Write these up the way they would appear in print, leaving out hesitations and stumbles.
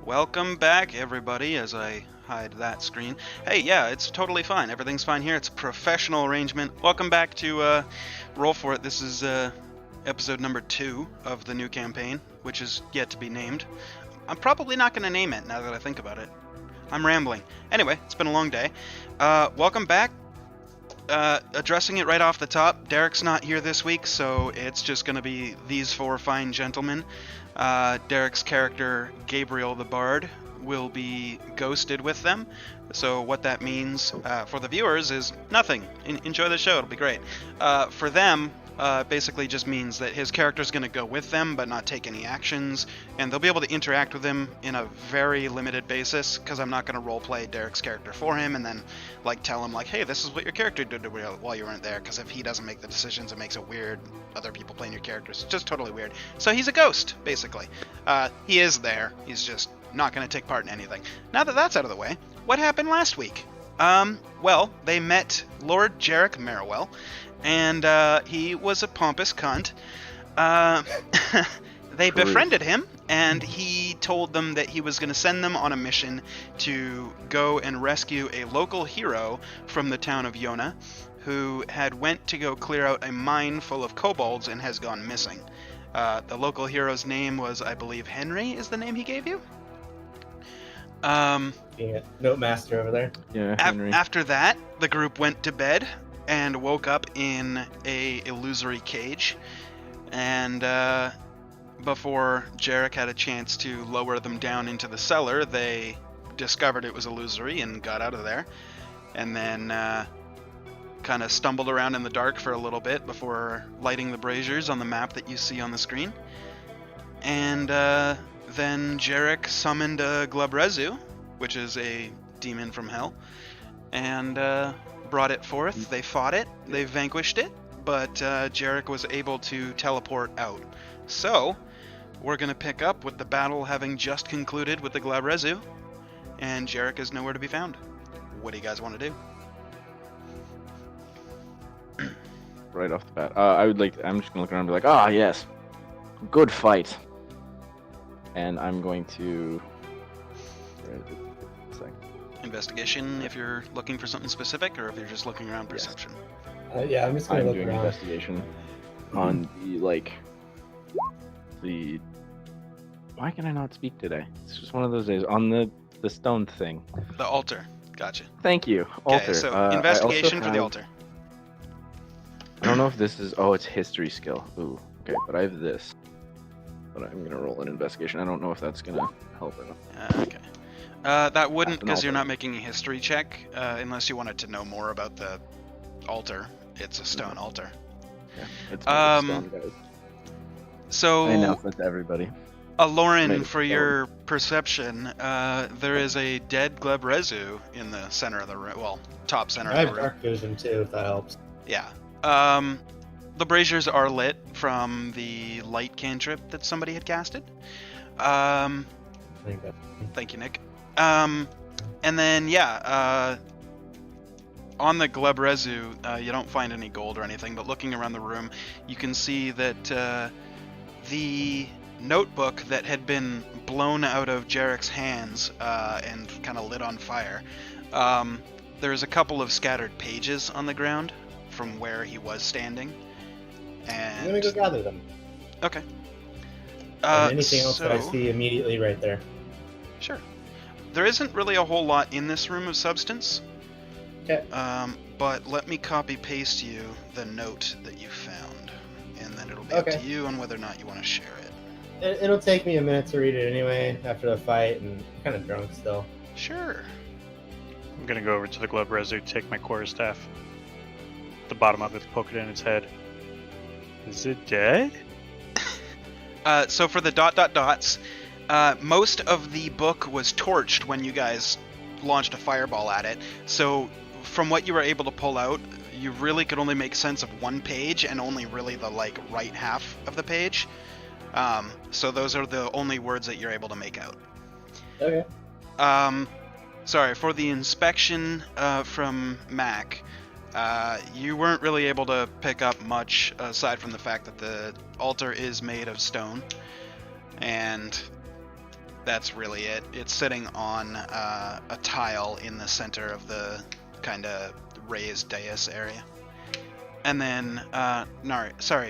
Welcome back, everybody, as I hide that screen. Hey, yeah, it's totally fine. Everything's fine here. It's a professional arrangement. Welcome back to Roll For It. This is episode number 2 of the new campaign, which is yet to be named. I'm probably not going to name it now that I think about it. I'm rambling. Anyway, it's been a long day. Welcome back. Addressing it right off the top, Derek's not here this week, so it's just going to be these four fine gentlemen. Derek's character, Gabriel the Bard, will be ghosted with them. So what that means for the viewers is nothing. Enjoy the show, it'll be great. For them, basically just means that his character's going to go with them but not take any actions, and they'll be able to interact with him in a very limited basis, because I'm not going to roleplay Derek's character for him and then tell him hey, this is what your character did while you weren't there, because if he doesn't make the decisions, it makes it weird. Other people playing your characters, it's just totally weird. So he's a ghost, basically. He is there, he's just not going to take part in anything. Now that that's out of the way, what happened last week? Well, they met Lord Jarek Merriwell, and he was a pompous cunt. They befriended him, and he told them that he was going to send them on a mission to go and rescue a local hero from the town of Yona, who had went to go clear out a mine full of kobolds and has gone missing. The local hero's name was, I believe, Henry is the name he gave you? Yeah, Note Master over there. Yeah, Henry. After that, the group went to bed and woke up in a illusory cage. And before Jarek had a chance to lower them down into the cellar, they discovered it was illusory and got out of there. And then kind of stumbled around in the dark for a little bit before lighting the braziers on the map that you see on the screen. And then Jarek summoned Glubrezu, which is a demon from hell, and brought it forth. They fought it, they vanquished it, but Jarek was able to teleport out. So, we're going to pick up with the battle having just concluded with the Glubrezu, and Jarek is nowhere to be found. What do you guys want to do? Right off the bat. I'm just going to look around and be like, yes, good fight. And I'm going to... Investigation, if you're looking for something specific, or if you're just looking around perception. Yeah, I'm just gonna I'm look doing around. investigation on the... Why can I not speak today? It's just one of those days. On the stone thing. The altar. Gotcha. Thank you. Okay, Altar. so investigation for the altar. I don't know if this is... Oh, it's history skill. Ooh, okay, but I have this. But I'm going to roll an investigation. I don't know if that's going to help enough. Okay. That wouldn't, because you're altar. not making a history check, unless you wanted to know more about the altar. It's a stone altar. Yeah, it's made of stone, guys. So, I announce that to everybody. Lauren, Made of for stone. your perception, there is a dead Glubrezu in the center of the room. Well, top center I of have the room. dark vision too, if that helps. Yeah. The braziers are lit from the light cantrip that somebody had casted. I think that. Thank you, Nick. And then, on the Glubrezu, you don't find any gold or anything, but looking around the room, you can see that the notebook that had been blown out of Jarek's hands and kind of lit on fire, there's a couple of scattered pages on the ground from where he was standing. And I'm gonna go gather them. Okay. And anything else that I see immediately right there. Sure. There isn't really a whole lot in this room of substance. Okay. But let me copy-paste you the note that you found, and then it'll be up to you on whether or not you want to share it. It'll take me a minute to read it anyway after the fight, and I'm kind of drunk still. Sure. I'm gonna go over to the Glubrezu, take my quarterstaff, the bottom of it, poke it in its head. Is it dead? So for the ... dots, most of the book was torched when you guys launched a fireball at it. So from what you were able to pull out, you really could only make sense of one page, and only really the right half of the page. So those are the only words that you're able to make out. Okay. Sorry, for the inspection from Mac, you weren't really able to pick up much aside from the fact that the altar is made of stone, and that's really it. It's sitting on a tile in the center of the kind of raised dais area. And then,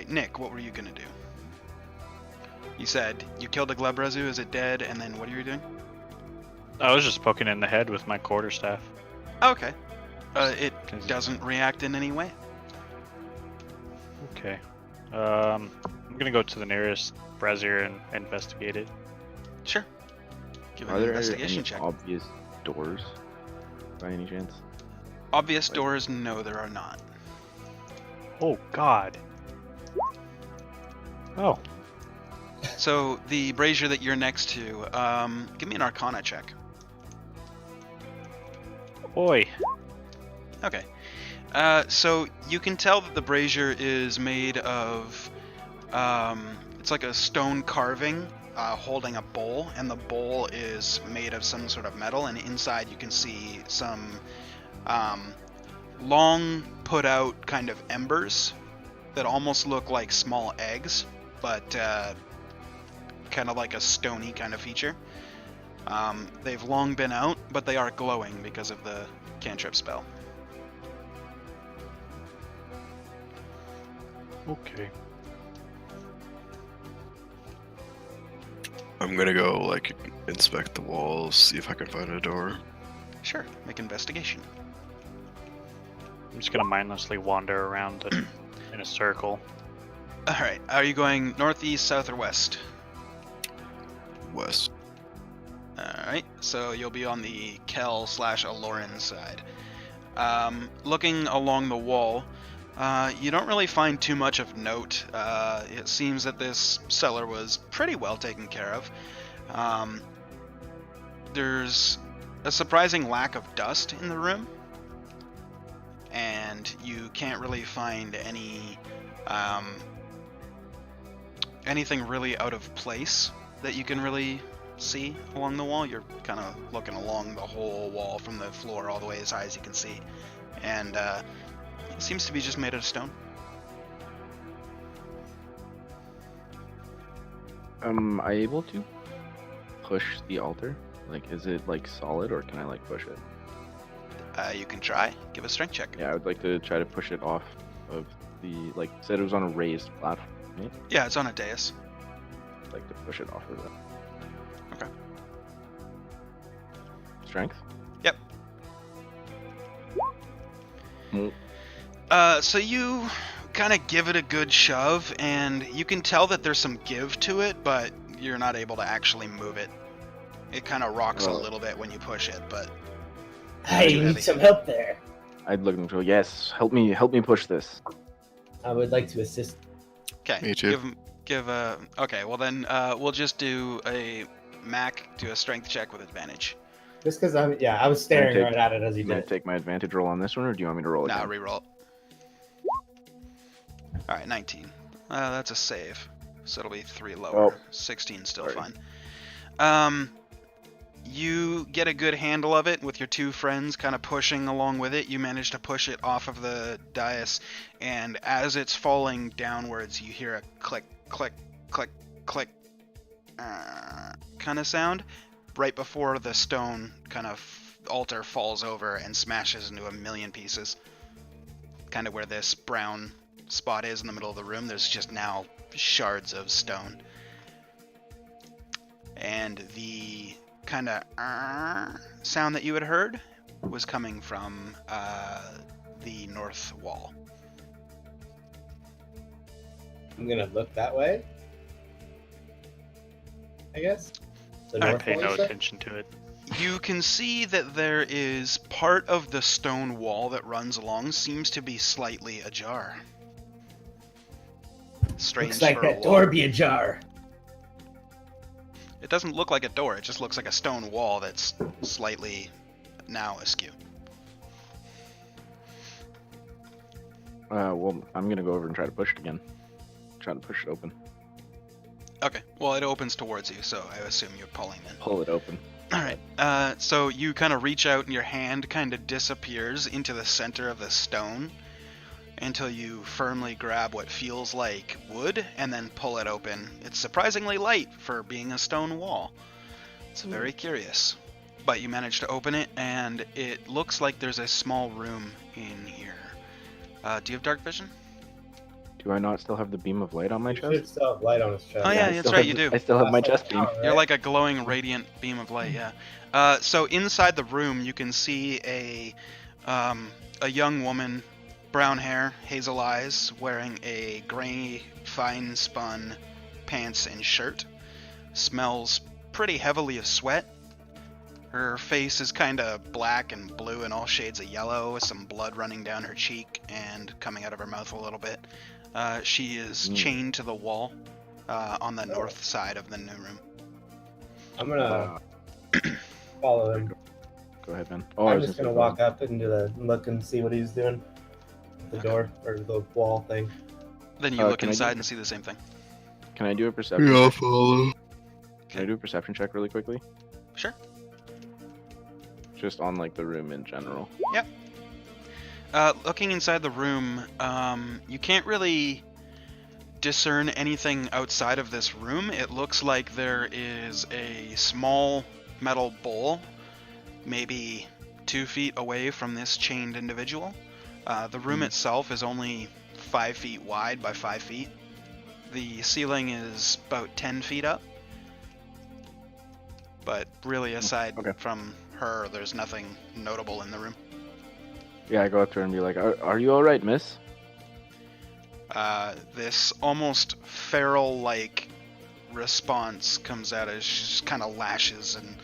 Nick, what were you gonna do? You said you killed a Glebrezu. Is it dead? And then what are you doing? I was just poking it in the head with my quarterstaff. Okay. It doesn't react in any way. Okay. I'm gonna go to the nearest brazier and investigate it. Sure. Give it Are an there investigation any check. obvious doors by any chance? Obvious doors? No, there are not. Oh God. Oh. So the brazier that you're next to, give me an Arcana check. Boy. Okay. So you can tell that the brazier is made of, it's like a stone carving holding a bowl, and the bowl is made of some sort of metal, and inside you can see some long put out kind of embers that almost look like small eggs, but kind of like a stony kind of feature. They've long been out, but they are glowing because of the cantrip spell. Okay. I'm gonna go like inspect the walls, see if I can find a door. Sure, make investigation. I'm just gonna mindlessly wander around in a circle. Alright, are you going northeast, south, or west? West. Alright, so you'll be on the Kel/Aloran side. Looking along the wall, you don't really find too much of note. It seems that this cellar was pretty well taken care of. There's a surprising lack of dust in the room, and you can't really find anything really out of place that you can really see along the wall. You're kind of looking along the whole wall from the floor all the way as high as you can see, and it seems to be just made out of stone. Am I able to push the altar? Like, is it like solid, or can I like push it? You can try. Give a strength check. Yeah, I would like to try to push it off of the, like, said it was on a raised platform, right? Yeah, it's on a dais. I'd like to push it off of that. Okay. Strength? Yep. Mm. So you kind of give it a good shove, and you can tell that there's some give to it, but you're not able to actually move it. It kind of rocks a Oh. little bit when you push it, but Hey, too you heavy. need some help there. I'd look and go, yes, help me push this. I would like to assist. okay. Me too. Give a. Okay, well then we'll just do a Mac do a strength check with advantage. Just because I was staring take- right at it as he You gonna did. take my advantage roll on this one, or do you want me to roll Nah, again? reroll. All right, 19. That's a save, so it'll be 3 lower. Oh. 16 still Sorry. fine. You get a good handle of it with your two friends kind of pushing along with it. You manage to push it off of the dais, and as it's falling downwards, you hear a click, click, click, click kind of sound right before the stone kind of altar falls over and smashes into a million pieces. Kind of where this brown spot is in the middle of the room, there's just now shards of stone. And the kind of sound that you had heard was coming from the north wall. I'm gonna look that way. I guess. The I north pay wall, no you said? attention to it. You can see that there is part of the stone wall that runs along seems to be slightly ajar. Strange Looks like for a that wall. door be ajar. It doesn't look like a door, it just looks like a stone wall that's slightly now askew. Well, I'm gonna go over and try to push it again. Try to push it open. Okay, well it opens towards you, so I assume you're pulling then. Pull it open. Alright, so you kind of reach out and your hand kind of disappears into the center of the stone until you firmly grab what feels like wood and then pull it open. It's surprisingly light for being a stone wall. It's very curious. But you manage to open it, and it looks like there's a small room in here. Do you have dark vision? Do I not still have the beam of light on my You should chest? still have light on his chest. Oh, yeah, I that's still right, have you the- do. I still have my That's chest like beam. power, right? You're like a glowing, radiant beam of light, yeah. So inside the room, you can see a young woman, brown hair, hazel eyes, wearing a gray, fine-spun pants and shirt. Smells pretty heavily of sweat. Her face is kind of black and blue and all shades of yellow, with some blood running down her cheek and coming out of her mouth a little bit. She is chained to the wall on the north side of the new room. I'm gonna follow him. Go ahead, man. Oh, I I'm was just gonna gonna say, walk up into the look and see what he's doing. The Okay. door or the wall thing. Then you look can I inside do- and see the same thing. Can I do a perception? Yeah, I'll follow. Can I do a perception check really quickly? Sure. Just on like the room in general. Looking inside the room, you can't really discern anything outside of this room. It looks like there is a small metal bowl, maybe 2 feet away from this chained individual. The room itself is only 5 feet wide by 5 feet. The ceiling is about 10 feet up. But really, aside Okay. from her, there's nothing notable in the room. Yeah, I go up to her and be like, "Are you all right, miss?" This almost feral-like response comes out as she just kind of lashes and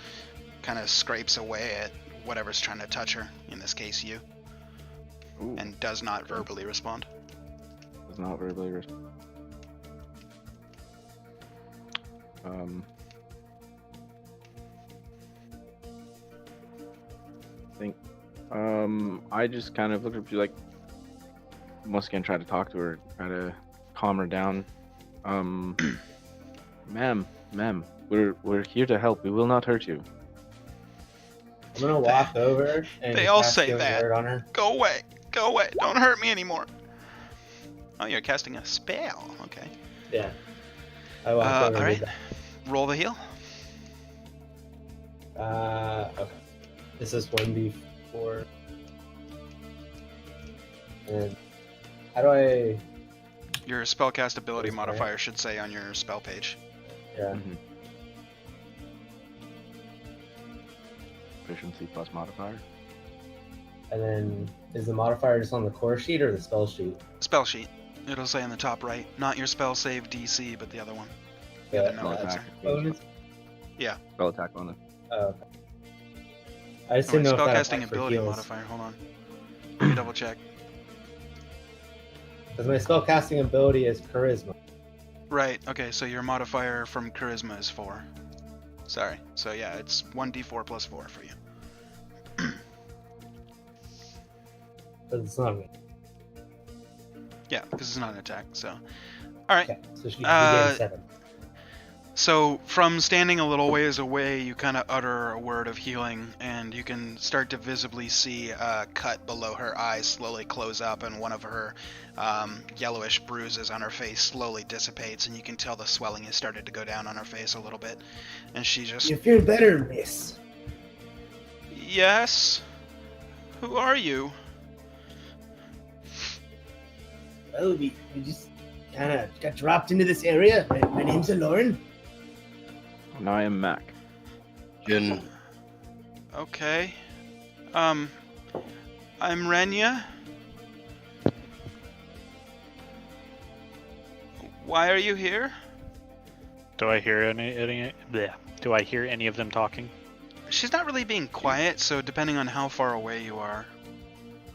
kind of scrapes away at whatever's trying to touch her, in this case you, Ooh, and does not verbally respond. does not verbally respond. I just kind of looked at you like, once again, try to talk to her, try to calm her down. Ma'am, we're here to help. We will not hurt you. I'm gonna walk over and They all cast say Healing that. Word on her. Go away! Go away! Don't hurt me anymore! Oh, you're casting a spell. Okay. Yeah. I walk over and Alright. do Roll the heal. that. Okay. This is 1d4. And how do I? Your spellcast ability Okay. modifier should say on your spell page. Yeah. Mhm. Proficiency plus modifier. And then is the modifier just on the core sheet or the spell sheet? Spell sheet. It'll say in the top right. Not your spell save DC, but the other one. Yeah, the no Spell answer. attack. bonus? Spell attack bonus. Oh, okay. I just Oh, didn't wait, know if that spellcasting applied for ability heals. modifier. Hold on. Let me double check. Because my spellcasting ability is charisma. Right. Okay. So your modifier from charisma is 4. Sorry. So yeah, it's 1d4 plus 4 for you. But it's not me. Yeah, because it's not an attack. So, all right. Okay, so she Uh, gained 7. So from standing a little ways away, you kind of utter a word of healing, and you can start to visibly see a cut below her eyes slowly close up, and one of her yellowish bruises on her face slowly dissipates, and you can tell the swelling has started to go down on her face a little bit. And she just, You feel better, miss. yes? Who are you? Well, we just kind of got dropped into this area. My name's Aloran. And I am Mac. Yin, Okay. I'm Renya. Why are you here? Do I hear any bleh. Do I hear any of them talking? She's not really being quiet, so depending on how far away you are,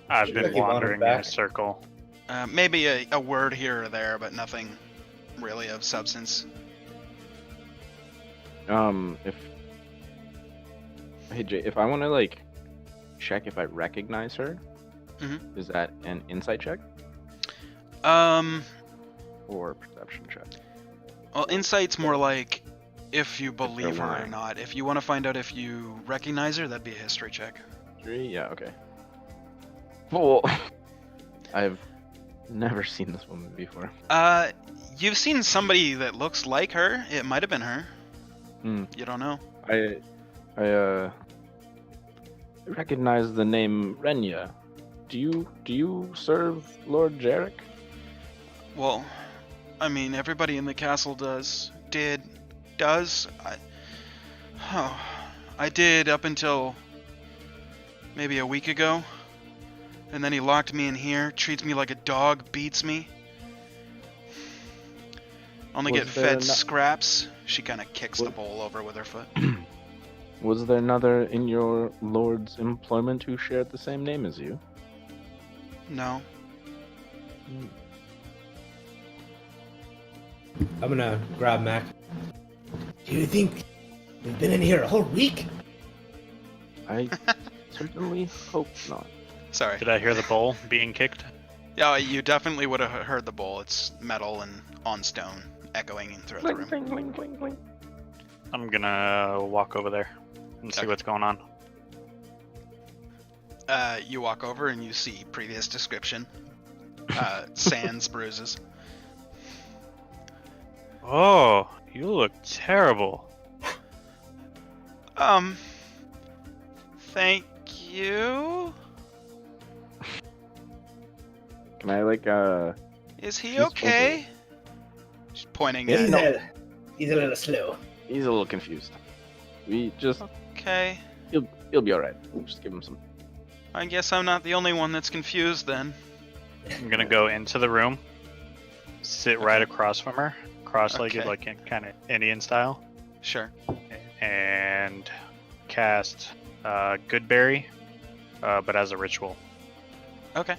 I've Should been I keep wandering wandering in a back? circle. maybe a word here or there, but nothing really of substance. If hey Jay, if I want to like check if I recognize her, Mhm. is that an insight check Well, or a perception check? insight's more like if you believe her or lying. not. If you want to find out if you recognize her, that'd be a history check. 3? Yeah, okay. Well, I've never seen this woman before. You've seen somebody that looks like her. It might have been her. You don't know. I recognize the name Renya. Do you serve Lord Jarek? Well, I mean, everybody in the castle does. I did up until maybe a week ago. And then he locked me in here, treats me like a dog, beats me. Only Was get there fed no- scraps. She kind of kicks the bowl over with her foot. Was there another in your lord's employment who shared the same name as you? No. I'm gonna grab Mac. Do you think we've been in here a whole week? I certainly hope not. Sorry. Did I hear the bowl being kicked? Yeah, you definitely would have heard the bowl. It's metal and on stone, echoing in throughout the room. Clink, clink, clink, clink. I'm gonna walk over there and see Okay. what's going on. You walk over and you see previous description. Sans bruises. Oh, you look terrible. Thank you. Can I Is he She's okay? She's pointing Yeah, at. no. He's a little slow. He's a little confused. We just Okay. he'll be alright. Just give him some. I guess I'm not the only one that's confused then. I'm gonna go into the room, sit right across from her, cross-legged, Okay. like in kind of Indian style, Sure. and cast Goodberry, but as a ritual. Okay.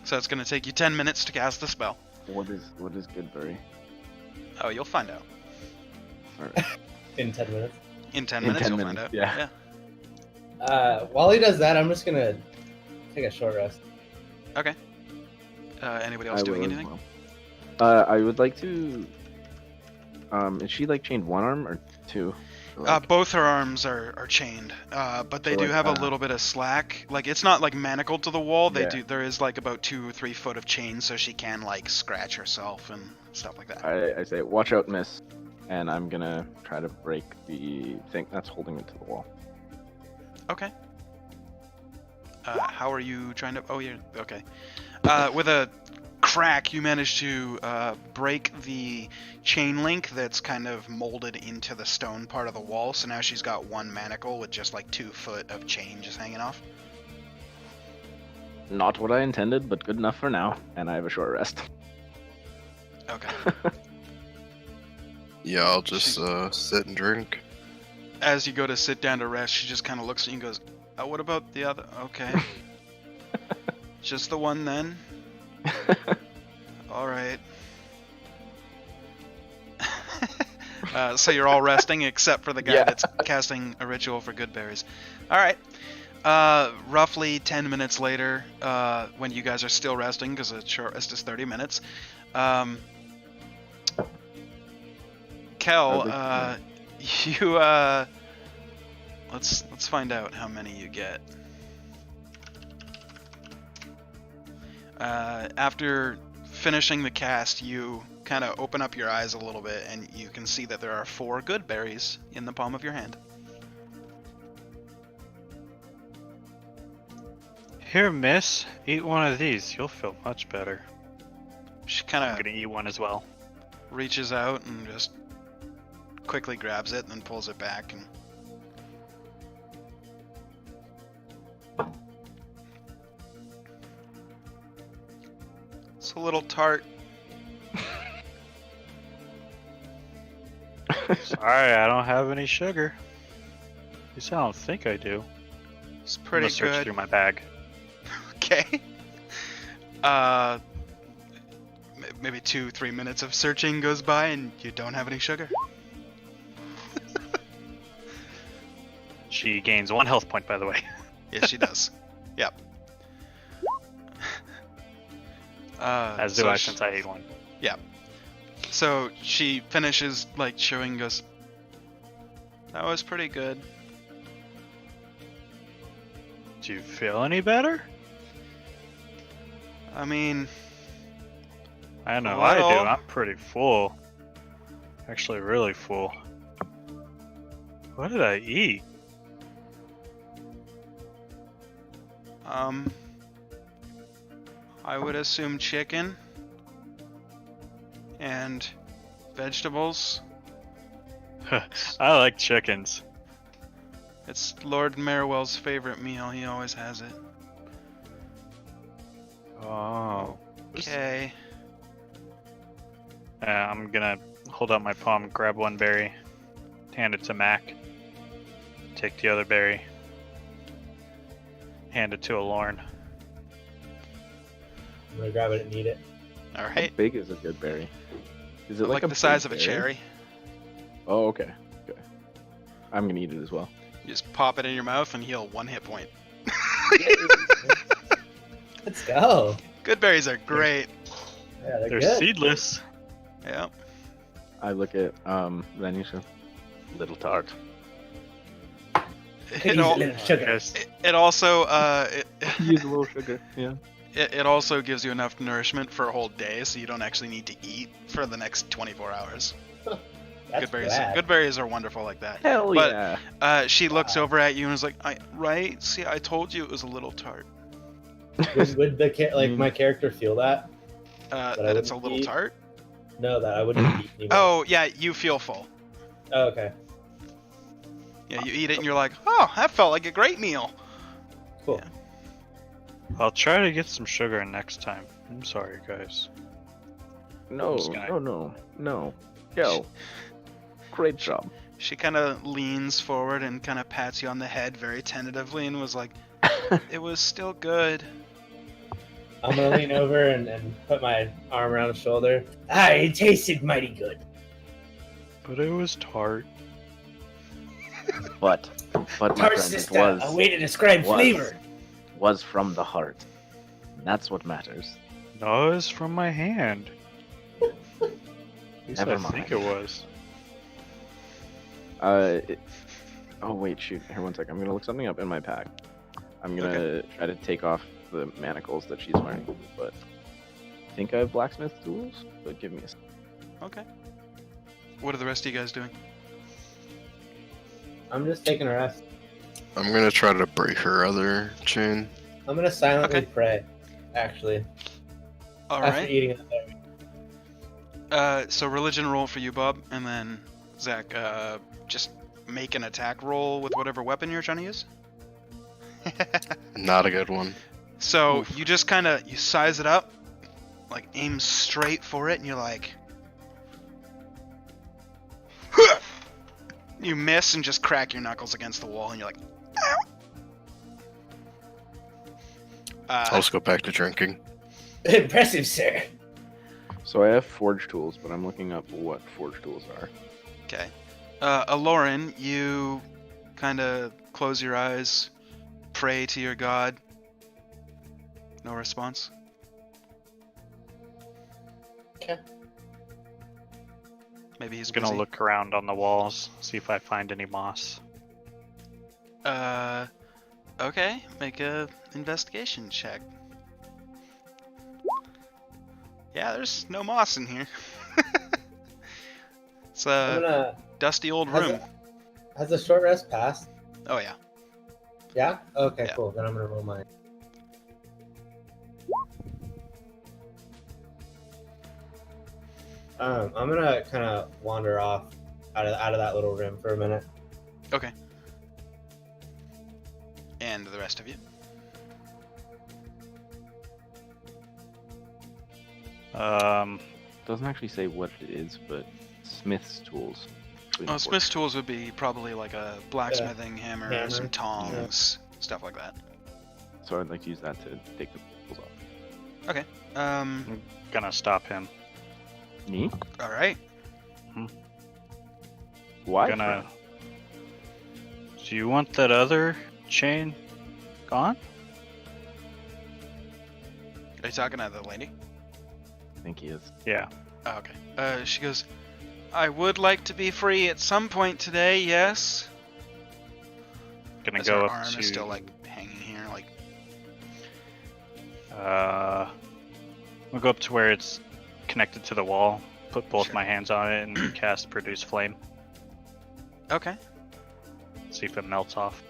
So it's gonna take you 10 minutes to cast the spell. What is Goodberry? Oh, you'll find out. Alright. In 10 minutes. In 10 In minutes, 10 you'll minutes, find out. yeah. While he does that, I'm just gonna take a short rest. Anybody else I doing will as anything? well. I would like to. Is she like chained one arm or two? Like, Both her arms are chained, but they So, do like, have a little bit of slack. Like it's not like manacled to the wall. Yeah. There is like about 2 or 3 foot of chain, so she can like scratch herself and stuff like that. I say, watch out, miss, and I'm gonna try to break the thing that's holding it to the wall. Okay. How are you trying to? Oh, you're okay. With a crack, you manage to break the chain link that's kind of molded into the stone part of the wall. So now she's got one manacle with just like 2 foot of chain just hanging off. Not what I intended, but good enough for now, and I have a short rest. Okay. Yeah, I'll just sit and drink. As you go to sit down to rest, she just kind of looks at you and goes, "What about the other?" Okay. Just the one then. All right. So you're all resting except for the guy Yeah. that's casting a ritual for good berries. All right. Roughly 10 minutes later, when you guys are still resting, because a short rest is 30 minutes, Kel, you let's find out how many you get. After finishing the cast, you kind of open up your eyes a little bit, and you can see that there are 4 good berries in the palm of your hand. Here, miss, eat one of these. You'll feel much better. She kind I'm of gonna eat one as well. reaches out and just quickly grabs it and then pulls it back. And it's a little tart. Sorry, I don't have any sugar. At least I don't think I do. It's I'm pretty gonna search good. through my bag. Okay. Maybe 2-3 minutes of searching goes by and you don't have any sugar. She gains 1 health point, by the way. Yes, she does. Yep. As do so I, she- since I ate one. So she finishes like chewing and goes, "That was pretty good." Do you feel any better? I mean, I know I do. Well- I'm pretty full. Actually, really full. What did I eat? I would assume chicken and vegetables. I like chickens. It's Lord Marwell's favorite meal. He always has it. Oh. Okay. I'm gonna hold out my palm, grab one berry, hand it to Mac, take the other berry, hand it to Alorn. I'm gonna grab it and eat it. All How right. big is a good berry? Is it Like a the size big of a berry? cherry. Oh, okay. Okay. I'm gonna eat it as well. You just pop it in your mouth and heal 1 hit point. Let's go. Good berries are great. Yeah, they're They're good. seedless. Yeah. I look at Venetia. Little tart. Could It, use a al- little sugar. Yes. it also Use a little sugar. Yeah. it also gives you enough nourishment for a whole day, so you don't actually need to eat for the next 24 hours. That's Good berries are wonderful like that. Hell But- yeah. She looks over at you and is like, right? See, I told you it was a little tart. Would my character feel that? I That it's a wouldn't little eat? tart? No, that I wouldn't eat anymore. Oh, yeah, you feel full. Oh, okay. Yeah, you eat it and you're like, oh, that felt like a great meal. Cool. Yeah. I'll try to get some sugar next time. I'm sorry, guys. No, just gonna- no. Yo. Great job. She kind of leans forward and kind of pats you on the head very tentatively and was like, it was still good. I'm gonna lean over and put my arm around his shoulder. It tasted mighty good. But it was tart. But my Tart friend, it sister, a way to describe was- flavor. was from the heart. That's what matters. No, it was from my hand. At least Never I mind. think it was. Oh wait, shoot. Here, one sec. I'm gonna look something up in my pack. I'm gonna try to take off the manacles that she's wearing, but I think I have blacksmith tools. But give me a sec. Okay. What are the rest of you guys doing? I'm just taking a rest. I'm gonna try to break her other chain. I'm gonna silently Okay. pray. Actually, All after right. eating it. So religion roll for you, Bob, and then Zach, just make an attack roll with whatever weapon you're trying to use. Not a good one. So Oof. you just kind of you size it up, like aim straight for it, and you're like, you miss and just crack your knuckles against the wall, and you're like, ow. I'll just go back to drinking. Impressive, sir. So I have forge tools, but I'm looking up what forge tools are. Okay. Aloran, you kind of close your eyes, pray to your god. No response. Okay. Maybe he's Just gonna busy. look around on the walls, see if I find any moss. Okay. Make a investigation check. Yeah, there's no moss in here. It's I'm a gonna. dusty old Has room. Has the short rest passed? Oh yeah. Yeah. Okay. Yeah. Cool. Then I'm gonna roll mine. I'm gonna kind of wander off out of that little room for a minute. Okay. And the rest of you. Doesn't actually say what it is, but smith's tools. Oh, Smith's tools would be probably like a blacksmithing hammer, Hammer, some tongs, stuff like that. So I'd like to use that to take the tools off. Gonna stop him. Me? All right. Why? Gonna. friend? Do you want that other chain gone? Are you talking to the lady? I think he is. Yeah. Oh, okay. She goes, I would like to be free at some point today, yes? Gonna As go her up arm to. is still, like, hanging here, like... We'll go up to where it's connected to the wall. put both Sure. my hands on it and cast Produce Flame. Okay. See if it melts off.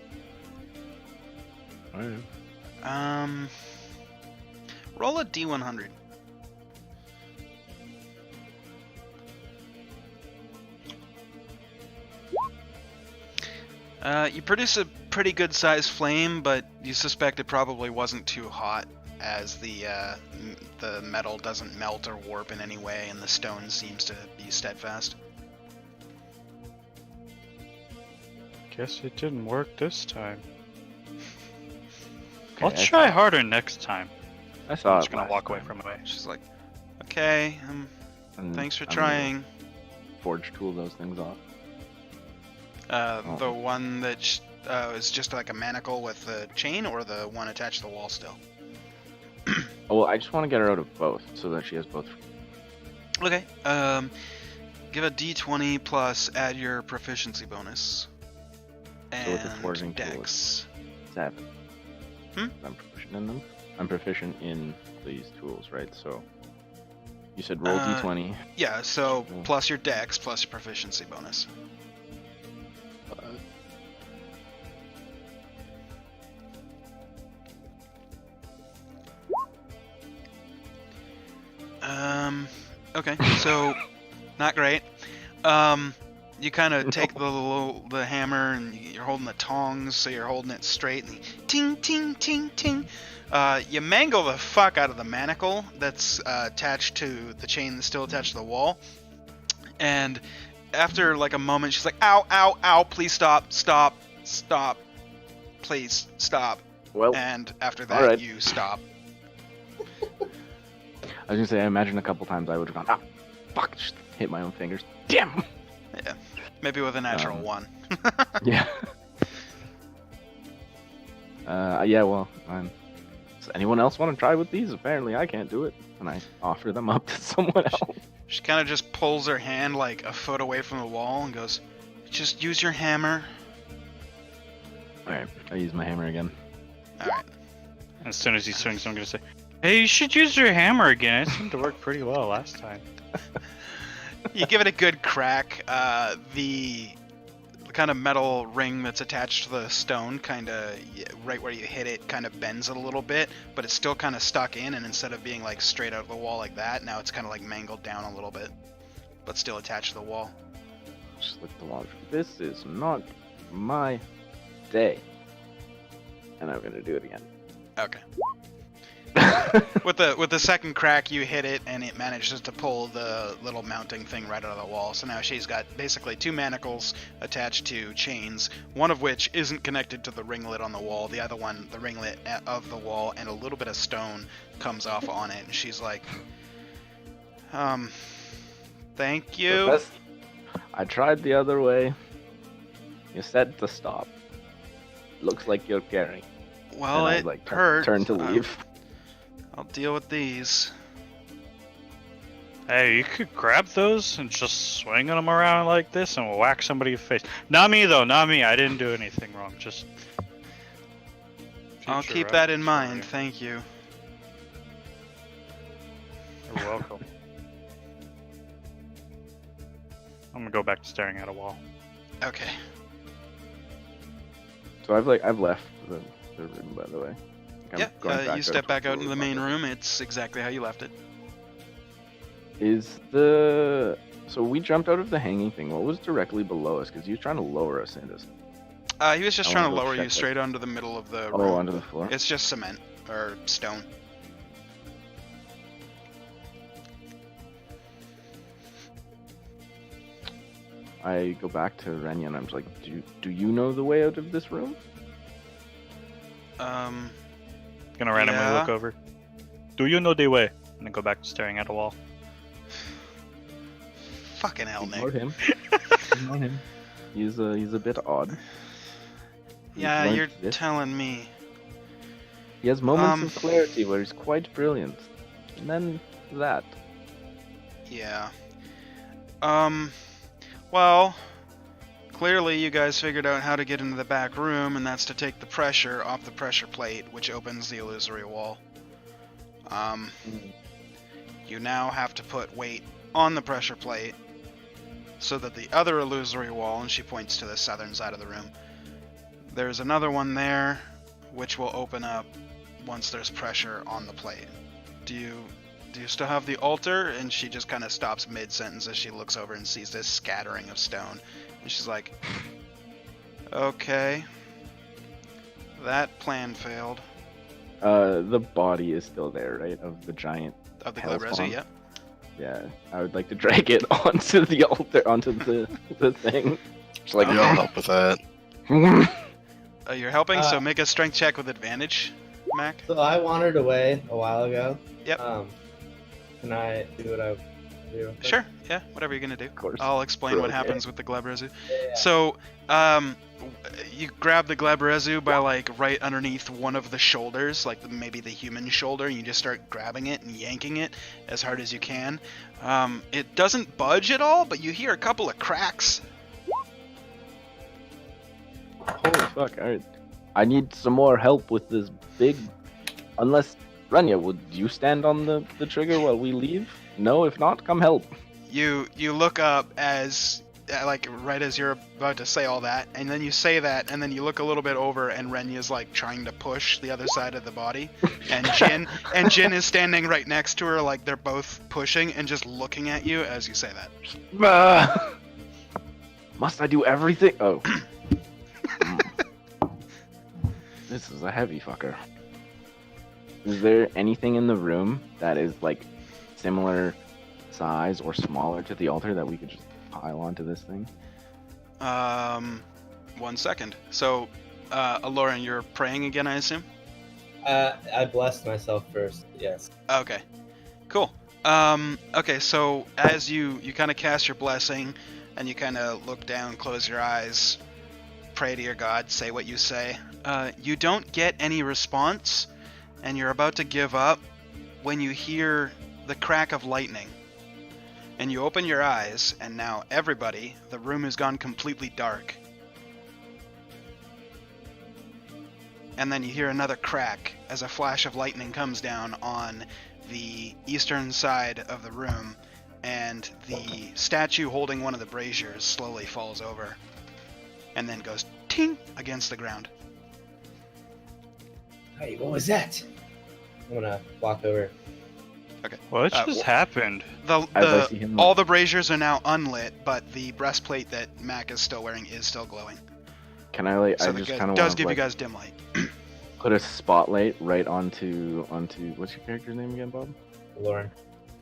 Alright. Roll a D100. You produce a pretty good sized flame, but you suspect it probably wasn't too hot, as the metal doesn't melt or warp in any way, and the stone seems to be steadfast. Guess it didn't work this time. Okay, I'll try harder next time. I saw I'm it just gonna last walk away time. from it. She's like, okay, And thanks for I'm gonna trying. Forge tool those things off. The one that is just like a manacle with a chain, or the one attached to the wall still? Oh, well, I just want to get her out of both so that she has both. Okay. Give a D20 plus add your proficiency bonus. So with the And forging tool, dex. 7. Hmm? I'm proficient in them. I'm proficient in these tools, right? So you said roll d20. Yeah, so Yeah. plus your dex plus your proficiency bonus. Okay, so not great. You kind of take the hammer and you're holding the tongs, so you're holding it straight, and ting, ting, ting, ting. You mangle the fuck out of the manacle that's attached to the chain that's still attached to the wall. And after like a moment, she's like, ow, ow, ow, please stop, stop, stop, please stop. Well, And after that, alright. you stop. I was gonna say, I imagine a couple times I would have gone, fuck, just hit my own fingers. Damn! Maybe with a natural 1. Yeah. Yeah, well, does anyone else want to try with these? Apparently I can't do it. And I offer them up to someone else. She kind of just pulls her hand like a foot away from the wall and goes, just use your hammer. Alright, I use my hammer again. Alright. As soon as he swings, I'm gonna say, "Hey, you should use your hammer again. It seemed to work pretty well last time." You give it a good crack. The kind of metal ring that's attached to the stone kind of, right where you hit it, kind of bends it a little bit, but it's still kind of stuck in, and instead of being like straight out of the wall like that, now it's kind of like mangled down a little bit, but still attached to the wall. Just look at the wall. This is not my day. And I'm gonna do it again. Okay. With the second crack, you hit it, and it manages to pull the little mounting thing right out of the wall. So now she's got basically 2 manacles attached to chains, one of which isn't connected to the ringlet on the wall. The other one, the ringlet of the wall, and a little bit of stone comes off on it. And she's like, thank you. I tried the other way. You said to stop. Looks like you're caring. Well, And I, it like, hurt. turn to leave. I'll deal with these. Hey, you could grab those and just swing them around like this and whack somebody in the face. Not me though, not me. I didn't do anything wrong. Just. I'll Future keep that in reference mind. for Thank you. you. You're welcome. I'm gonna go back to staring at a wall. Okay. So I've left the room, by the way. I'm Yeah, going you step back out towards into the the main front. room. It's exactly how you left it. So we jumped out of the hanging thing. What was directly below us? Because he was trying to lower us into. He was just I trying to wanna go lower you check straight onto the middle of the Oh, room. onto the floor. It's just cement or stone. I go back to Renya and I'm just like, do you know the way out of this room? Gonna randomly Yeah. look over. Do you know the way? And then go back to staring at a wall. Fucking hell, Ignore Nick. him. Ignore him. He's a bit odd. He's Yeah, learned you're this. telling me. He has moments of clarity where he's quite brilliant. And then that. Yeah. Well, clearly you guys figured out how to get into the back room, and that's to take the pressure off the pressure plate, which opens the illusory wall. You now have to put weight on the pressure plate so that the other illusory wall, and she points to the southern side of the room, there's another one there which will open up once there's pressure on the plate. Do you still have the altar? And she just kind of stops mid-sentence as she looks over and sees this scattering of stone. And she's like, okay, that plan failed. The body is still there, right? Of the giant. Of the Hell's Glabrezu, Spawn? yeah. Yeah, I would like to drag it onto the altar, onto the thing. Just like, Yeah, I'll help with that. You're helping, so Uh, make a strength check with advantage, Mac. So I wandered away a while ago. Yep. Can I do what I do? Sure, yeah, whatever you're gonna do. of course. I'll explain what Okay. happens with the Glabrezu. Yeah. So, you grab the Glabrezu by like right underneath one of the shoulders, like maybe the human shoulder, and you just start grabbing it and yanking it as hard as you can. It doesn't budge at all, but you hear a couple of cracks. Holy fuck! I need some more help with this big. Unless Renya, would you stand on the trigger while we leave? No, if not, come help. You look up as like right as you're about to say all that, and then you say that, and then you look a little bit over, and Renya's like trying to push the other side of the body, and Jin is standing right next to her, like they're both pushing and just looking at you as you say that. Must I do everything? Oh. This is a heavy fucker. Is there anything in the room that is like similar size or smaller to the altar that we could just pile onto this thing? 1 second. So, Aloran, you're praying again, I assume? I blessed myself first. Yes. Okay, cool. Okay, so as you kind of cast your blessing, and you kind of look down, close your eyes, pray to your god, say what you say. You don't get any response, and you're about to give up when you hear the crack of lightning. And you open your eyes, and now everybody, the room has gone completely dark. And then you hear another crack as a flash of lightning comes down on the eastern side of the room, and the statue holding one of the braziers slowly falls over and then goes ting against the ground. Hey, what was that? I'm gonna walk over. What just happened? As I see him, All the braziers are now unlit, but the breastplate that Mac is still wearing is still glowing. Can I like? So I it just does kind of give want you to guys dim light. put a spotlight right onto what's your character's name again, Bob? Lauren.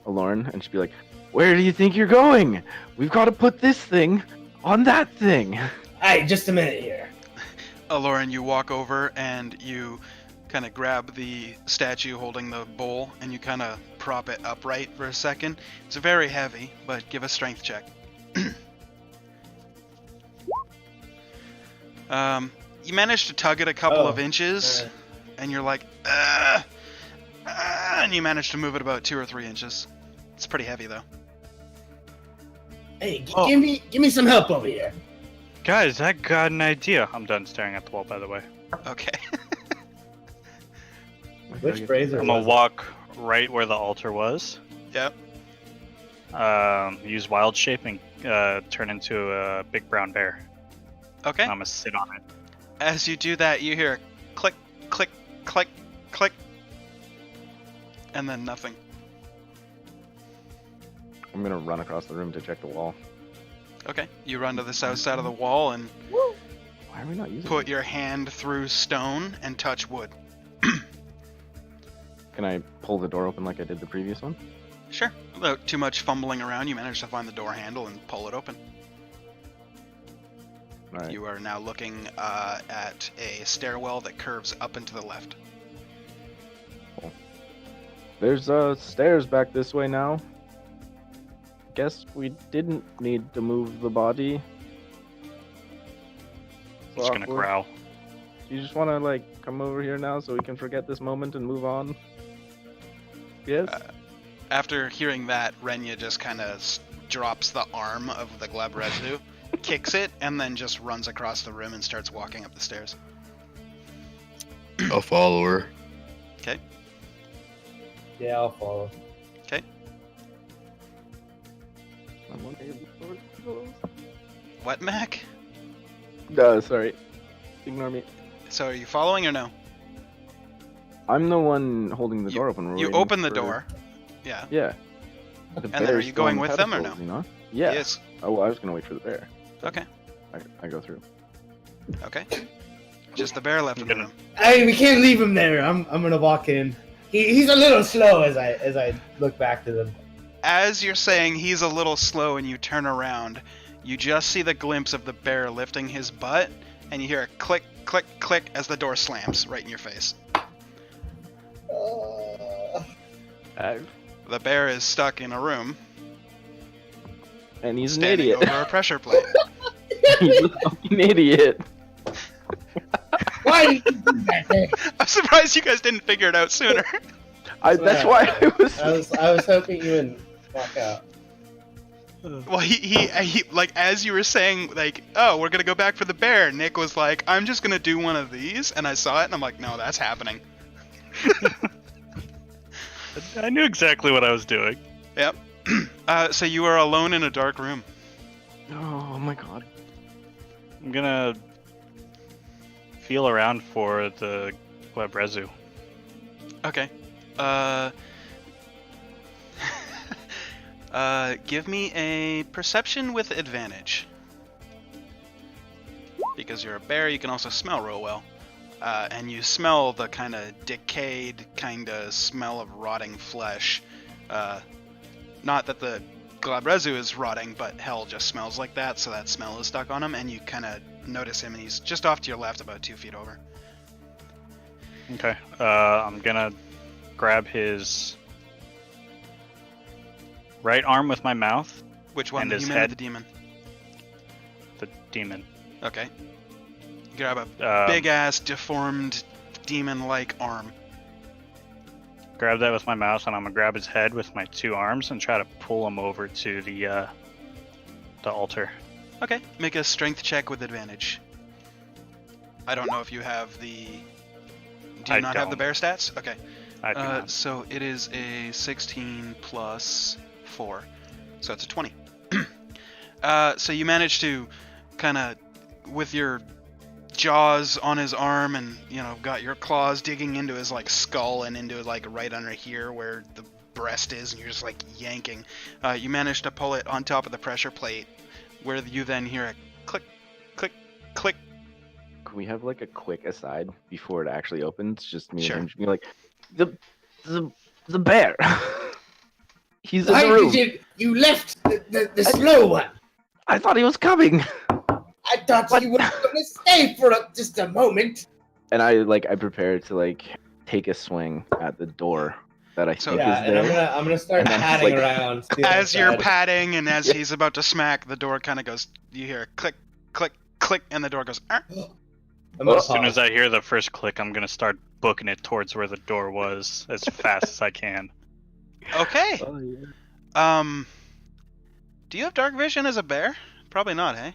Lauren, and she'd be like, "Where do you think you're going? We've got to put this thing on that thing." Hey, just a minute here. Aloran, you walk over and you kind of grab the statue holding the bowl and you kind of prop it upright for a second. It's very heavy, but give a strength check. You manage to tug it a couple of inches, and you're like, and you manage to move it about 2 or 3 inches. It's pretty heavy though. Hey, give me some help over here. Guys, I got an idea. I'm done staring at the wall, by the way. Okay. Which brazier? I'm gonna was it? walk right where the altar was. Yep. Use wild shape and turn into a big brown bear. Okay. I'm gonna sit on it. As you do that, you hear click, click, click, click, and then nothing. I'm gonna run across the room to check the wall. Okay. You run to the south side of the wall and Why are we not using put it? your hand through stone and touch wood. Can I pull the door open like I did the previous one? Sure. Without too much fumbling around, you manage to find the door handle and pull it open. Right. You are now looking at a stairwell that curves up and to the left. There's stairs back this way now. Guess we didn't need to move the body. Just gonna Awkward. growl. You just want to like come over here now so we can forget this moment and move on? Yes? After hearing that, Renya just kind of drops the arm of the Glabrezu, kicks it, and then just runs across the room and starts walking up the stairs. I'll follow her. Yeah, I'll follow. one of the doors closed. What, Mac? No, sorry. Ignore me. So are you following or no? I'm the one holding the You- door open. We're You waiting open the for- door. Yeah. Yeah. The then are bear's you still going on the with them or pedestals, no? You know? Yeah. Yes. Oh, well, I was gonna wait for the bear. Okay. I go through. Okay. Just the bear left in the gonna- room. Hey, we can't leave him there. I'm gonna walk in. He's a little slow as I look back to them. As you're saying he's a little slow and you turn around, you just see the glimpse of the bear lifting his butt, and you hear a click, click, click as the door slams right in your face. The bear is stuck in a room, And he's an standing idiot. over a pressure plate. He's a fucking idiot. Why did you do that? Hey? I'm surprised you guys didn't figure it out sooner. That's why I was. I was hoping you would walk out. Well, he like as you were saying, like, oh, we're gonna go back for the bear. Nick was like, I'm just gonna do one of these, and I saw it, and I'm like, no, that's happening. I knew exactly what I was doing. Yep. So you are alone in a dark room. Oh my god. I'm gonna feel around for the Glabrezu. Okay. Give me a perception with advantage. Because you're a bear, you can also smell real well. And you smell the kind of decayed kind of smell of rotting flesh. Not that the Glabrezu is rotting, but hell just smells like that, so that smell is stuck on him, and you kind of notice him, and he's just off to your left, about 2 feet over. Okay. I'm gonna grab his right arm with my mouth, Which one, And the his human or head. the demon? the demon. Okay. You grab a big-ass, deformed, demon-like arm. Grab that with my mouth, and I'm gonna grab his head with my 2 arms and try to pull him over to the altar. Okay, make a strength check with advantage. I don't know if you have the... Do you I not have the don't. bear stats? Okay. I do not. So it is a 16 plus 4. So it's a 20. So you manage to kind of, with your jaws on his arm and, you know, got your claws digging into his, like, skull and into, like, right under here where the breast is, and you're just, like, yanking. You manage to pull it on top of the pressure plate, where you then hear a click, click, click. Can we have like a quick aside before it actually opens? Just me Sure. and him being like, the bear. He's in Why the room. did you left the slow one? I thought he was coming. I thought you were gonna stay for just a moment. And I prepare to like take a swing at the door that I So- think Yeah, is and there. I'm gonna start And then, patting like, around. see the As you're side. patting and as Yeah. he's about to smack, the door kind of goes, you hear a click, click, click, and the door goes, "Arr." I'm gonna As soon pause. as I hear the first click, I'm gonna start booking it towards where the door was as fast as I can. Okay. Oh, yeah. Do you have dark vision as a bear? Probably not, eh?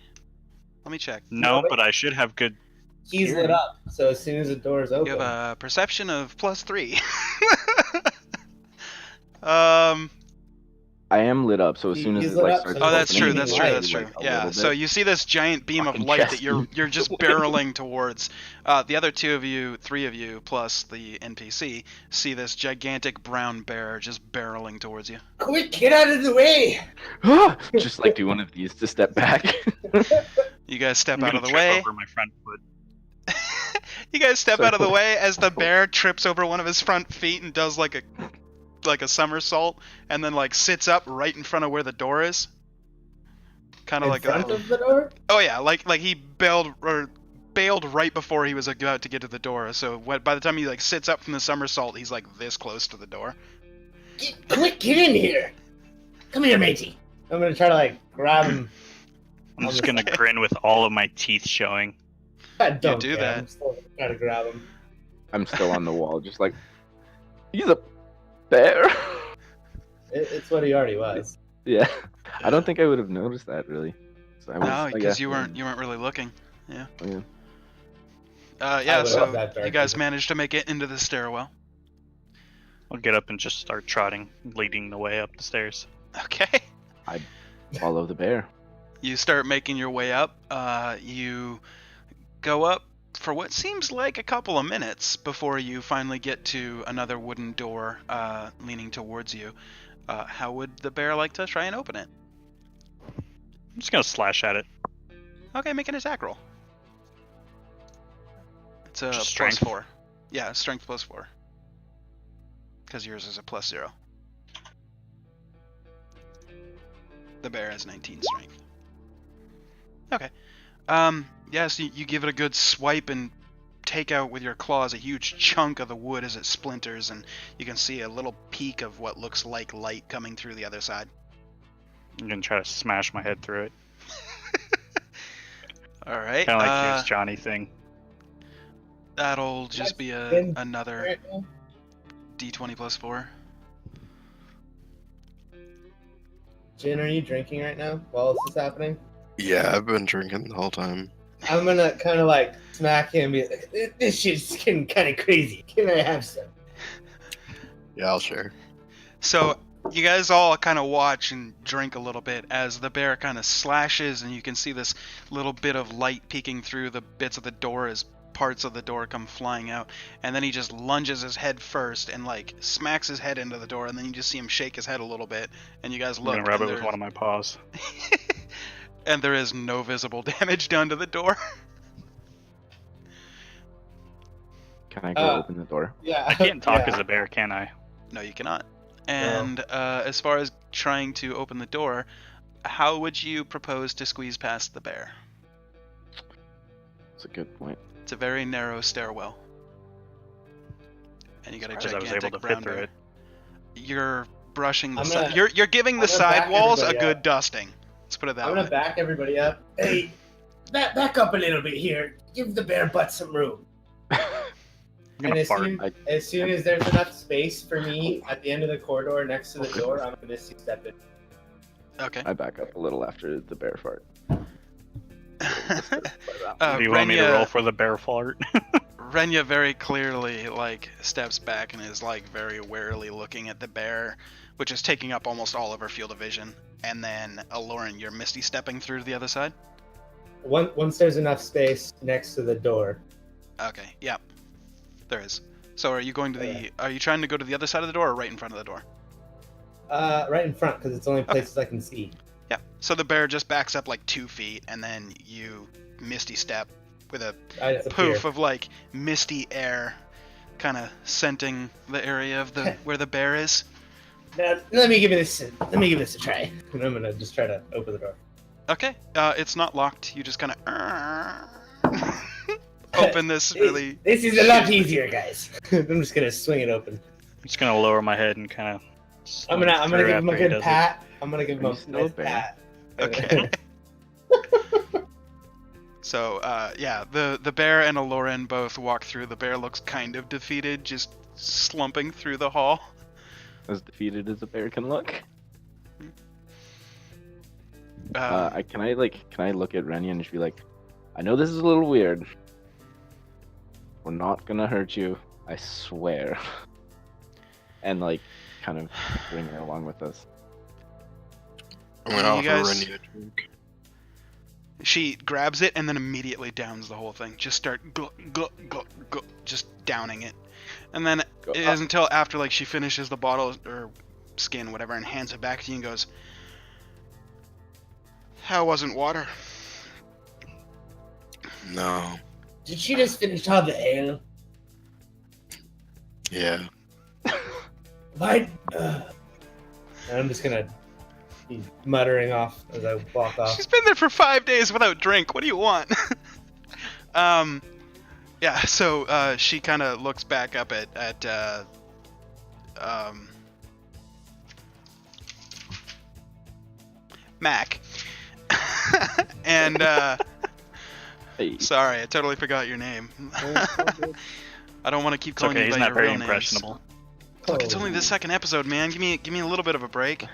Let me check. No, but I should have good. He's lit up, so as soon as the door is You open, have a perception of +3. I am lit up, so as soon as He's it got like up, starts so Oh, that's true. opening, That's it's true. light, That's true. like, a Yeah. little So bit. you see this giant beam of Fucking light chest that you're just barreling towards. The other 2 of you, 3 of you, plus the NPC, see this gigantic brown bear just barreling towards you. quick, get out of the way! just like do one of these to step back. You guys step I'm out gonna of the trip way. over my front foot. You guys step So out of the cool. way as the bear trips over one of his front feet and does like a somersault, and then like sits up right in front of where the door is. Kind of In like front a, of the door? oh yeah, like he bailed right before he was about to get to the door. So by the time he like sits up from the somersault, he's like this close to the door. Quick, get in here! Come here, matey. I'm gonna try to like grab him. I'm On just the gonna side. grin with all of my teeth showing. I don't do care. that. I'm still gonna try to grab him. I'm still on the wall, just like he's a bear. It's what he already was. Yeah, I don't think I would have noticed that really. So I was, No, like, because yeah. you weren't really looking. Yeah. Yeah. Yeah. I would So love that you dark guys vision. managed to make it into the stairwell. I'll get up and just start trotting, leading the way up the stairs. Okay. Follow the bear. You start making your way up. You go up for what seems like a couple of minutes before you finally get to another wooden door leaning towards you. How would the bear like to try and open it? I'm just gonna slash at it. Okay, make an attack roll. It's a Just plus strength? 4. Yeah, strength plus 4. Because yours is a plus 0. The bear has 19 strength. Okay. So you give it a good swipe and take out with your claws a huge chunk of the wood as it splinters, and you can see a little peak of what looks like light coming through the other side. I'm gonna try to smash my head through it. All right. Kind of like Here's Johnny thing. That'll just be Then- another D20 plus 4. Jin, are you drinking right now while this is happening? Yeah, I've been drinking the whole time. I'm gonna kind of like smack him and be like, this shit's getting kind of crazy. Can I have some? Yeah, I'll share. So you guys all kind of watch and drink a little bit as the bear kind of slashes, and you can see this little bit of light peeking through the bits of the door as parts of the door come flying out, and then he just lunges his head first and like smacks his head into the door, and then you just see him shake his head a little bit, and you guys I'm look gonna rub and it with one of my paws. and there is no visible damage done to the door. Can I go open the door? Yeah. I can't talk yeah. as a bear, can I? No, you cannot. And as far as trying to open the door, how would you propose to squeeze past the bear? That's a good point. It's a very narrow stairwell. And you got a Surprised I was able gigantic to brown fit through bear. it. You're brushing the I'm side. gonna- You're giving the I'm gonna back side walls a everybody good up. dusting. Let's put it that I'm way. gonna back everybody up. Hey, back up a little bit here. Give the bear butt some room. I'm And gonna as fart. soon as there's enough space for me at the end of the corridor next to the door, I'm gonna step in. Okay. I back up a little after the bear fart. Do you want me to roll for the bear fart? Renya very clearly like steps back and is like very warily looking at the bear, which is taking up almost all of her field of vision. And then Aloran, you're misty stepping through to the other side. Once there's enough space next to the door. Okay. Yeah. There is. So are you going to the? Okay. Are you trying to go to the other side of the door or right in front of the door? Right in front, because it's the only places I can see. Yeah. So the bear just backs up like 2 feet, and then you misty step with a I disappear. poof of like misty air, kind of scenting the area of the where the bear is. Now, let me give this a try. And I'm gonna just try to open the door. Okay. It's not locked. You just kind of open this really. This is a lot easier, guys. I'm just gonna swing it open. I'm just gonna lower my head and kind of. I'm gonna give him a good pat. I'm gonna give him Are a you still a nice bear? pat. Okay. So, yeah, the bear and Aloran both walk through. The bear looks kind of defeated, just slumping through the hall. As defeated as a bear can look. Um, Can I look at Renya and just be like, I know this is a little weird. We're not gonna hurt you, I swear. And like, kind of bring her along with us. I'm gonna offer You guys- Rennie a drink. She grabs it and then immediately downs the whole thing. Just start just downing it. And then Go it isn't until after like she finishes the bottle or skin, whatever, and hands it back to you and goes, "How wasn't water?" No. Did she just finish all the ale? Yeah. Why? And I'm just gonna be muttering off as I walk off. She's been there for 5 days without drink. What do you want? Yeah. So she kind of looks back up at Mac, and Hey, sorry, I totally forgot your name. I don't want to keep It's calling okay. you He's by not your very real names. impressionable. Look, it's only the second episode, man. Give me a little bit of a break.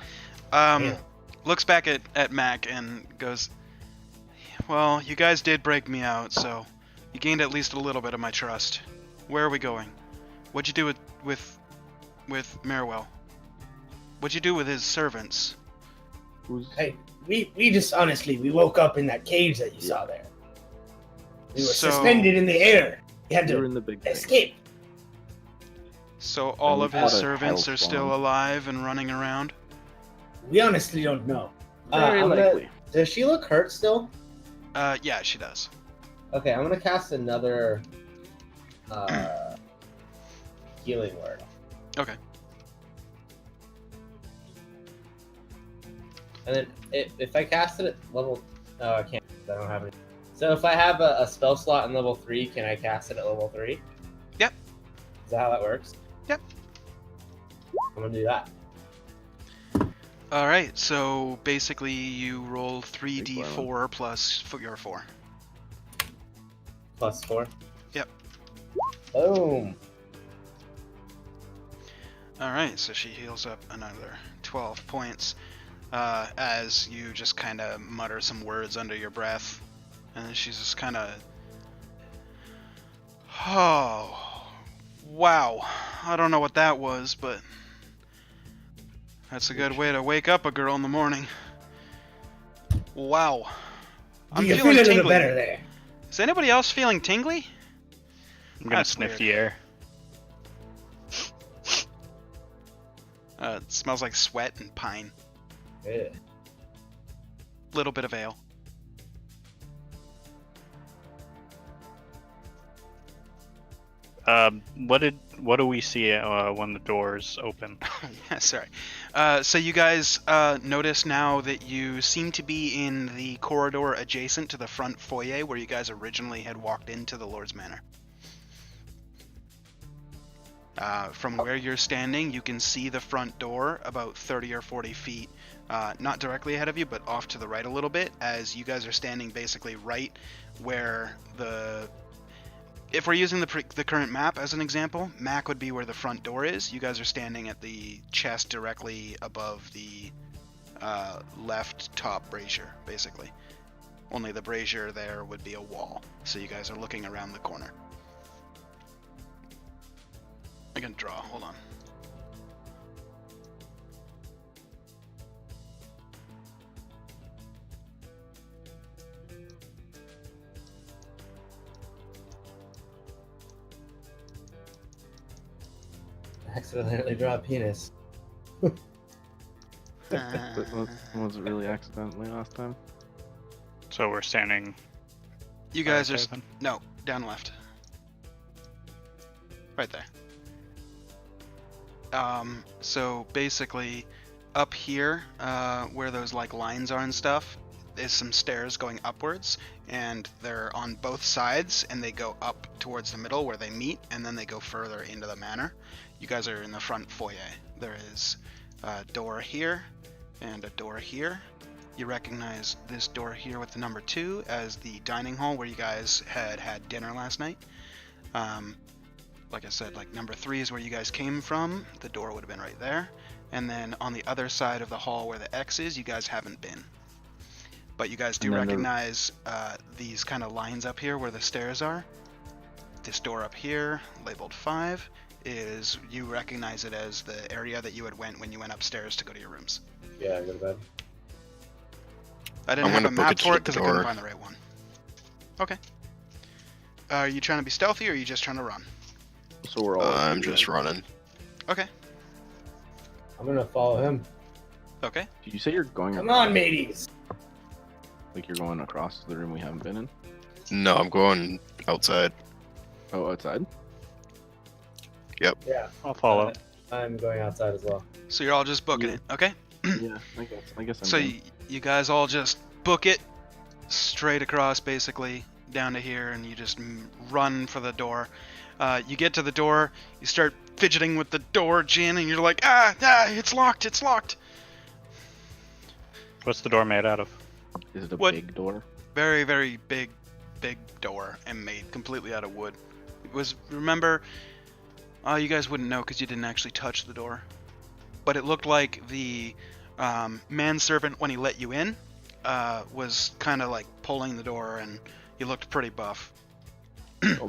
Yeah. Looks back at Mac and goes, "Well, you guys did break me out, so you gained at least a little bit of my trust. Where are we going? What'd you do with Merwell? What'd you do with his servants? Who's Hey, we just honestly, we woke up in that cage that you saw there. We were So- suspended in the air. We had you're to in the big thing. escape. So all we of his fought a servants are still hellstorm. alive and running around? We honestly don't know. Very I'm likely. Does she look hurt still? Yeah, she does. Okay, I'm gonna cast another healing word. Okay. And then if I cast it at level, no, I can't. I don't have any. So if I have a spell slot in level 3, can I cast it at level 3? Yep. Is that how that works? Yep. I'm gonna do that. All right, so basically you roll Big 3d4 plus your 4. Plus 4. Yep. Boom. All right, so she heals up another 12 points as you just kind of mutter some words under your breath, and she's just kind of, oh, wow. I don't know what that was, but that's a good way to wake up a girl in the morning. Wow. I'm Do you feel feeling a little tingly. better there? Is anybody else feeling tingly? I'm gonna That's sniff weird. the air. It smells like sweat and pine. Yeah. Little bit of ale. What do we see when the doors open? Yeah, sorry. So you guys notice now that you seem to be in the corridor adjacent to the front foyer where you guys originally had walked into the Lord's Manor. From where you're standing, you can see the front door about 30 or 40 feet, not directly ahead of you, but off to the right a little bit, as you guys are standing basically right where the... If we're using the current map as an example, Mac would be where the front door is. You guys are standing at the chest directly above the left top brazier, basically. Only the brazier there would be a wall, so you guys are looking around the corner. I can draw, hold on. Accidentally draw a penis. Was it really accidentally last time? So we're standing. You guys are... right there, then? No, down left. Right there. So basically, up here, where those like lines are and stuff, is some stairs going upwards, and they're on both sides, and they go up towards the middle where they meet, and then they go further into the manor. You guys are in the front foyer. There is a door here, and a door here. You recognize this door here with the number 2 as the dining hall where you guys had dinner last night. Like I said, like number 3 is where you guys came from. The door would have been right there. And then on the other side of the hall where the X is, you guys haven't been. But you guys do And then recognize these kind of lines up here where the stairs are. This door up here, labeled 5, is you recognize it as the area that you had went when you went upstairs to go to your rooms. Yeah, go to bed. I didn't I'm have a gonna book map it for to it because the I couldn't door. find the right one. Okay. Are you trying to be stealthy or are you just trying to run? So we're all. I'm just running. Okay. I'm gonna follow him. Okay. Did you say you're going? Come across, on, mateys. Like you're going across the room we haven't been in? No, I'm going outside. Oh, outside. Yeah, I'll follow. I'm going outside as well. So you're all just booking Yeah. it, okay? Yeah, I guess. I'm So in. you guys all just book it straight across, basically down to here, and you just run for the door. You get to the door, you start fidgeting with the door, Jin, and you're like, it's locked, it's locked. What's the door made out of? Is it a what- big door? Very, very big door, and made completely out of wood. It was, remember, you guys wouldn't know because you didn't actually touch the door, but it looked like the manservant, when he let you in, was kind of like pulling the door, and he looked pretty buff.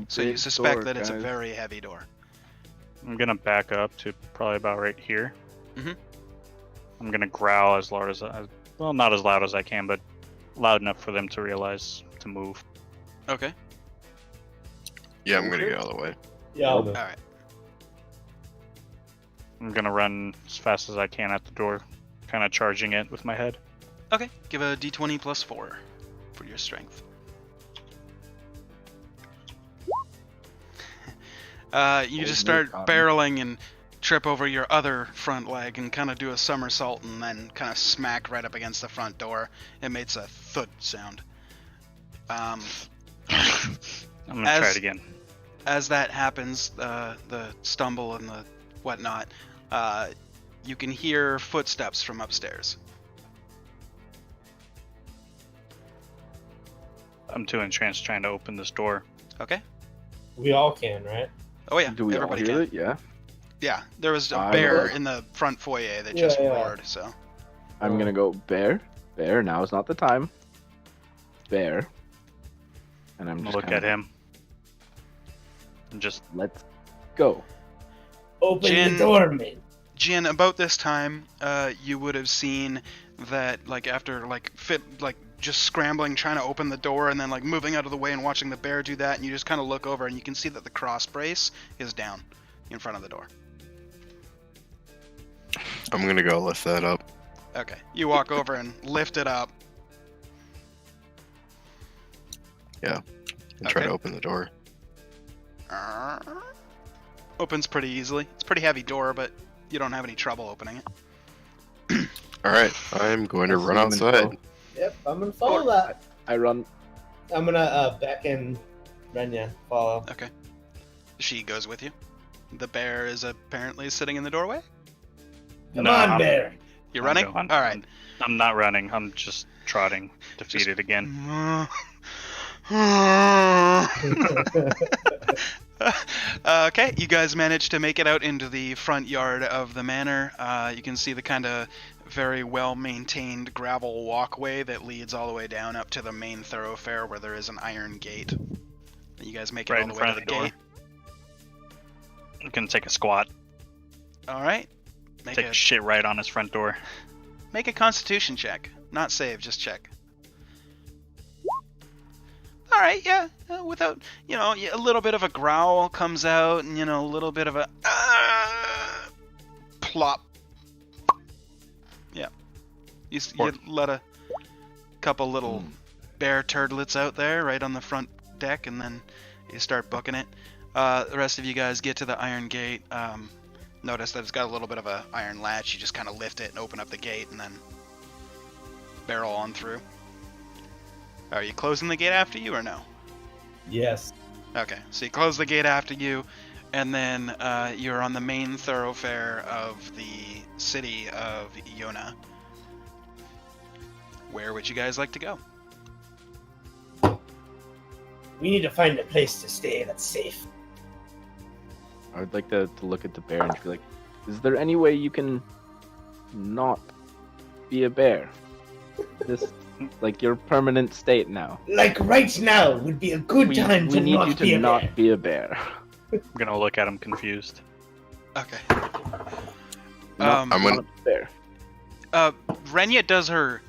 So you suspect that it's a very heavy door. I'm gonna back up to probably about right here. Mhm. I'm gonna growl as loud as Well, not as loud as I can, but loud enough for them to realize to move. Okay. Yeah, I'm gonna get out of the way. Yeah, I'll move. All right. I'm gonna run as fast as I can at the door, kind of charging it with my head. Okay. Give a d20 plus 4 for your strength. You just start barreling and trip over your other front leg and kind of do a somersault and then kind of smack right up against the front door. It makes a thud sound. I'm gonna try it again. As that happens, the stumble and the whatnot, you can hear footsteps from upstairs. I'm too entranced trying to open this door. Okay. We all can, right? Oh yeah, Do we all everybody hear can. it? Yeah. Yeah, there was a I bear will. in the front foyer that just Yeah. roared, so. I'm gonna go bear. Bear. Now is not the time. Bear. And I'm I'm just gonna look kinda- at him. And just Let's go. Open Jin- the door, man. Jin, about this time, you would have seen that, like, after, just scrambling, trying to open the door, and then, like, moving out of the way and watching the bear do that, and you just kind of look over, and you can see that the cross brace is down in front of the door. I'm gonna go lift that up. Okay. You walk over and lift it up. And try Okay. to open the door. Opens pretty easily. It's a pretty heavy door, but you don't have any trouble opening it. Alright, I'm going to Let's run see him outside. go. Yep, I'm gonna follow that. I run. I'm gonna beckon Renya. Follow. Okay. She goes with you. The bear is apparently sitting in the doorway. Come No, on, I'm- bear. You're I'm running? going. All right. I'm not running. I'm just trotting, defeated again. Okay, you guys managed to make it out into the front yard of the manor. You can see the kind of very well-maintained gravel walkway that leads all the way down up to the main thoroughfare where there is an iron gate. You guys make it Right all in the way front to of the the door. gate. I'm gonna take a squat, All right. take a shit right on his front door. Make a Constitution check. Not save, just check. All right, yeah. Without, a little bit of a growl comes out, and a little bit of a plop. Yeah. You let a couple little bear turdlets out there right on the front deck, and then you start booking it. The rest of you guys get to the iron gate. Notice that it's got a little bit of a iron latch. You just kind of lift it and open up the gate, and then barrel on through. Are you closing the gate after you or no? Yes. Okay, so you close the gate after you, and then you're on the main thoroughfare of the city of Iona. Where would you guys like to go? We need to find a place to stay that's safe. I would like to look at the bear and be like, is there any way you can not be a bear? This, like, your permanent state now. Like right now would be a good time we to need not you be to a not bear. be a bear. I'm gonna look at him confused. Okay. Not, I'm gonna- not a bear. Renya does her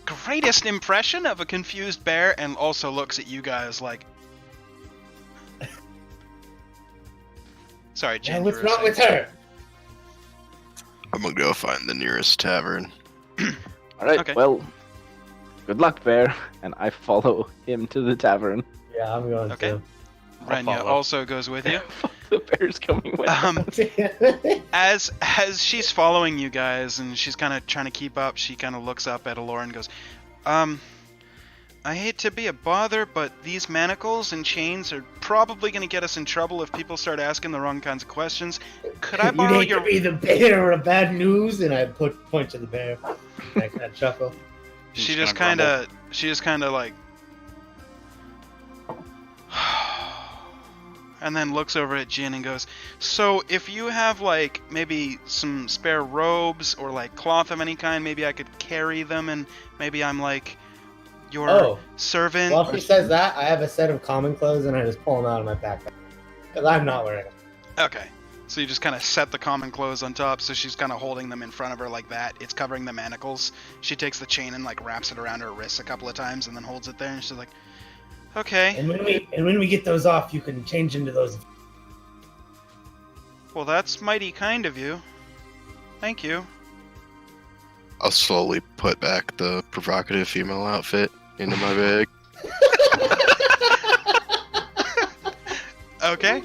greatest impression of a confused bear and also looks at you guys like... Sorry, Jen. And you what's were wrong saying- with her? I'm gonna go find the nearest tavern. All right, Okay. well, good luck, bear. And I follow him to the tavern. Yeah, I'm going Okay. Renya follow. also goes with you. The bear's coming with us. to. As she's following you guys and she's kind of trying to keep up, she kind of looks up at Alora and goes, I hate to be a bother, but these manacles and chains are probably going to get us in trouble if people start asking the wrong kinds of questions. Could I You borrow need your... to be the bearer of bad news, and I point to the bear. I kind of chuckle. She He's just gonna kind of like... and then looks over at Jin and goes, so if you have like maybe some spare robes or like cloth of any kind, maybe I could carry them and maybe I'm like your Oh, servant. while or- she says that, I have a set of common clothes, and I just pull them out of my backpack because I'm not wearing them. Okay. So you just kind of set the common clothes on top, so she's kind of holding them in front of her like that. It's covering the manacles. She takes the chain and like wraps it around her wrists a couple of times and then holds it there, and she's like, okay. And when we get those off, you can change into those. Well, that's mighty kind of you. Thank you. I'll slowly put back the provocative female outfit into my bag. Okay.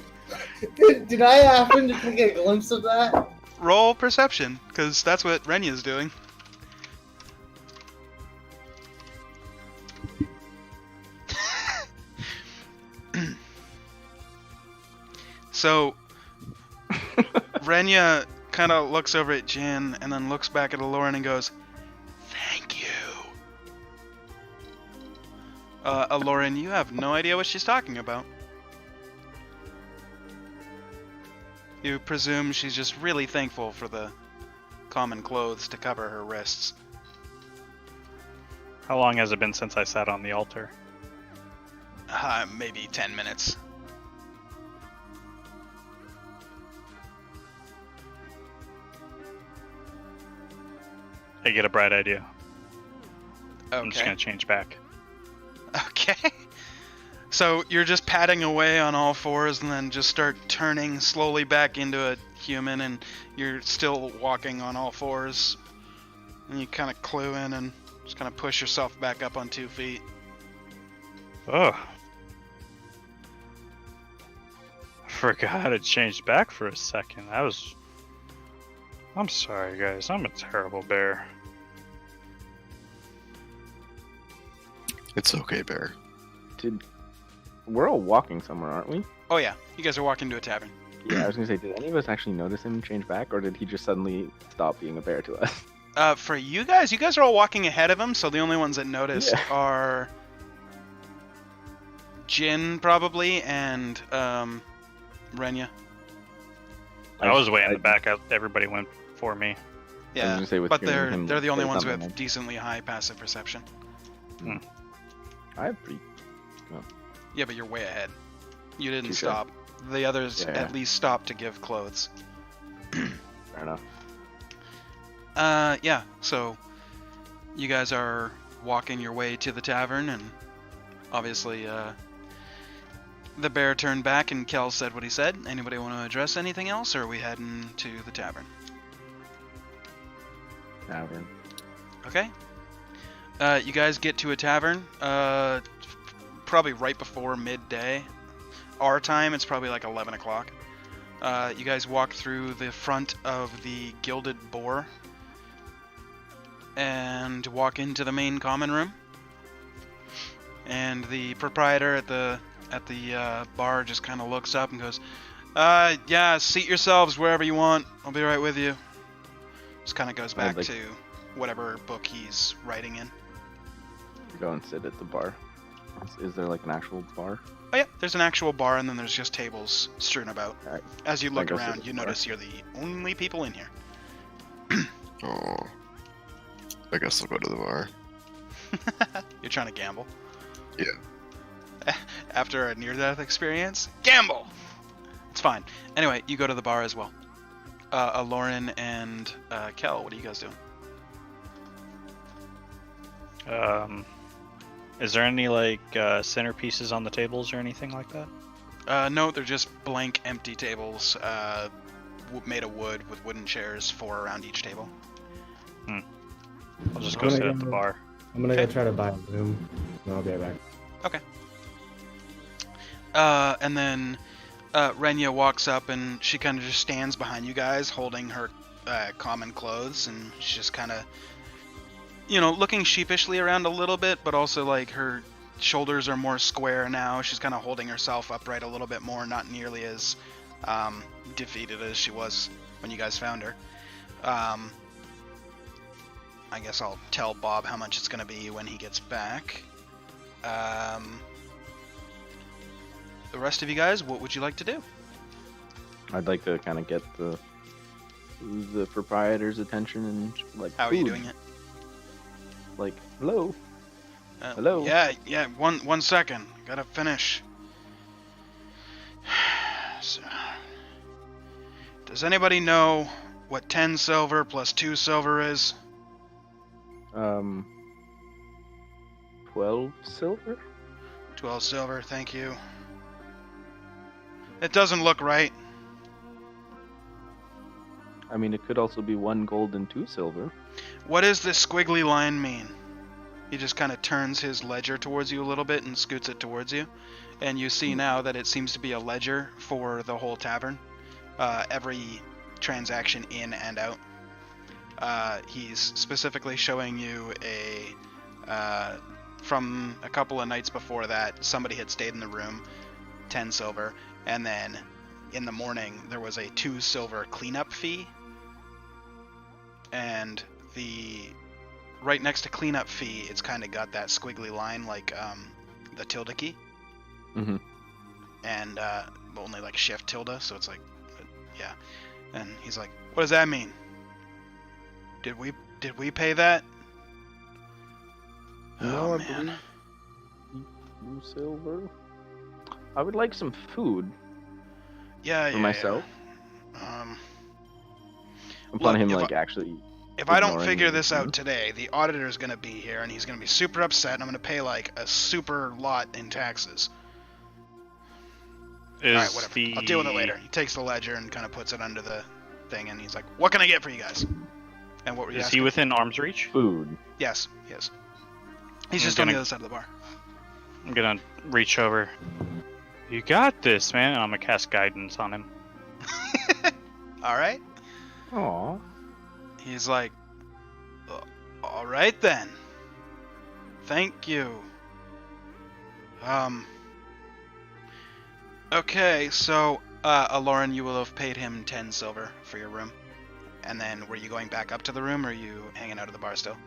Did I happen to get a glimpse of that? Roll perception, because that's what Renya's doing. So, Renya kind of looks over at Jin and then looks back at Aloran and goes, "Thank you." Aloran, you have no idea what she's talking about. You presume she's just really thankful for the common clothes to cover her wrists. How long has it been since I sat on the altar? Maybe 10 minutes. I get a bright idea. I'm just Okay. gonna change back. Okay. So you're just padding away on all fours and then just start turning slowly back into a human, and you're still walking on all fours. And you kind of clue in and just kind of push yourself back up on 2 feet. Oh. I forgot it changed back for a second. I'm sorry, guys. I'm a terrible bear. It's okay, Bear. We're all walking somewhere, aren't we? Oh yeah, you guys are walking to a tavern. Yeah, I was gonna say, did any of us actually notice him change back, or did he just suddenly stop being a bear to us? For you guys are all walking ahead of him, so the only ones that notice Yeah. are Jin probably and Renya. I was way in the back. Everybody went for me. Yeah, gonna say with but hearing him they're the only say ones who something have like- decently high passive perception. I have pretty. Yeah, but you're way ahead. You didn't Touche. stop. The others Yeah. at least stopped to give clothes. Fair enough. Yeah, so you guys are walking your way to the tavern, and obviously the bear turned back and Kel said what he said. Anybody want to address anything else, or are we heading to the tavern? Tavern. Okay. You guys get to a tavern, probably right before midday. Our time, it's probably like 11 o'clock. You guys walk through the front of the Gilded Boar and walk into the main common room. And the proprietor at the bar just kind of looks up and goes, yeah, seat yourselves wherever you want. I'll be right with you. Just kind of goes back like- to whatever book he's writing in. Go and sit at the bar. Is there like an actual bar? Oh yeah, there's an actual bar, and then there's just tables strewn about. Alright. As you look guess around, it's you a bar. notice you're the only people in here. Oh. I guess I'll go to the bar. You're trying to gamble. Yeah. After a near-death experience, gamble. It's fine. Anyway, you go to the bar as well. Aloran and Kel, what are you guys doing? Is there any like centerpieces on the tables or anything like that? No, they're just blank, empty tables made of wood with wooden chairs, 4 around each table. I'll just go sit at the bar. I'm gonna Okay. go try to buy a room, and I'll be right back. And then Renya walks up and she kind of just stands behind you guys holding her common clothes, and she's just kind of, looking sheepishly around a little bit, but also like her shoulders are more square now. She's kind of holding herself upright a little bit more, not nearly as defeated as she was when you guys found her. I guess I'll tell Bob how much it's going to be when he gets back. The rest of you guys, what would you like to do? I'd like to kind of get the proprietor's attention and like. How are you food. doing it? Like, hello. Hello? Yeah. One second. Gotta finish. So, Does anybody know what 10 silver plus 2 silver is? 12 silver? 12 silver, thank you. It doesn't look right. I mean, it could also be 1 gold and 2 silver. What does this squiggly line mean? He just kind of turns his ledger towards you a little bit and scoots it towards you. And you see now that it seems to be a ledger for the whole tavern. Every transaction in and out. He's specifically showing you from a couple of nights before that, somebody had stayed in the room, 10 silver, and then in the morning there was a 2 silver cleanup fee. And right next to cleanup fee, it's kind of got that squiggly line like the tilde key. Mm-hmm. And only like shift tilde, so it's like, yeah. And he's like, what does that mean? Did we pay that? No, Oh, I man. believe 2 silver. I would like some food Yeah, for yeah, myself. Yeah. Upon Look, him, if like, actually. If I don't ignoring figure me. this out today, the auditor's gonna be here and he's gonna be super upset, and I'm gonna pay like a super lot in taxes. Is Alright, whatever. I'll deal with it later. He takes the ledger and kind of puts it under the thing, and he's like, "What can I get for you guys?" And what were you Is asking? he within arm's reach? Food. Yes, yes. He's I'm just on the gonna- other side of the bar. I'm gonna reach over. You got this, man. And I'm gonna cast guidance on him. All right. Aw. He's like, all right then. Thank you. Okay, so, Aloran, you will have paid him 10 silver for your room. And then, were you going back up to the room, or are you hanging out at the bar still?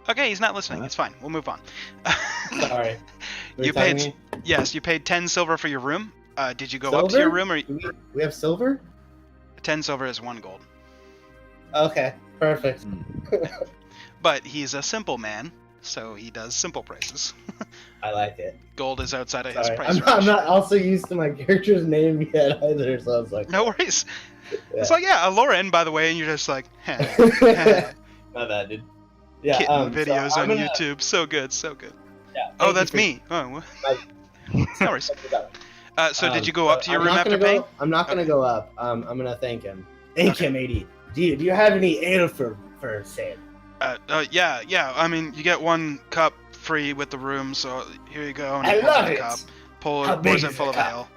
Okay, he's not listening. It's fine. We'll move on. Sorry. Were You telling paid, me? yes, you paid 10 silver for your room. Did you go up to your Silver? room, or We have silver? 10 silver is 1 gold? Okay, perfect. But he's a simple man, so he does simple prices. I like it. Gold is outside of his Sorry. price I'm range. not also used to my character's name yet either, so I was like, No worries. Yeah. It's like, yeah, Aloran, by the way, and you're just like, heh, heh. my bad, dude. Yeah, Kitten so videos I'm on gonna- YouTube. So good, so good. Yeah, Oh, thank that's you me. Oh, well. for- No worries. So did you go but up to your I'm room not after gonna paying? go- I'm not gonna Okay. go up. I'm gonna thank him. Thank Okay. him, AD. Do you have any ale for sale? Yeah. I mean, you get 1 cup free with the room, so here you go. And I he pulls love out a it. cup, How big pours it is full the of cup?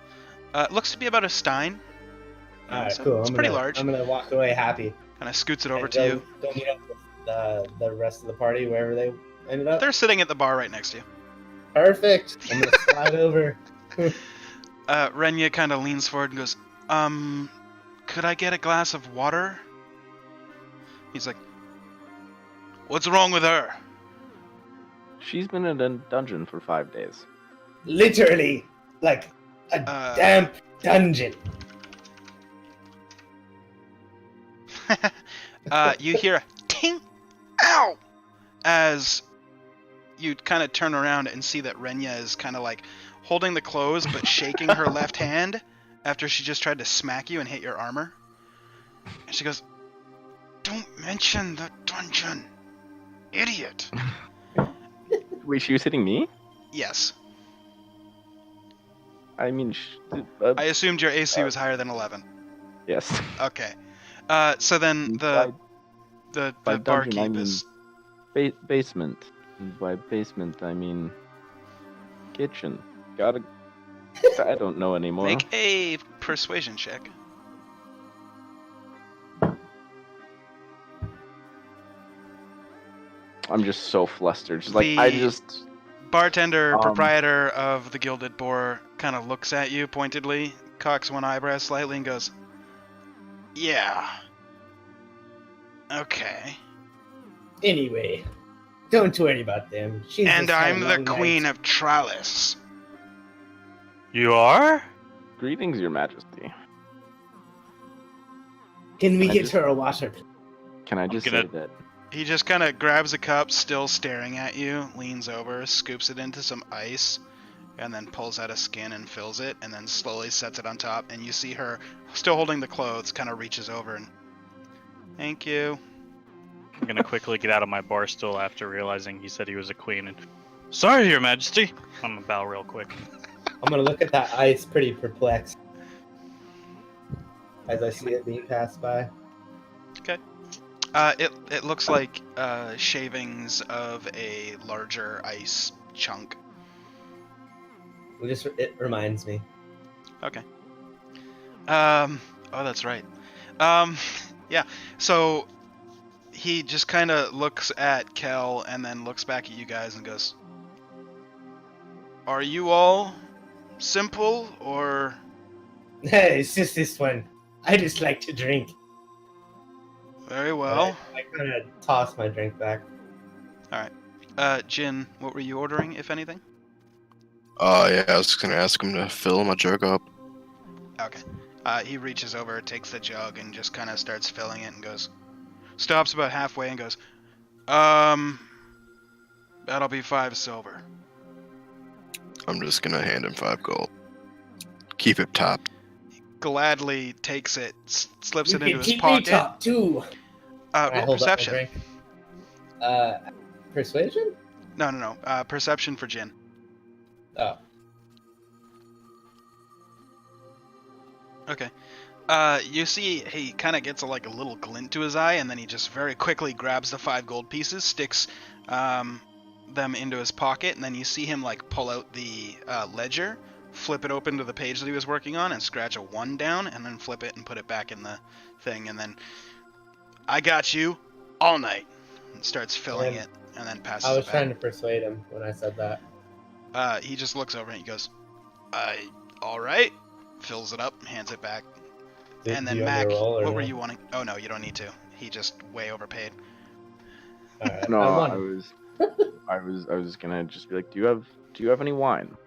ale. Looks to be about a stein. Alright, So cool. It's I'm pretty gonna, large. I'm gonna walk away happy. Kind of scoots it over and to go- you. Go meet up with the rest of the party wherever they ended up. They're sitting at the bar right next to you. Perfect. I'm gonna slide over. Renya kind of leans forward and goes, could I get a glass of water? He's like, what's wrong with her? She's been in a dungeon for 5 days. Literally, like a damp dungeon. You hear a ting, ow, as you kind of turn around and see that Renya is kind of like holding the clothes but shaking her left hand after she just tried to smack you and hit your armor. And she goes, don't mention the dungeon, idiot. Wait, she was hitting me? Yes, I mean, I assumed your AC was higher than 11. yes. Okay. So then By the by dungeon, I barkeep mean is... basement. And by basement, I mean kitchen. Gotta. I don't know anymore. Make a persuasion check. I'm just so flustered. Just like I The- just. Bartender, Um, proprietor of the Gilded Boar, kind of looks at you pointedly, cocks one eyebrow slightly, and goes, yeah. Okay. Anyway, don't worry about them. She's And just had I'm a the long Queen night. of Tralis. You are? Greetings, Your Majesty. Can we I get just- her a water? Can I just gonna- say that He just kind of grabs a cup, still staring at you, leans over, scoops it into some ice, and then pulls out a skin and fills it, and then slowly sets it on top. And you see her, still holding the clothes, kind of reaches over and, thank you. I'm gonna quickly get out of my bar stool after realizing he said he was a queen and, sorry, Your Majesty. I'm gonna bow real quick. I'm gonna look at that ice pretty perplexed as I see it being passed by. It looks like shavings of a larger ice chunk. It reminds me. Okay. Oh, that's right. Yeah. So he just kind of looks at Kel and then looks back at you guys and goes, "Are you all simple or?" Hey, it's just this one. I just like to drink. Very well. I kind of toss my drink back. Jin, what were you ordering, if anything? Yeah, I was just gonna ask him to fill my jug up. Okay. He reaches over, takes the jug, and just kind of starts filling it and goes, stops about halfway and goes, that'll be 5 silver. I'm just gonna hand him 5 gold. Keep it topped. Gladly takes it, slips You it can into his keep me pocket. top too. I Roll hold up my perception. drink. Persuasion? No. Perception for Jin. Oh. Okay. You see he kind of gets a little glint to his eye, and then he just very quickly grabs the 5 gold pieces, sticks them into his pocket, and then you see him pull out the ledger, flip it open to the page that he was working on, and scratch a 1 down, and then flip it and put it back in the thing, and then, I got you all night, and starts filling it, and then passes I was it back. trying to persuade him when I said that. He just looks over and he goes, all right, fills it up, hands it back. And then Mac, what were you wanting? Oh no, you don't need to. He just way overpaid. Alright, No, I I won. was gonna just be like, do you have any wine?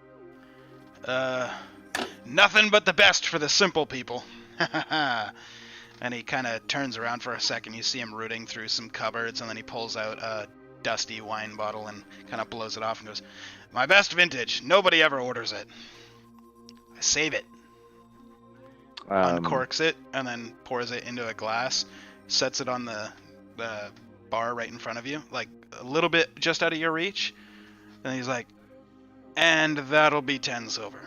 Nothing but the best for the simple people. And he kind of turns around for a second. You see him rooting through some cupboards, and then he pulls out a dusty wine bottle and kind of blows it off and goes, my best vintage. Nobody ever orders it. I save it. Uncorks it, and then pours it into a glass, sets it on the bar right in front of you, a little bit just out of your reach. And he's like, and that'll be 10 silver.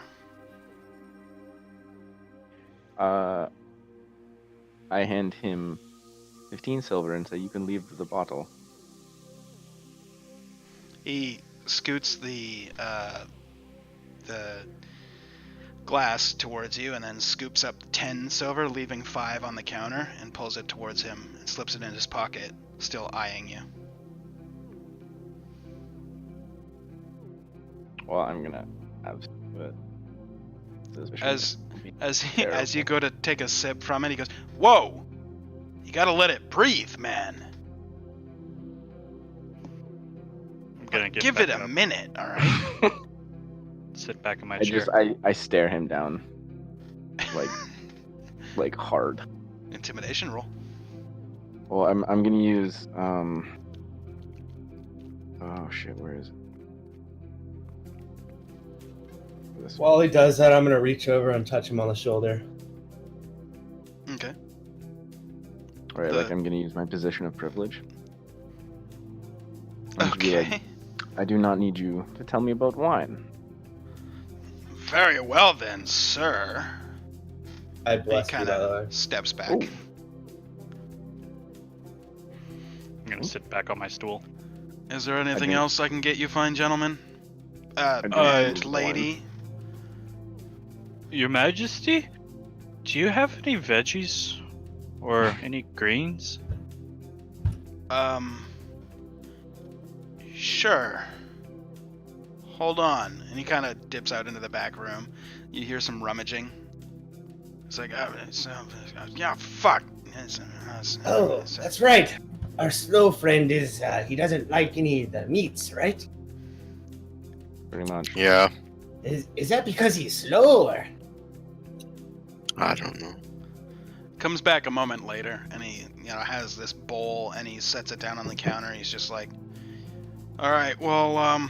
I hand him 15 silver and say, you can leave the bottle. He scoots the glass towards you and then scoops up 10 silver, leaving 5 on the counter, and pulls it towards him and slips it in his pocket, still eyeing you. Well, I'm gonna have it. As you go to take a sip from it, he goes, whoa! You gotta let it breathe, man. I'm gonna get Give back it a up, minute, alright? sit back in my I chair. just I stare him down, like hard. Intimidation roll. Well, I'm gonna use oh shit, where is it? This one. While he does that, I'm gonna reach over and touch him on the shoulder. Okay. Right, I'm gonna use my position of privilege. I'm gonna be like, Okay. I do not need you to tell me about wine. Very well then, sir. I He bless you, kind by the way. of steps back. Oh. I'm gonna sit back on my stool. Is there anything do- else I can get you, fine gentlemen? do need Lady. Your Majesty, do you have any veggies or any greens? Sure. Hold on. And he kind of dips out into the back room. You hear some rummaging. It's like, yeah, fuck. Oh, that's right. Our slow friend is, he doesn't like any of the meats, right? Pretty much. Yeah, Is that because he's slow, or? I don't know. Comes back a moment later, and he, has this bowl, and he sets it down on the counter. He's just like, all right, well,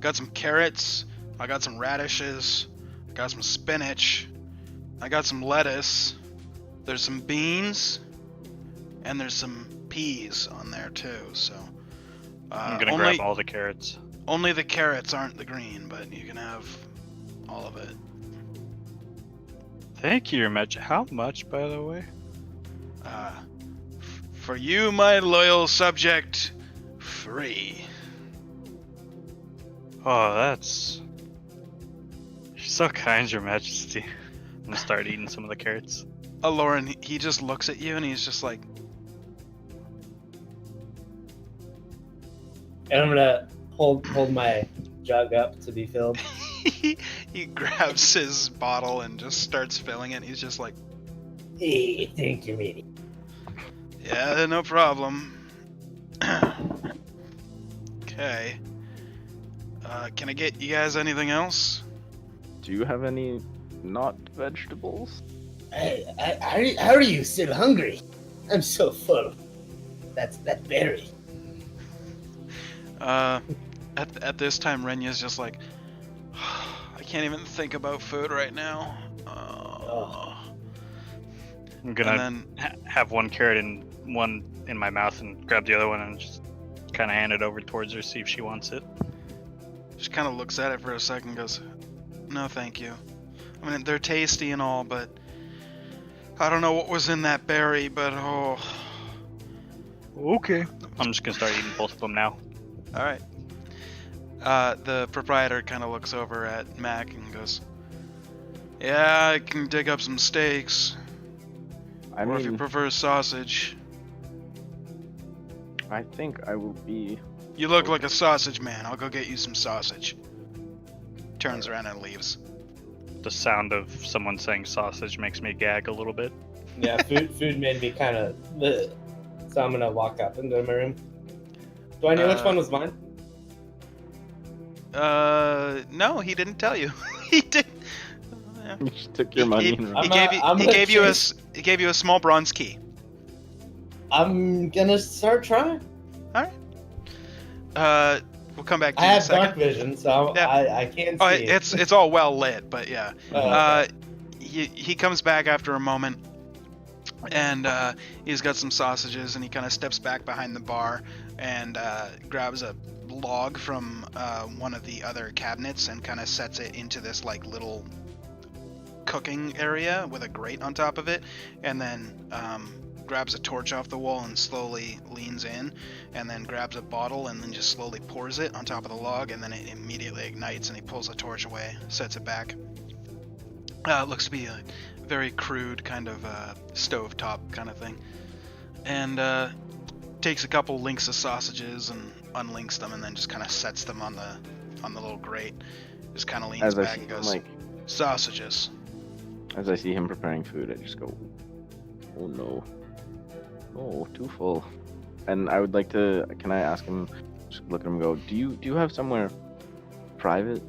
got some carrots, I got some radishes. I got some spinach. I got some lettuce. There's some beans. And there's some peas on there too, so... I'm gonna grab all the carrots. Only the carrots aren't the green, but you can have all of it. Thank you, Your Majesty. How much, by the way? For you, my loyal subject, free. Oh, that's... You're so kind, Your Majesty. I'm gonna start eating some of the carrots. Lauren, he just looks at you and he's just like... And I'm gonna hold my jug up to be filled. He grabs his bottle and just starts filling it. He's just like, Hey, thank you, matey. yeah, no problem. Okay. Can I get you guys anything else? Do you have any not vegetables? How are you still hungry? I'm so full. That berry. At this time, Renya's just like, I can't even think about food right now. I'm gonna And then, have one carrot and one in my mouth and grab the other one and just kind of hand it over towards her, see if she wants it. just kind of looks at it for a second and goes, no thank you. I mean, they're tasty and all, but I don't know what was in that berry, but oh. Okay. I'm just gonna start eating both of them now. Alright. The proprietor kind of looks over at Mac and goes, yeah, I can dig up some steaks. I Or if you mean, prefer sausage. I think I will be. You look like a sausage man. I'll go get you some sausage. Turns around and leaves. The sound of someone saying sausage makes me gag a little bit. Yeah, food made me kind of. So I'm gonna walk up into my room. Do I know which one was mine? No, he didn't tell you. He did. Yeah. You just took your money and I'm He gonna gave you a chase- he gave you a small bronze key. I'm gonna start trying. We'll come back to I you in a have dark second. vision, so Yeah. I can't see. Oh, it's all well lit, but yeah. Okay. He comes back after a moment, and he's got some sausages, and he kind of steps back behind the bar and grabs a log from one of the other cabinets and kind of sets it into this like little cooking area with a grate on top of it, and then grabs a torch off the wall and slowly leans in, and then grabs a bottle and then just slowly pours it on top of the log, and then it immediately ignites, and he pulls the torch away, sets it back. It looks to be a very crude kind of stovetop kind of thing, and takes a couple links of sausages and unlinks them, and then just kind of sets them on the little grate. Just kind of leans as I back see and him, goes, like, sausages. as I see him preparing food, I just go, oh no, oh, too full. And I would like to. Can I ask him? Just look at him and go. Do you have somewhere private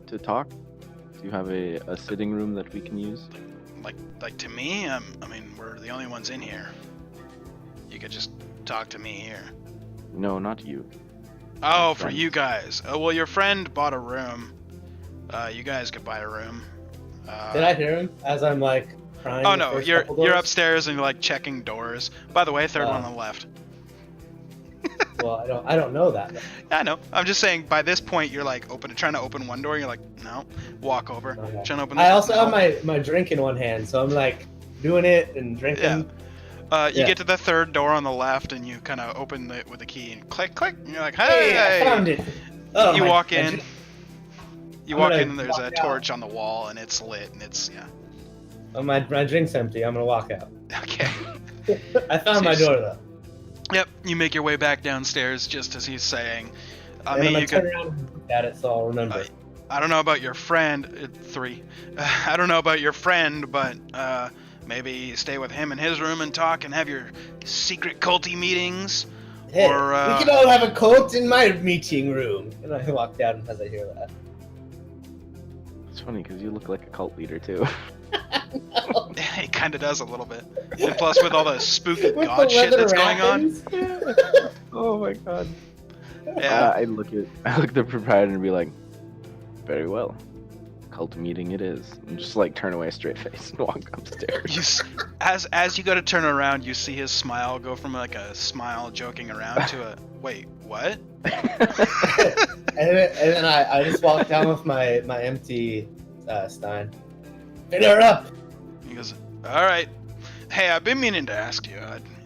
to talk? Do you have a sitting room that we can use? Like to me, I mean, we're the only ones in here. You could just talk to me here. No, not you. Oh, for friends. you guys. Oh, well, your friend bought a room. You guys could buy a room. Did I hear him as I'm like trying? Oh the no, first you're couple doors? upstairs and you're like checking doors. By the way, third one on the left. Well, I don't know that. I know. I'm just saying. By this point, you're like trying to open one door. You're like, no. Walk over. Okay. Trying to open. I this- also no. have my drink in one hand, so I'm like doing it and drinking. Yeah. You Yeah. get to the third door on the left, and you kind of open it with a key, and click, click, and you're like, hey! Hey, I found it. Oh, You my- walk my in. drink- You I'm walk gonna in, and there's a walk out. torch on the wall, and it's lit, and it's yeah. Oh, my drink's empty. I'm gonna walk out. Okay. I found my door though. Yep. You make your way back downstairs just as he's saying. I And mean, I'm gonna you turn could. around and look at it so I'll remember. I don't know about your friend. Three. I don't know about your friend, but maybe stay with him in his room and talk and have your secret culty meetings. Hey, or, we can all have a cult in my meeting room. And I walk down as I hear that. It's funny because you look like a cult leader too. He kind of does a little bit. And plus, with all the spooky With god the shit leather that's going on. wrappings. Oh my god. Yeah. I look at the proprietor and be like, Very well. Cult meeting it is. And just like turn away straight face and walk upstairs. As you go to turn around, you see his smile go from like a smile joking around to a wait, what? And then I just walk down with my empty stein. Fill her up! He goes, all right. Hey, I've been meaning to ask you.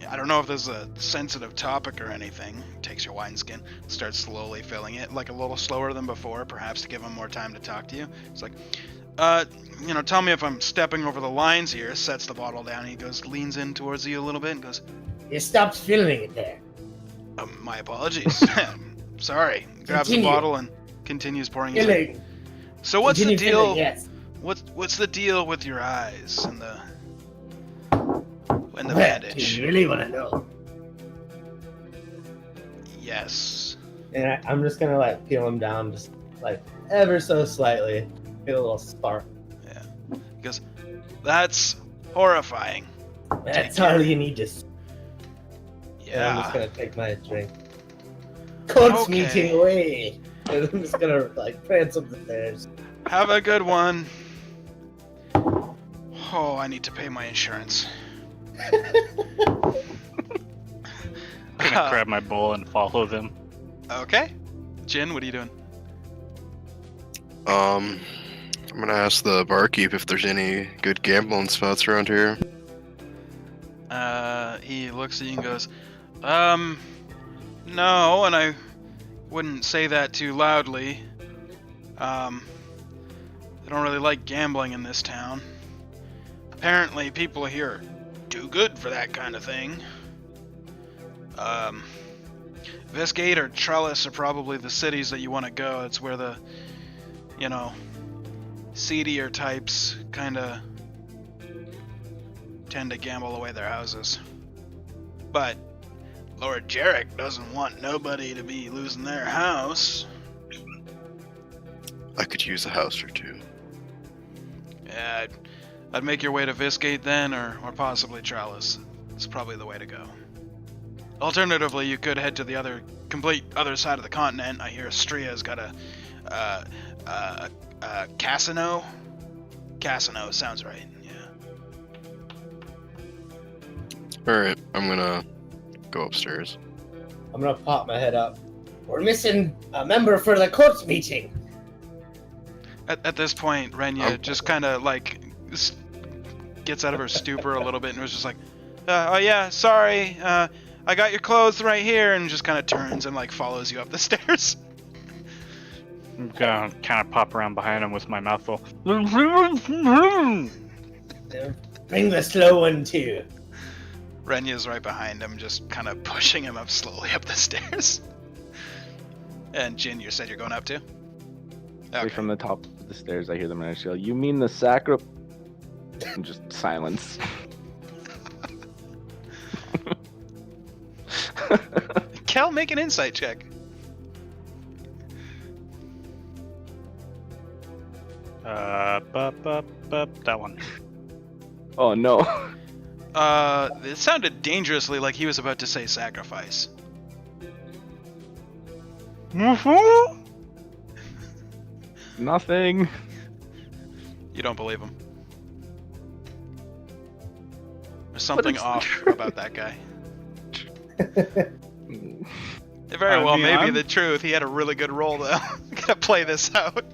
I don't know if this is a sensitive topic or anything. Takes your wineskin, starts slowly filling it, like a little slower than before, perhaps to give him more time to talk to you. It's like, tell me if I'm stepping over the lines here. Sets the bottle down. He goes, leans in towards you a little bit and goes, You stopped filling it there. my apologies. Sorry. Grabs the Continue. bottle and continues pouring it. Filling. So what's the Continue deal? filling, yes. What's the deal with your eyes and the Well, bandage? do you really want to know? Yes. And I'm just gonna like peel him down, just like ever so slightly, get a little spark. He goes, that's horrifying. That's Take all care. you need to. And I'm just Yeah. gonna take my drink. Court's Okay. meeting away. And I'm just gonna like prance up the stairs. Have a good one. Oh, I need to pay my insurance. I'm gonna grab my bowl and follow them. Okay. Jin, what are you doing? I'm gonna ask the barkeep if there's any good gambling spots around here. He looks at you and goes, no, and I wouldn't say that too loudly. I don't really like gambling in this town. Apparently, people here do good for that kind of thing. Viscate or Trellis are probably the cities that you want to go. It's where the, seedier types kind of tend to gamble away their houses. But Lord Jarek doesn't want nobody to be losing their house. I could use a house or two. Yeah, I'd make your way to Viscate then, or possibly Trellis. It's probably the way to go. Alternatively, you could head to the complete other side of the continent. I hear Stria's got a Casino. Casino sounds right. Yeah. Alright, I'm gonna go upstairs. I'm gonna pop my head up. We're missing a member for the court's meeting. At this point, Renya just kind of like gets out of her stupor a little bit and was just like, "Oh yeah, sorry. I got your clothes right here," and just kind of turns and like follows you up the stairs. I'm gonna kind of pop around behind him with my mouth full. Bring the slow one too. Renya's right behind him, just kind of pushing him up slowly up the stairs. And Jin, you said you're going up too? Right from the top of the stairs, I hear them and I yell, "You mean the sacra?" And just silence. Kel, make an insight check. That one. Oh no. It sounded dangerously like he was about to say sacrifice. Nothing. You don't believe him. There's something it's off true. about that guy. Very well, maybe the truth. He had a really good role, though. Gotta play this out.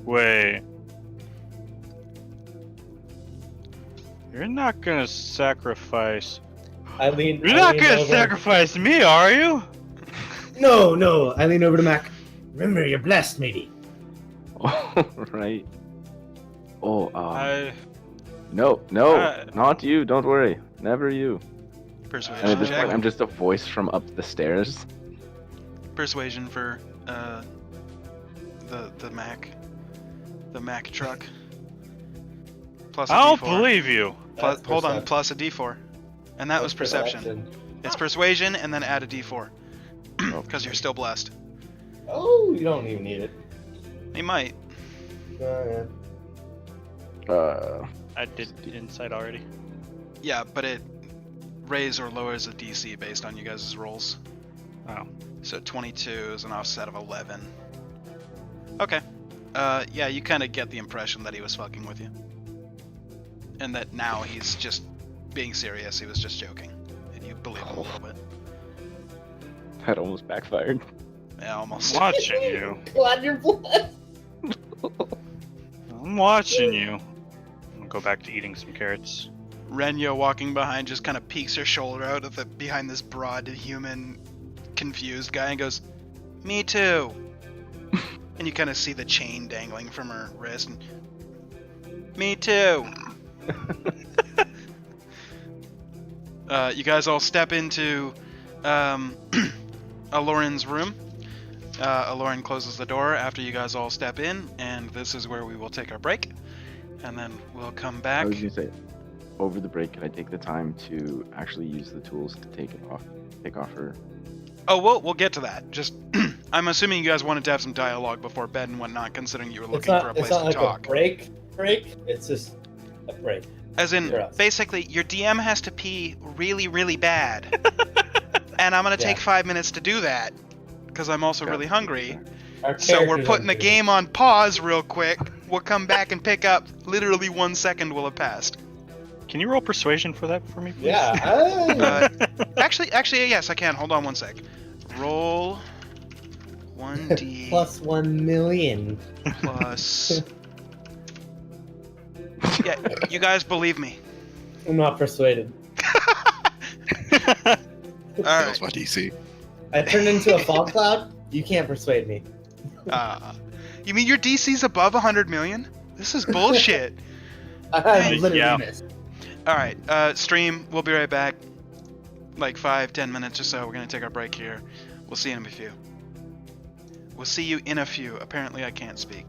Wait. You're not gonna sacrifice. I lean. You're I not lean gonna over. sacrifice me, are you? No. I lean over to Mac. Remember, you're blessed, matey. Oh, right. Oh, I. no, not you. Don't worry. Never you. Persuasion And at this check. point, I'm just a voice from up the stairs. Persuasion for the Mac truck. Plus a I don't D4. believe you. Plus, hold on, plus a D4. And that was perception. It's persuasion and then add a D4. Because you're still blessed. Oh, you don't even need it. He might. Yeah. I did insight already. Yeah, but it raises or lowers a DC based on you guys' rolls. Oh. So 22 is an offset of 11. Okay. Yeah, you kind of get the impression that he was fucking with you. And that now he's just being serious. He was just joking. And you believe him a little bit. That almost backfired. Yeah, almost. Watching you. Glad you're blessed. I'm watching you. I'm gonna go back to eating some carrots. Renya walking behind just kind of peeks her shoulder out of behind this broad human confused guy and goes, "Me too." And you kind of see the chain dangling from her wrist. And, "Me too." You guys all step into Aloran's room. Aloran closes the door after you guys all step in, and this is where we will take our break. And then we'll come I back. was gonna say, over the break, can I take the time to actually use the tools to take off her? Oh, we'll get to that. Just, I'm assuming you guys wanted to have some dialogue before bed and whatnot, considering you were looking for a place it's not to like talk. a break. It's just a break. As in, For us. basically, your DM has to pee really, really bad. And I'm going to take 5 minutes to do that, because I'm also really hungry. Our So we're characters putting are the good. game on pause real quick. We'll come back and pick up. Literally 1 second will have passed. Can you roll persuasion for that for me, please? Yeah. Actually, yes, I can. Hold on 1 sec. Roll 1d Plus 1 million. plus. Yeah, you guys believe me. I'm not persuaded. All That was right. my DC. I turned into a fog cloud. You can't persuade me. You mean your DC's above 100 million? This is bullshit. I literally Yeah. missed. All right, stream. We'll be right back. Like 5-10 minutes or so. We're gonna take our break here. We'll see you in a few. We'll see you in a few. Apparently, I can't speak.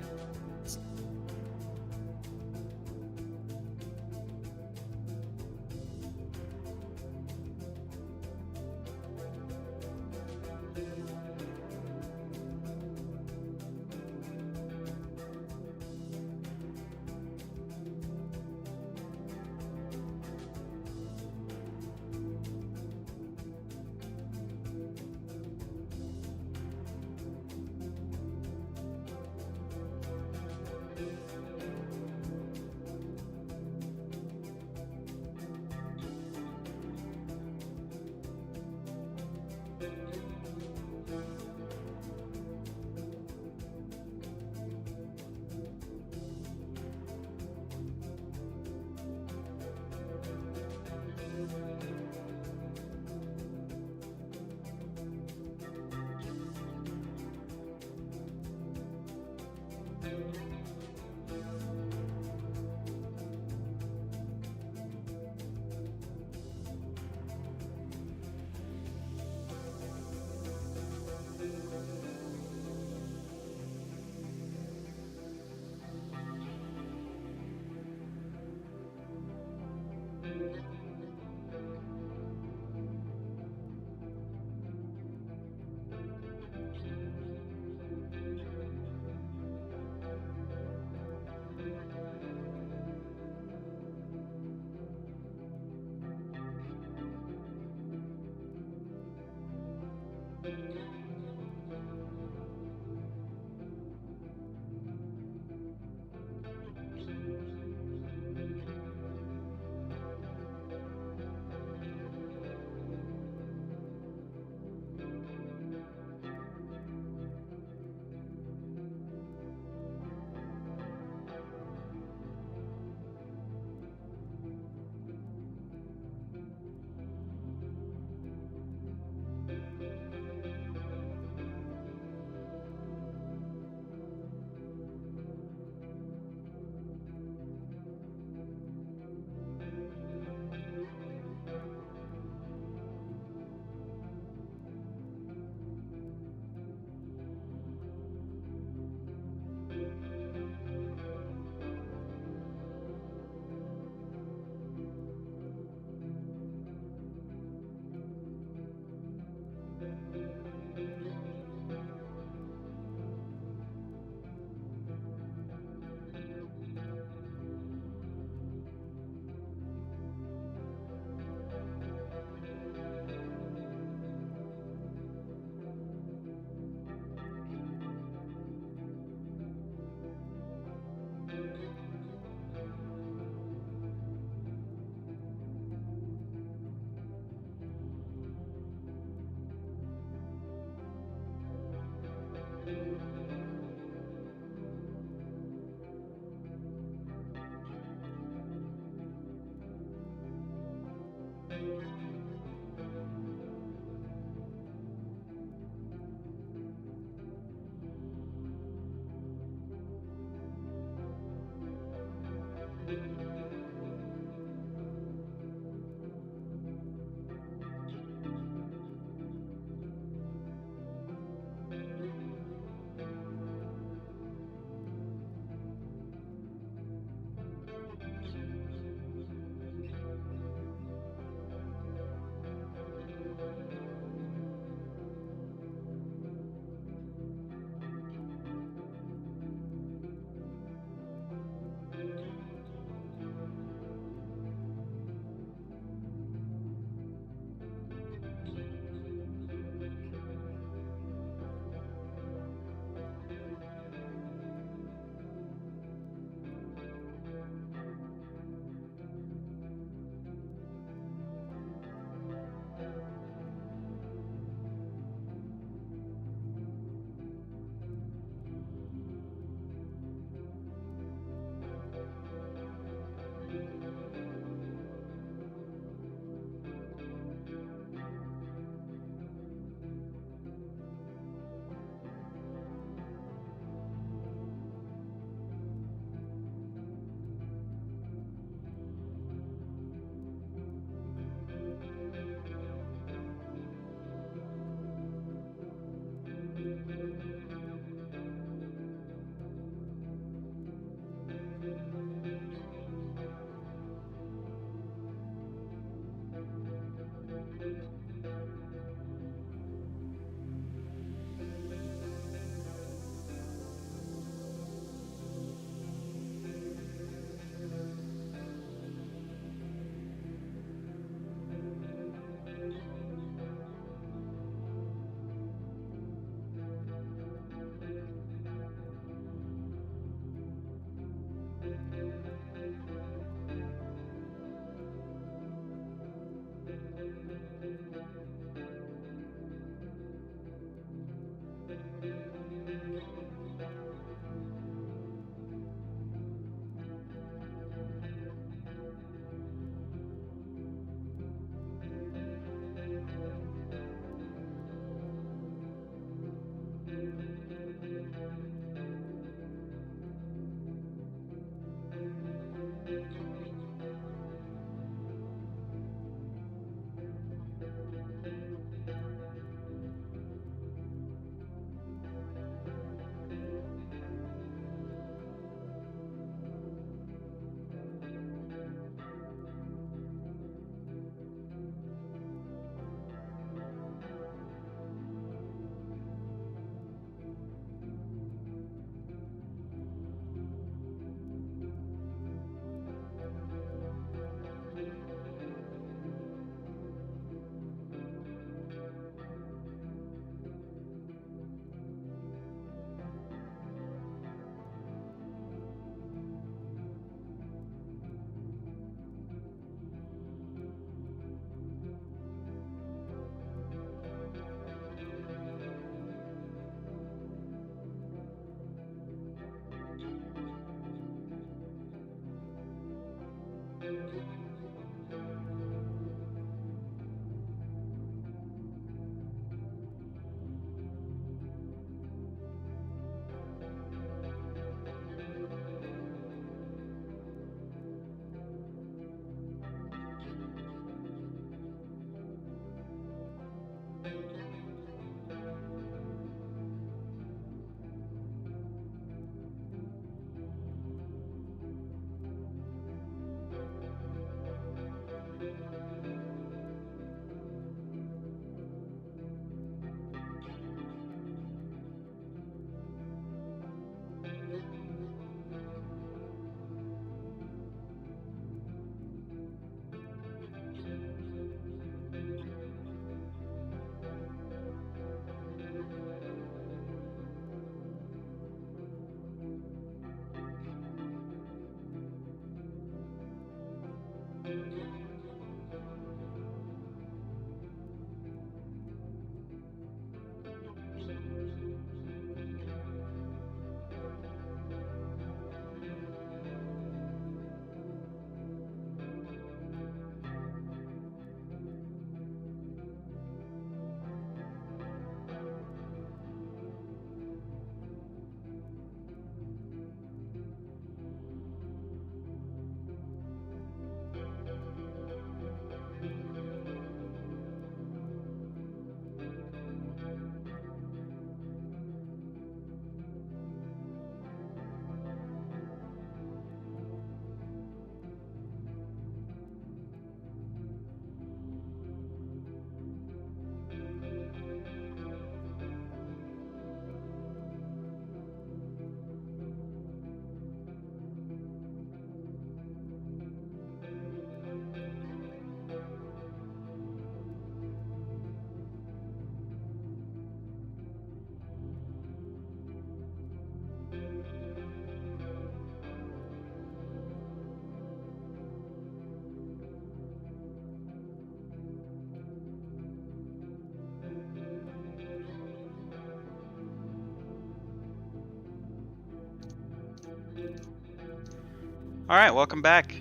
All right, welcome back.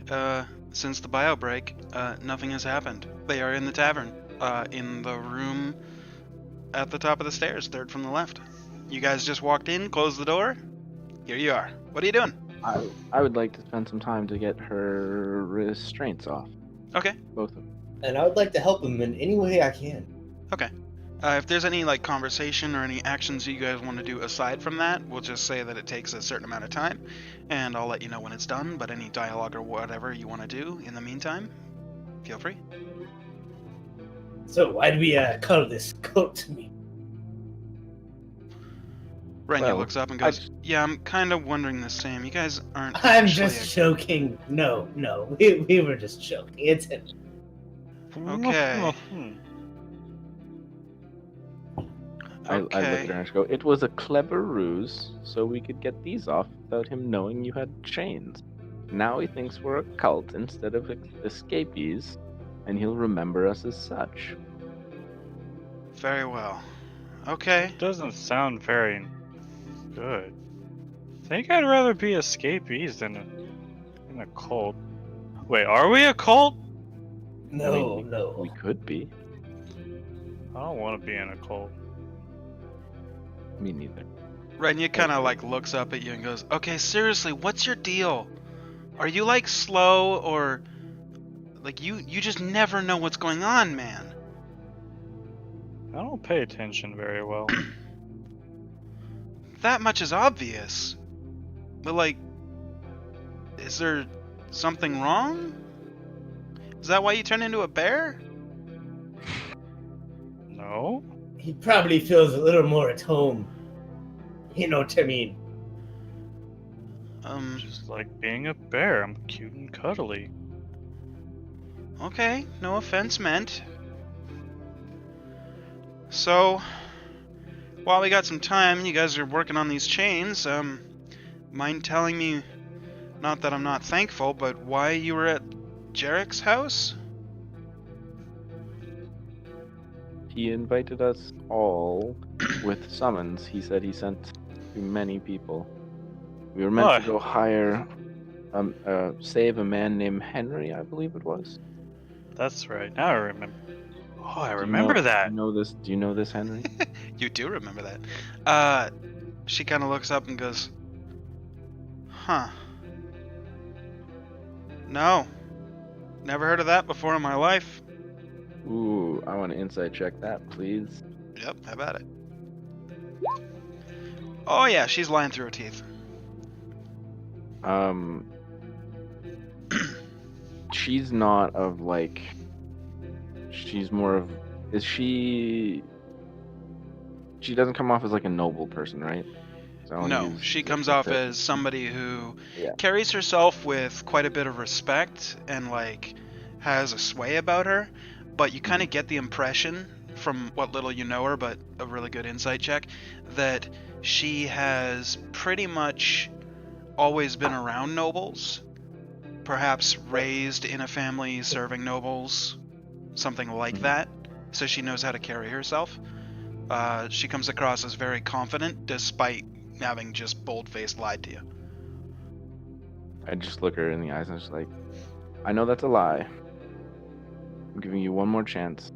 Since the bio break, nothing has happened. They are in the tavern, in the room at the top of the stairs, third from the left. You guys just walked in, closed the door. Here you are. What are you doing? I would like to spend some time to get her restraints off. Okay. Both of them. And I would like to help him in any way I can. If there's any like conversation or any actions you guys want to do aside from that, we'll just say that it takes a certain amount of time, and I'll let you know when it's done. But any dialogue or whatever you want to do in the meantime, feel free. So why do we call this cult to me? Renya Well, looks up and goes, "Yeah, I'm kind of wondering the same. You guys aren't." I'm actually just joking. No, we were just joking. It's him. Okay. I look at her Okay. and go, it was a clever ruse, so we could get these off without him knowing you had chains. Now he thinks we're a cult instead of escapees, and he'll remember us as such. Very well. Okay. Doesn't sound very good. I think I'd rather be escapees than in a cult. Wait, are we a cult? No, We no. could be. I don't want to be in a cult. Me neither. Renya kind of like looks up at you and goes, "Okay, seriously, what's your deal? Are you like slow or like you just never know what's going on, man?" I don't pay attention very well. That much is obvious. But like, is there something wrong? Is that why you turned into a bear? No? He probably feels a little more at home. You know what I mean? Just like being a bear. I'm cute and cuddly. Okay, no offense meant. So, while we got some time, you guys are working on these chains, mind telling me, not that I'm not thankful, but why you were at Jarek's house? He invited us all with summons. He said he sent to many people. We were meant Why? to go hire, save a man named Henry, I believe it was. That's right. Now I remember. Oh, I Do you remember know- that. Do you know this, Henry? You do remember that. She kind of looks up and goes, "Huh. No. Never heard of that before in my life." Ooh, I want to insight check that, please. Yep, how about it? Oh yeah, she's lying through her teeth. She's not of like. She's more of. Is she? She doesn't come off as like a noble person, right? So I wanna No, use she the comes off epithet. as somebody who Yeah. carries herself with quite a bit of respect and like has a sway about her, but you kind of get the impression from what little you know her, but a really good insight check, that she has pretty much always been around nobles, perhaps raised in a family serving nobles, something like Mhm. that, so she knows how to carry herself. She comes across as very confident despite having just bold-faced lied to you. I just look her in the eyes and just like, I know that's a lie. I'm giving you one more chance.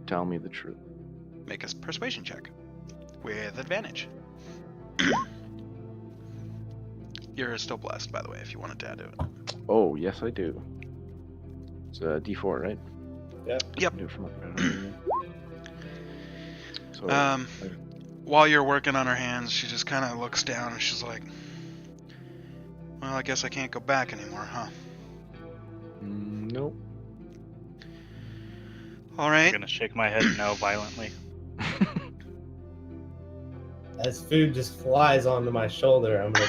Tell me the truth. Make a persuasion check with advantage. You're still blessed, by the way, if you wanted to add to it. Oh, yes, I do. It's a D4, right? Yep. Do it from up there. So, While you're working on her hands, she just kind of looks down and she's like, "Well, I guess I can't go back anymore, huh? nope. All I'm right." gonna shake my head no violently. As food just flies onto my shoulder, I'm like,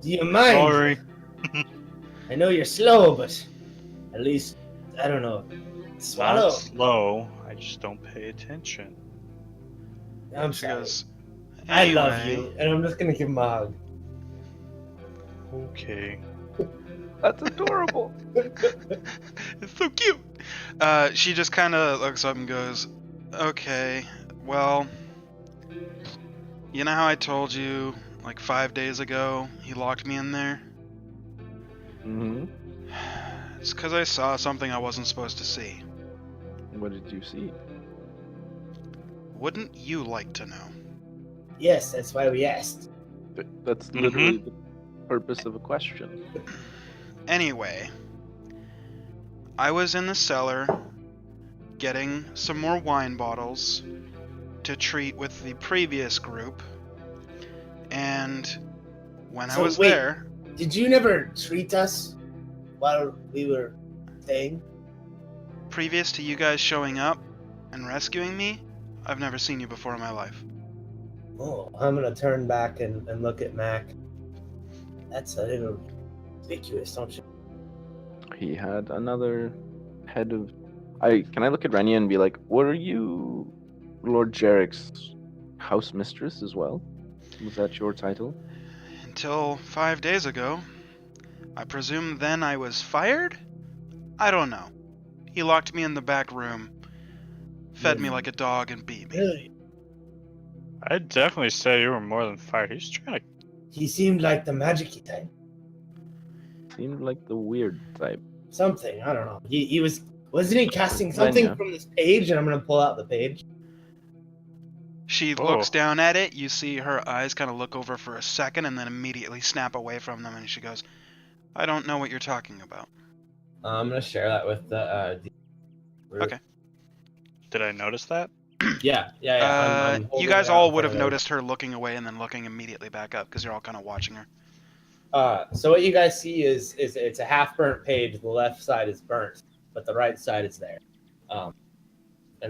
do you mind? Sorry. I know you're slow, but at least, I don't know, swallow. Not slow. I just don't pay attention. I'm She sorry. goes, I love "Anyway." you, and I'm just gonna give him a hug. Okay. That's adorable. It's so cute. She just kind of looks up and goes, "Okay, well, you know how I told you like 5 days ago, he locked me in there. Mm-hmm. It's because I saw something I wasn't supposed to see. What did you see? Wouldn't you like to know? Yes, that's why we asked. That's literally the purpose of a question. Anyway, I was in the cellar getting some more wine bottles to treat with the previous group, and when I So, was wait. there, Did you never treat us while we were staying? previous to you guys showing up and rescuing me, I've never seen you before in my life. Oh, I'm gonna turn back and look at Mac. That's a little ridiculous, don't you? He had another head of. Can I look at Renia and be like, "Were you Lord Jarek's house mistress as well? Was that your title?" Until 5 days ago. I presume then I was fired? I don't know. He locked me in the back room, fed me like a dog, and beat me. Really? I'd definitely say you were more than fired. He's trying to. He seemed like the magic-y type. Seemed like the weird type. Something, I don't know. He wasn't he casting something Renia. from this page? And I'm gonna pull out the page. She Oh. looks down at it. You see her eyes kind of look over for a second and then immediately snap away from them, and she goes, I don't know what you're talking about. I'm gonna share that with the group. Okay. Did I notice that? Yeah. I'm You holding guys it out all in would front have of noticed her looking away and then looking immediately back up because you're all kind of watching her. So what you guys see is it's a half burnt page. The left side is burnt, but the right side is there. And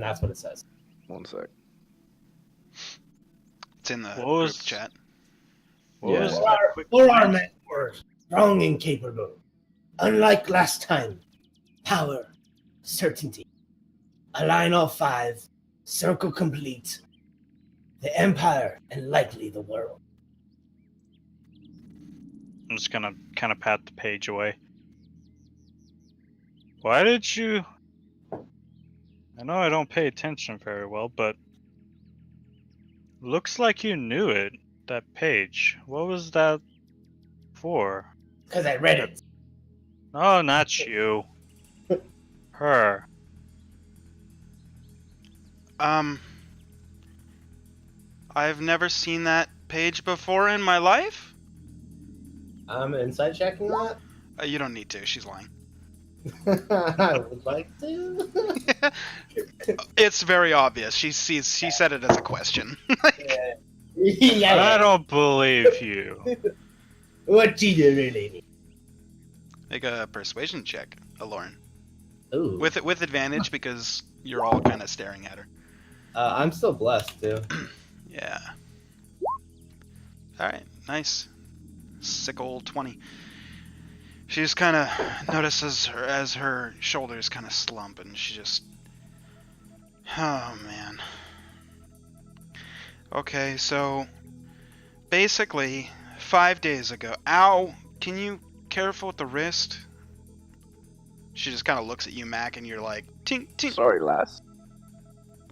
that's what it says. One sec. It's in the What was- group chat. What Yeah. was For that our, quick for our glance? men were strong and capable. Unlike last time, power, certainty. Align all five, circle complete. The Empire and likely the world. I'm just gonna kind of pat the page away. Why did you? I know I don't pay attention very well, but looks like you knew it. That page. What was that for? Because I read it. Oh, not you. Her. I've never seen that page before in my life. I'm inside checking that. You don't need to. She's lying. I would like to. It's very obvious. She said it as a question. yeah. I don't believe you. What do you really need? Make a persuasion check, Lauren, Ooh. with advantage because you're all kind of staring at her. I'm still blessed too. Yeah. All right. Nice. Sick old 20. She just kind of notices her as her shoulders kind of slump, and she just, oh man. Okay, so basically 5 days ago. Ow! Can you careful with the wrist? She just kind of looks at you, Mac, and you're like, tink tink. Sorry, lass.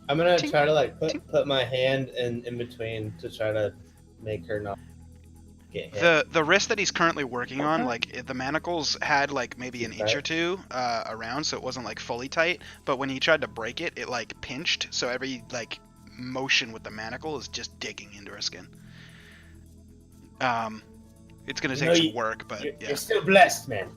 I'm gonna Tink. try to like put my hand in between to try to make her not get hit. The wrist that he's currently working on, like the manacles had like maybe an inch Okay. or two around, so it wasn't like fully tight. But when he tried to break it, it like pinched. So every like motion with the manacle is just digging into her skin. It's gonna You take know, some you- work, but You're, yeah, you're still blessed, man.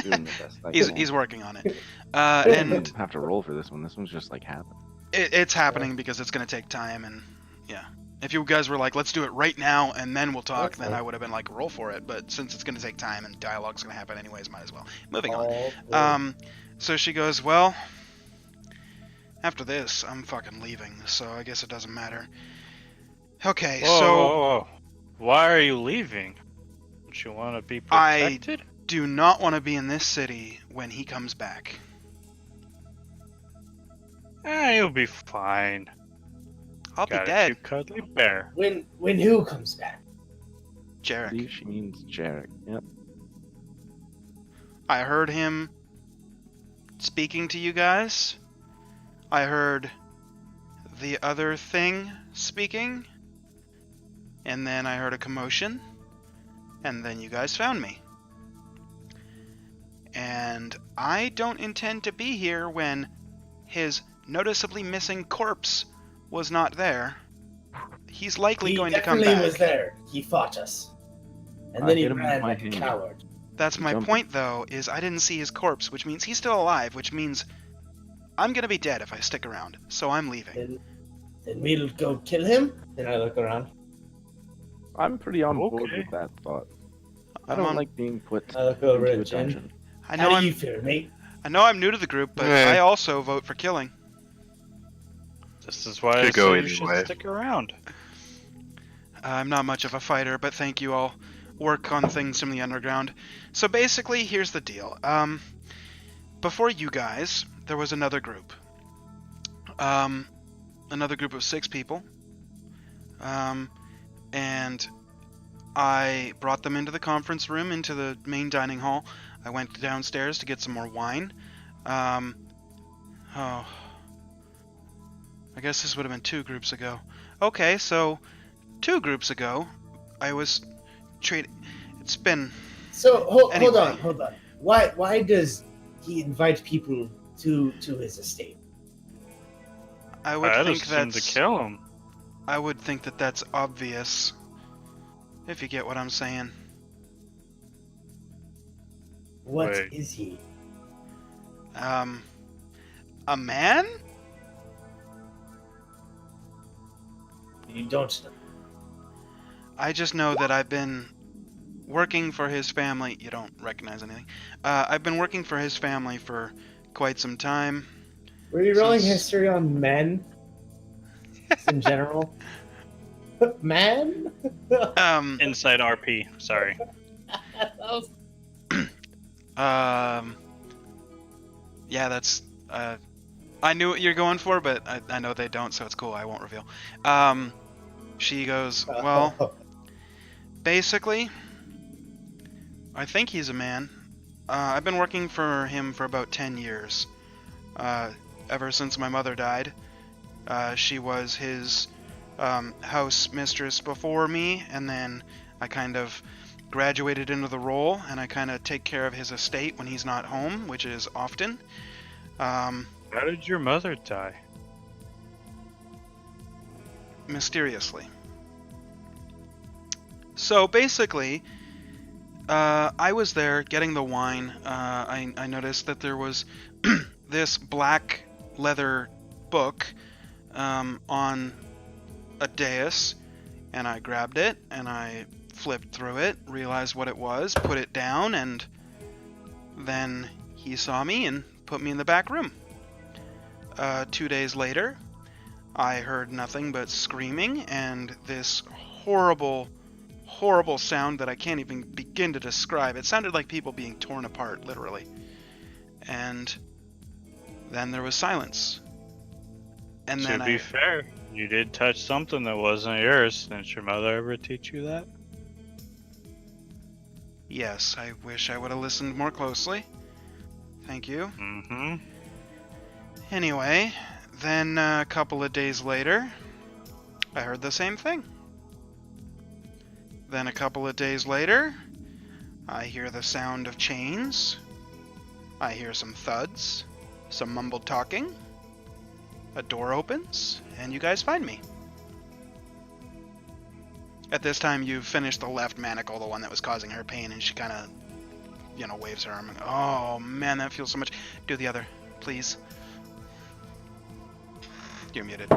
Doing the best I he's can. he's working on it. I And didn't have to roll for this one. This one's just like happened. it's happening because it's gonna take time, and yeah. If you guys were like, let's do it right now and then we'll talk, then Okay. I would have been like, roll for it. But since it's gonna take time and dialogue's gonna happen anyways, might as well. Moving on. All good. So she goes, well, after this, I'm fucking leaving, so I guess it doesn't matter. Okay, Whoa, so whoa, whoa. Why are you leaving? Don't you want to be I- protected? do not want to be in this city when he comes back. You'll be fine. I'll be Got a dead, cute cuddly bear. When who comes back? I Jarek. believe she means Jarek. Yep. I heard him speaking to you guys. I heard the other thing speaking. and then I heard a commotion, and then you guys found me. And I don't intend to be here when his noticeably missing corpse was not there. He's likely going to come He back. definitely was there. He fought us. And I then he hit him with ran my like a hand. coward. That's my Jumping. point, though, is I didn't see his corpse, which means he's still alive, which means I'm gonna be dead if I stick around. So I'm leaving. Then we'll go kill him. Then I look around. I'm pretty on board Okay. with that thought. I I'm don't on- like being put I look over into a at Jen. dungeon. I How know do you I'm feel, mate? I know I'm new to the group, but Eh. I also vote for killing. This is why I Could go say you either should way. stick around. I'm not much of a fighter, but thank you. I'll work on things from the underground. So basically, here's the deal. Before you guys, there was another group. Another group of 6 people. And I brought them into the conference room, into the main dining hall. I went downstairs to get some more wine. I guess this would have been 2 groups ago. Okay, so 2 groups ago, I was treated. It's been. So hold Anyway. on. Why does he invite people to his estate? I would I'd think assume that's. to kill him. I would think that that's obvious. If you get what I'm saying. What Wait. is he? A man? You don't know. I just know that I've been working for his family. You don't recognize anything. I've been working for his family for quite some time. Were you rolling Since- history on men? In general? Man? Inside RP. Sorry. Yeah, that's. I knew what you're going for, but I know they don't, so it's cool. I won't reveal. She goes, well, basically, I think he's a man. I've been working for him for about 10 years. Ever since my mother died. She was his house mistress before me, and then I kind of graduated into the role, and I kind of take care of his estate when he's not home, which is often. How did your mother die? Mysteriously. So basically, I was there getting the wine. I noticed that there was this black leather book on a dais, and I grabbed it and I flipped through it, realized what it was, put it down, and then he saw me and put me in the back room. 2 days later, I heard nothing but screaming and this horrible sound that I can't even begin to describe. It sounded like people being torn apart, literally. And then there was silence. And To then be fair, you did touch something that wasn't yours. Didn't your mother ever teach you that? Yes, I wish I would have listened more closely. Thank you. Mm-hmm. Anyway, then a couple of days later, I heard the same thing. Then a couple of days later, I hear the sound of chains. I hear some thuds, some mumbled talking. A door opens, and you guys find me. At this time, you've finished the left manacle, the one that was causing her pain, and she kind of, waves her arm. And, oh, man, that feels so much. Do the other, please. You're muted.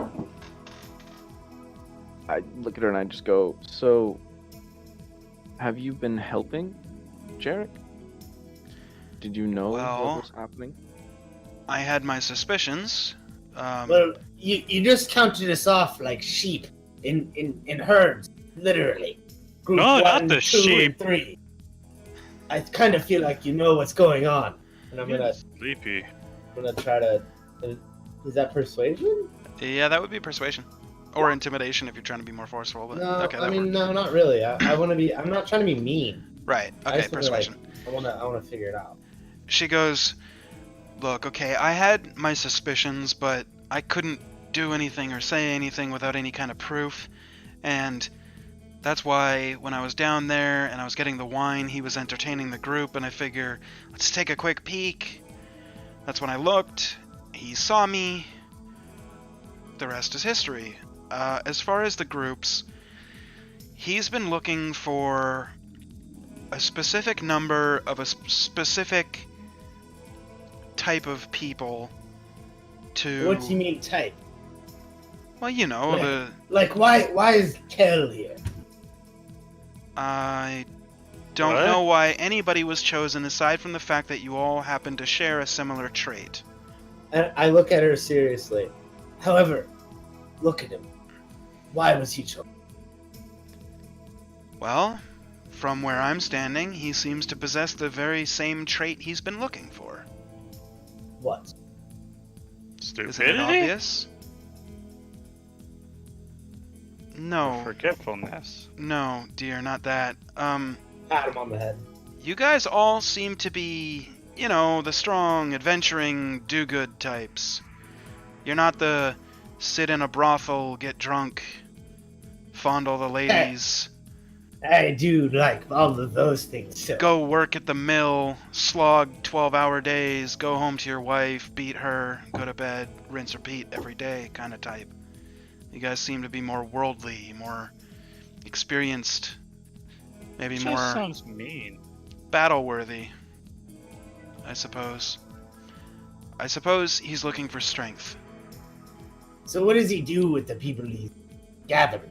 I look at her and I just go, so, have you been helping, Jarek? Did you know Well- what was happening? I had my suspicions. Well, you just counted us off like sheep in herds, literally. Group No, not 1, the 2, sheep. and 3. I kind of feel like you know what's going on, and I'm gonna Sleepy. try to. Is that persuasion? Yeah, that would be persuasion. Or intimidation if you're trying to be more forceful. But No, okay, I that mean works. no, not really. I want to be. I'm not trying to be mean. Right, I okay, just wanna, like, persuasion. I wanna figure it out. She goes, look, okay, I had my suspicions, but I couldn't do anything or say anything without any kind of proof. And That's why when I was down there and I was getting the wine, he was entertaining the group, and I figure, let's take a quick peek. That's when I looked. He saw me. The rest is history. As far as the groups, he's been looking for a specific number of a specific type of people to... What do you mean type? Well, you know, Like why is Kel here? I don't What? know why anybody was chosen aside from the fact that you all happen to share a similar trait. And I look at her seriously. However, look at him. Why was he chosen? Well, from where I'm standing, he seems to possess the very same trait he's been looking for. What? Isn't it Stupidity? obvious? No, Forgetfulness. no, dear, not that. Pat him on the head. You guys all seem to be, you know, the strong, adventuring, do-good types. You're not the sit in a brothel, get drunk, fondle the ladies, I do like all of those things, sir. go work at the mill, slog 12-hour days, go home to your wife, beat her, go to bed, rinse, repeat every day kind of type. You guys seem to be more worldly, more experienced, maybe Just more sounds mean. battle-worthy, I suppose. I suppose he's looking for strength. So what does he do with the people he gathered?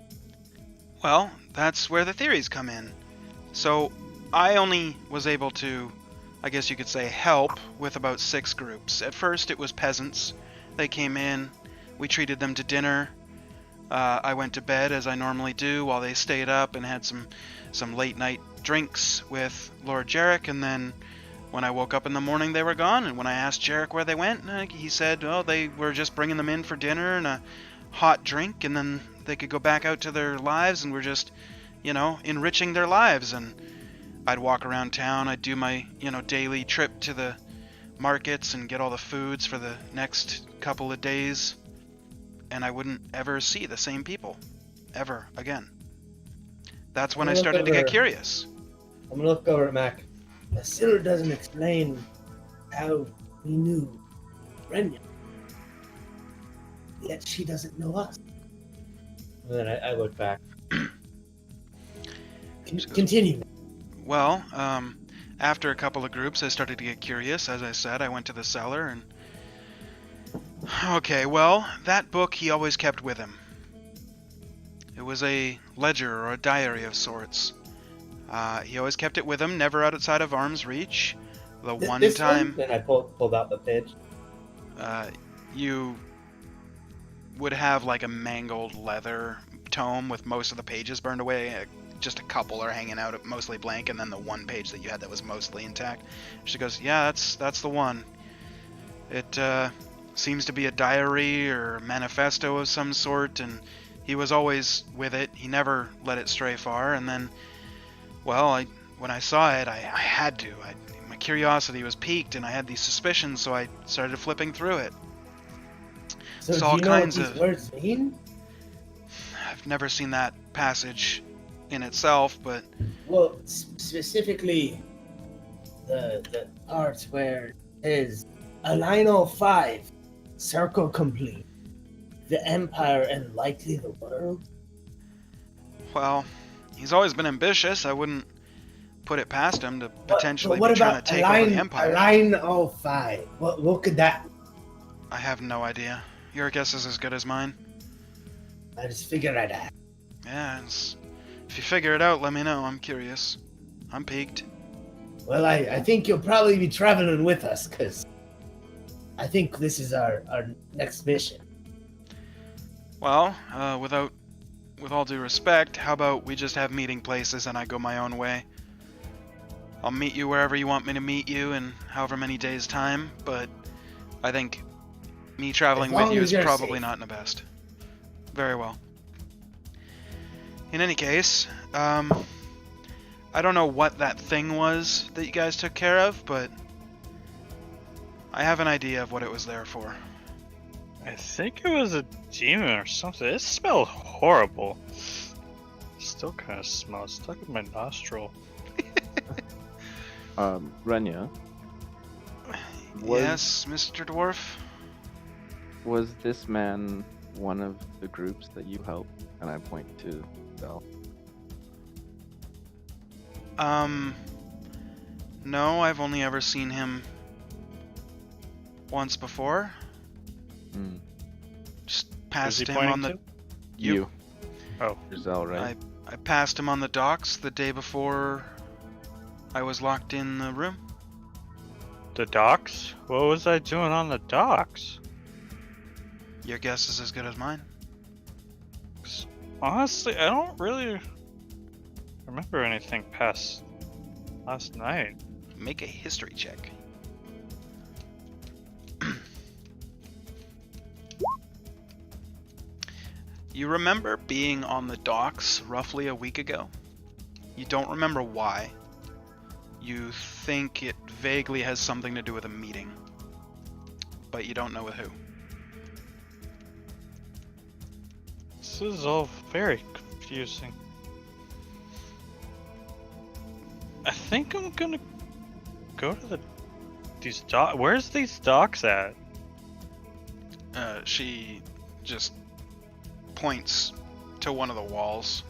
Well, that's where the theories come in. So, I only was able to, I guess you could say, help with about 6 groups. At first, it was peasants. They came in, we treated them to dinner. I went to bed, as I normally do, while they stayed up and had some late-night drinks with Lord Jarek, and then when I woke up in the morning, they were gone, and when I asked Jarek where they went, he said, oh, they were just bringing them in for dinner and a hot drink, and then they could go back out to their lives, and we're just, you know, enriching their lives. And I'd walk around town, I'd do my, you know, daily trip to the markets and get all the foods for the next couple of days, and I wouldn't ever see the same people, ever again. That's when I started to get curious. I'm gonna look over at Mac. The still doesn't explain how we knew Renya. Yet she doesn't know us. And then I look back. Continue. Well, after a couple of groups, I started to get curious. As I said, I went to the cellar and... Okay, well, that book he always kept with him. It was a ledger or a diary of sorts. He always kept it with him, never outside of arm's reach. The one This time Then I pulled out the page. you would have like a mangled leather tome with most of the pages burned away. Just a couple are hanging out, mostly blank, and then the one page that you had that was mostly intact. She goes, yeah, that's the one. It seems to be a diary or a manifesto of some sort, and he was always with it. He never let it stray far, and then, well, when I saw it, I had to. My curiosity was piqued, and I had these suspicions, so I started flipping through it. So It's do all you know what kinds these of- words mean? I've never seen that passage in itself, but Well, specifically, the part where it is Alino 5, circle complete. The Empire and likely the world. well, he's always been ambitious. I wouldn't put it past him to potentially what be trying about to take over the Empire. Alino 5? What could that? I have no idea. Your guess is as good as mine. I just figured I'd ask. Yeah, if you figure it out, let me know. I'm curious. I'm piqued. Well, I think you'll probably be traveling with us, because I think this is our next mission. Well, with all due respect, how about we just have meeting places and I go my own way? I'll meet you wherever you want me to meet you in however many days' time, but I think me traveling As long with you as is you're probably safe. not in the best. Very well. In any case, I don't know what that thing was that you guys took care of, but I have an idea of what it was there for. I think it was a demon or something. It smelled horrible. Still kind of smell. It's stuck in my nostril. Renya, Was- Yes, Mr. Dwarf. was this man one of the groups that you helped? And I point to Bell. No, I've only ever seen him once before. Hmm. Just Who's passed he him pointing on the. to? You. Oh. Giselle, right? I passed him on the docks the day before I was locked in the room. The docks? What was I doing on the docks? Your guess is as good as mine. Honestly, I don't really remember anything past last night. Make a history check. You remember being on the docks roughly a week ago? You don't remember why. You think it vaguely has something to do with a meeting, but you don't know with who. This is all very confusing. I think I'm gonna go to these docks. Where's these docks at? She just points to one of the walls.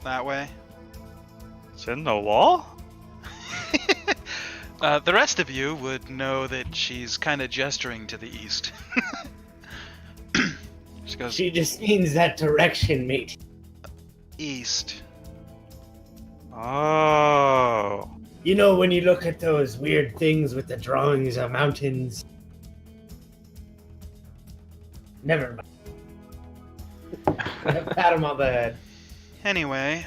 That way. It's in the wall? The rest of you would know that she's kind of gesturing to the east. She goes, She just means that direction, mate. east. Oh. You know when you look at those weird things with the drawings of mountains? Never mind. Pat him on the head. Anyway,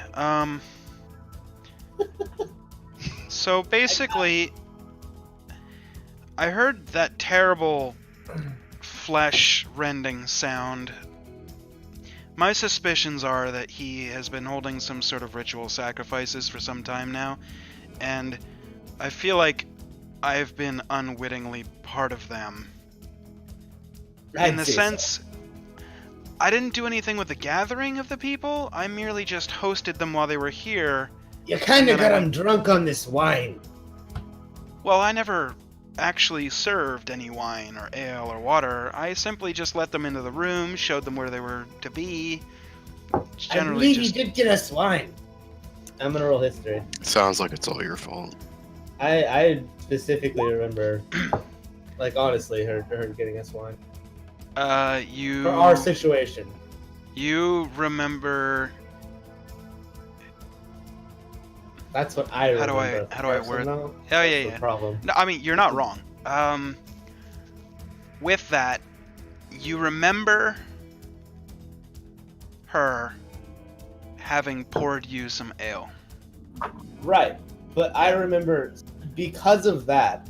so basically, I heard that terrible flesh-rending sound. My suspicions are that he has been holding some sort of ritual sacrifices for some time now, and I feel like I've been unwittingly part of them. In the I'd say so. sense, I didn't do anything with the gathering of the people. I merely just hosted them while they were here. You kind And of then I got him went- drunk on this wine. Well, I never actually served any wine or ale or water. I simply just let them into the room, showed them where they were to be. It's I generally believe just you did get us wine. I'm gonna roll history. Sounds like it's all your fault. I specifically remember, like honestly, her getting us wine you for our situation. you remember. That's what I How do I- remember. how do I So word- no, Oh that's yeah, the yeah. problem. No, I mean you're not wrong. With that, you remember her having poured you some ale. Right, but I remember because of that.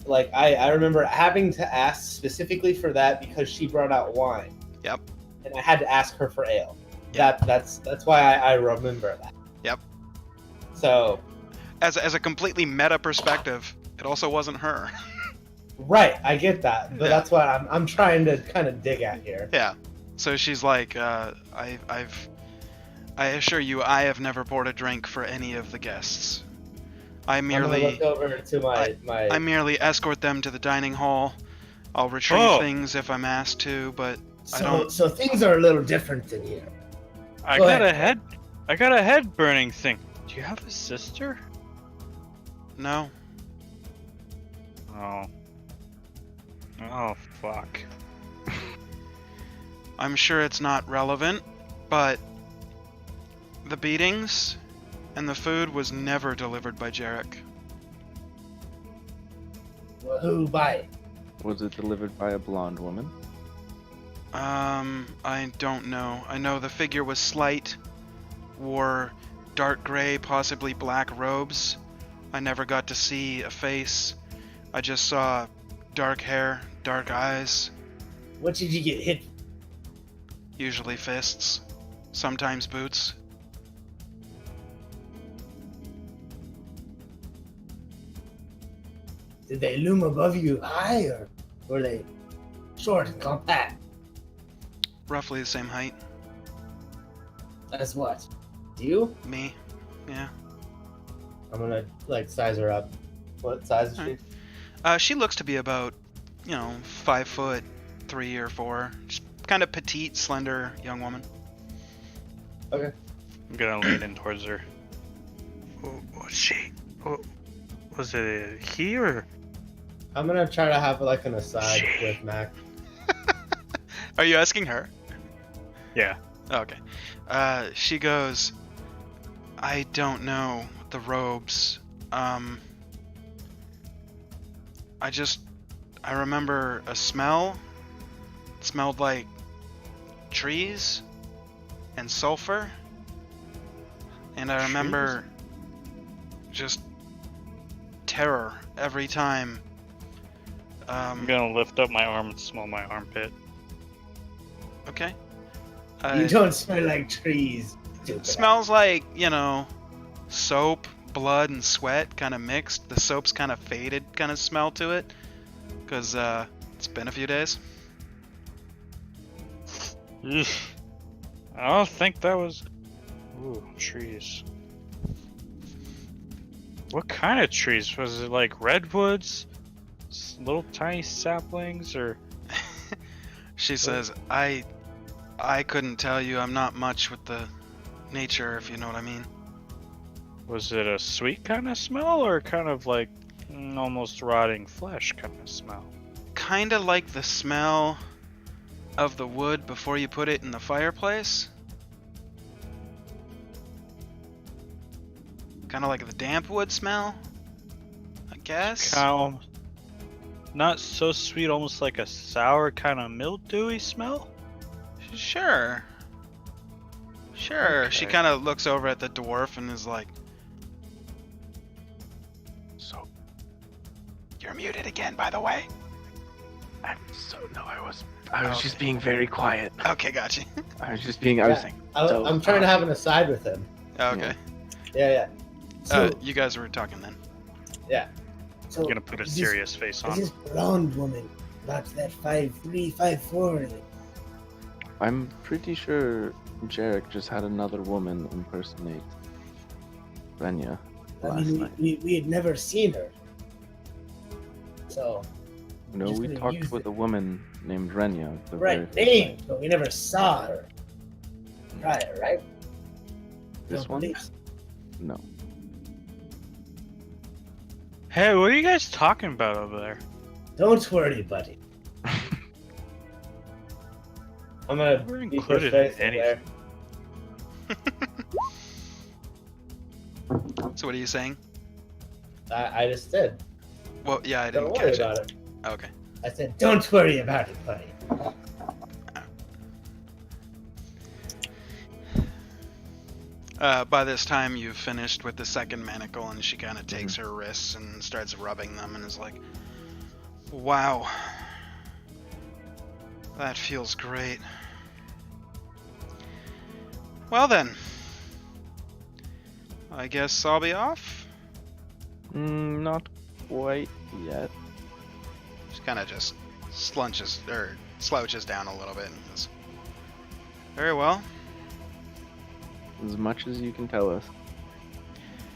Like I remember having to ask specifically for that because she brought out wine. Yep. And I had to ask her for ale. Yep. That's why I remember that. Yep. So As a completely meta perspective, it also wasn't her. right, I get that, but Yeah. that's what I'm trying to kind of dig at here. Yeah. So she's like, I assure you, I have never poured a drink for any of the guests. I I'm gonna merely look over to I merely escort them to the dining hall. I'll retrieve Oh. things if I'm asked to, but I so don't- so things are a little different than here. I Go got ahead. a head burning thing. Do you have a sister? no. Oh. Oh fuck. I'm sure it's not relevant, but the beatings and the food was never delivered by Jarek. Well, who by? Was it delivered by a blonde woman? I don't know. I know the figure was slight, wore dark gray, possibly black robes. I never got to see a face. I just saw dark hair, dark eyes, What did you get hit? usually fists, sometimes boots. Did they loom above you high, or were they short and compact? Roughly the same height. As what? You? Me. Yeah. I'm gonna size her up. What size is she? Alright. She looks to be about, 5'3" or 4. Just kind of petite, slender young woman. Okay. I'm gonna lean in towards her. Was she? Was it a he or? I'm gonna try to have an aside with Mac. Are you asking her? Yeah. Okay. She goes, I don't know the robes. I remember a smell. It smelled like trees and sulfur. And I remember just terror every time. I'm gonna lift up my arm and smell my armpit. Okay. You don't smell like trees. Stupid. Smells like, soap, blood, and sweat kind of mixed. The soap's kind of faded kind of smell to it. Because it's been a few days. Ugh. I don't think that was. Ooh, trees. What kind of trees? Was it like redwoods? Little tiny saplings or? She says, I couldn't tell you. I'm not much with the nature, if you know what I mean. Was it a sweet kind of smell or kind of like almost rotting flesh kind of smell? Kind of like the smell of the wood before you put it in the fireplace. Kind of like the damp wood smell, I guess. Kind of, not so sweet, almost like a sour kind of mildewy smell? Sure. Sure. She Okay. kind of looks over at the dwarf and is like, so, you're muted again, by the way. I was just being very quiet. Okay, gotcha. I was just being. I was Yeah. saying. I'm trying to have an aside with him. Okay. Yeah. So, You guys were talking then. so I'm gonna put a serious face Is on. this blonde woman about that 5'3", 5'4"? I'm pretty sure Jarek just had another woman impersonate Renya I last mean, night. we had never seen her. So, No, just we gonna talked use with it. a woman named Renya. the right very name, but we never saw her prior, right? This Don't one? believe so. No. Hey, what are you guys talking about over there? Don't worry, buddy. I'm gonna We're keep his included face in in there. So what are you saying? I just did. Well, yeah, I Don't didn't worry catch about it. it. Okay. I said, don't worry about it, buddy. By this time, you've finished with the second manacle, and she kind of takes her wrists and starts rubbing them and is like, wow. That feels great. Well then. I guess I'll be off. Not quite yet. She kind of just slouches down a little bit and goes, very well. As much as you can tell us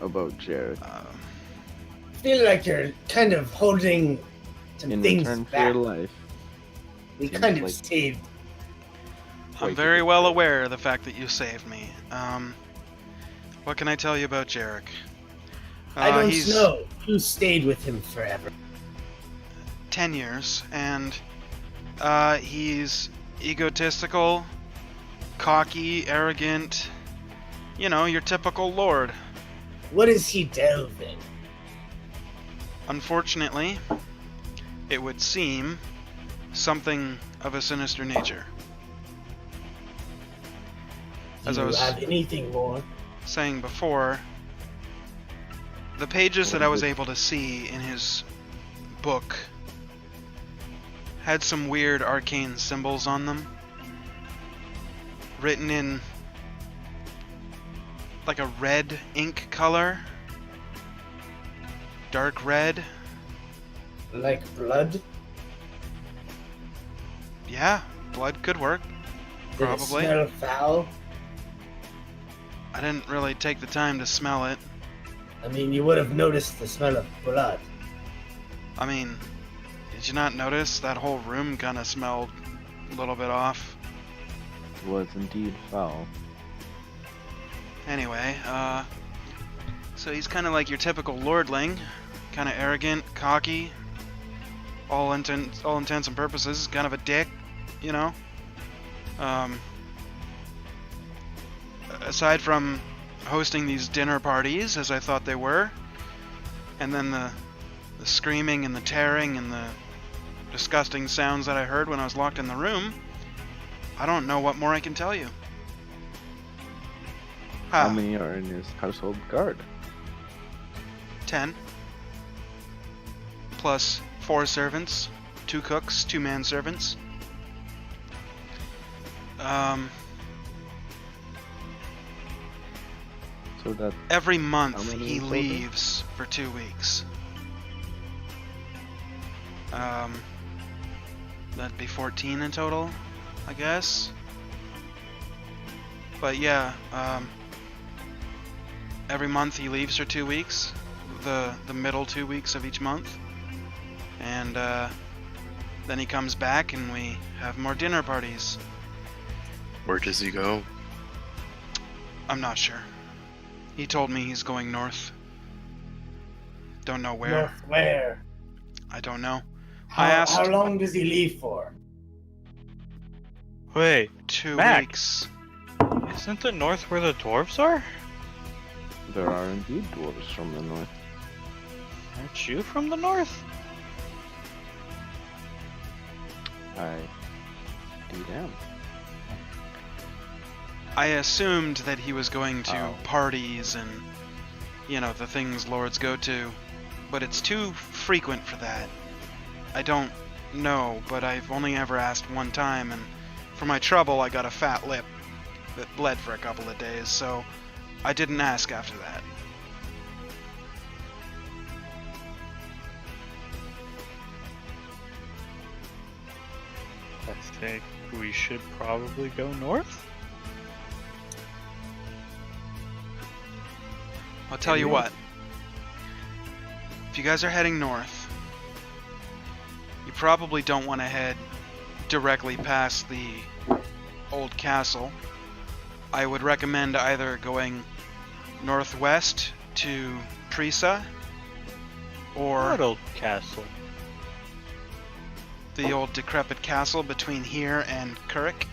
about Jarek. I feel like you're kind of holding some In things return for back. your life. We seems kind of like- saved. I'm Quite very a well bit. aware of the fact that you saved me. What can I tell you about Jarek? I don't He's know. You stayed with him forever. 10 years, and he's egotistical, cocky, arrogant. You know, your typical lord. What does he delve in? Unfortunately, it would seem something of a sinister nature. Do As I you was have anything more? saying before, the pages that I was able to see in his book had some weird arcane symbols on them, written in like a red ink color, dark red. Like blood? Yeah, blood could work. Did it Probably. smell foul? I didn't really take the time to smell it. I mean, you would have noticed the smell of blood. I mean, did you not notice that whole room kind of smelled a little bit off? It was indeed foul. Anyway, so he's kind of like your typical lordling, kind of arrogant, cocky, all intents and purposes, kind of a dick, you know? Aside from hosting these dinner parties, as I thought they were, and then the screaming and the tearing and the disgusting sounds that I heard when I was locked in the room, I don't know what more I can tell you. How many are in his household guard? 10. Plus 4 servants, 2 cooks, 2 manservants. So that Every How month many he in total? leaves for 2 weeks. That'd be 14 in total, I guess. But yeah, every month he leaves for 2 weeks, the middle 2 weeks of each month, and then he comes back and we have more dinner parties. Where does he go? I'm not sure. He told me he's going north. Don't know where. North where? I don't know. How, I asked- how long does he leave for? Wait, 2 Mac. weeks. isn't the north where the dwarves are? there are indeed dwarves from the north. Aren't you from the north? I indeed am. I assumed that he was going to Oh. parties and, you know, the things lords go to, but it's too frequent for that. I don't know, but I've only ever asked one time, and for my trouble, I got a fat lip that bled for a couple of days, so I didn't ask after that. I think we should probably go north. I'll tell you Yeah. what. If you guys are heading north, you probably don't want to head directly past the old castle. I would recommend either going northwest to Prisa or What old castle? the old decrepit castle between here and Kuruk.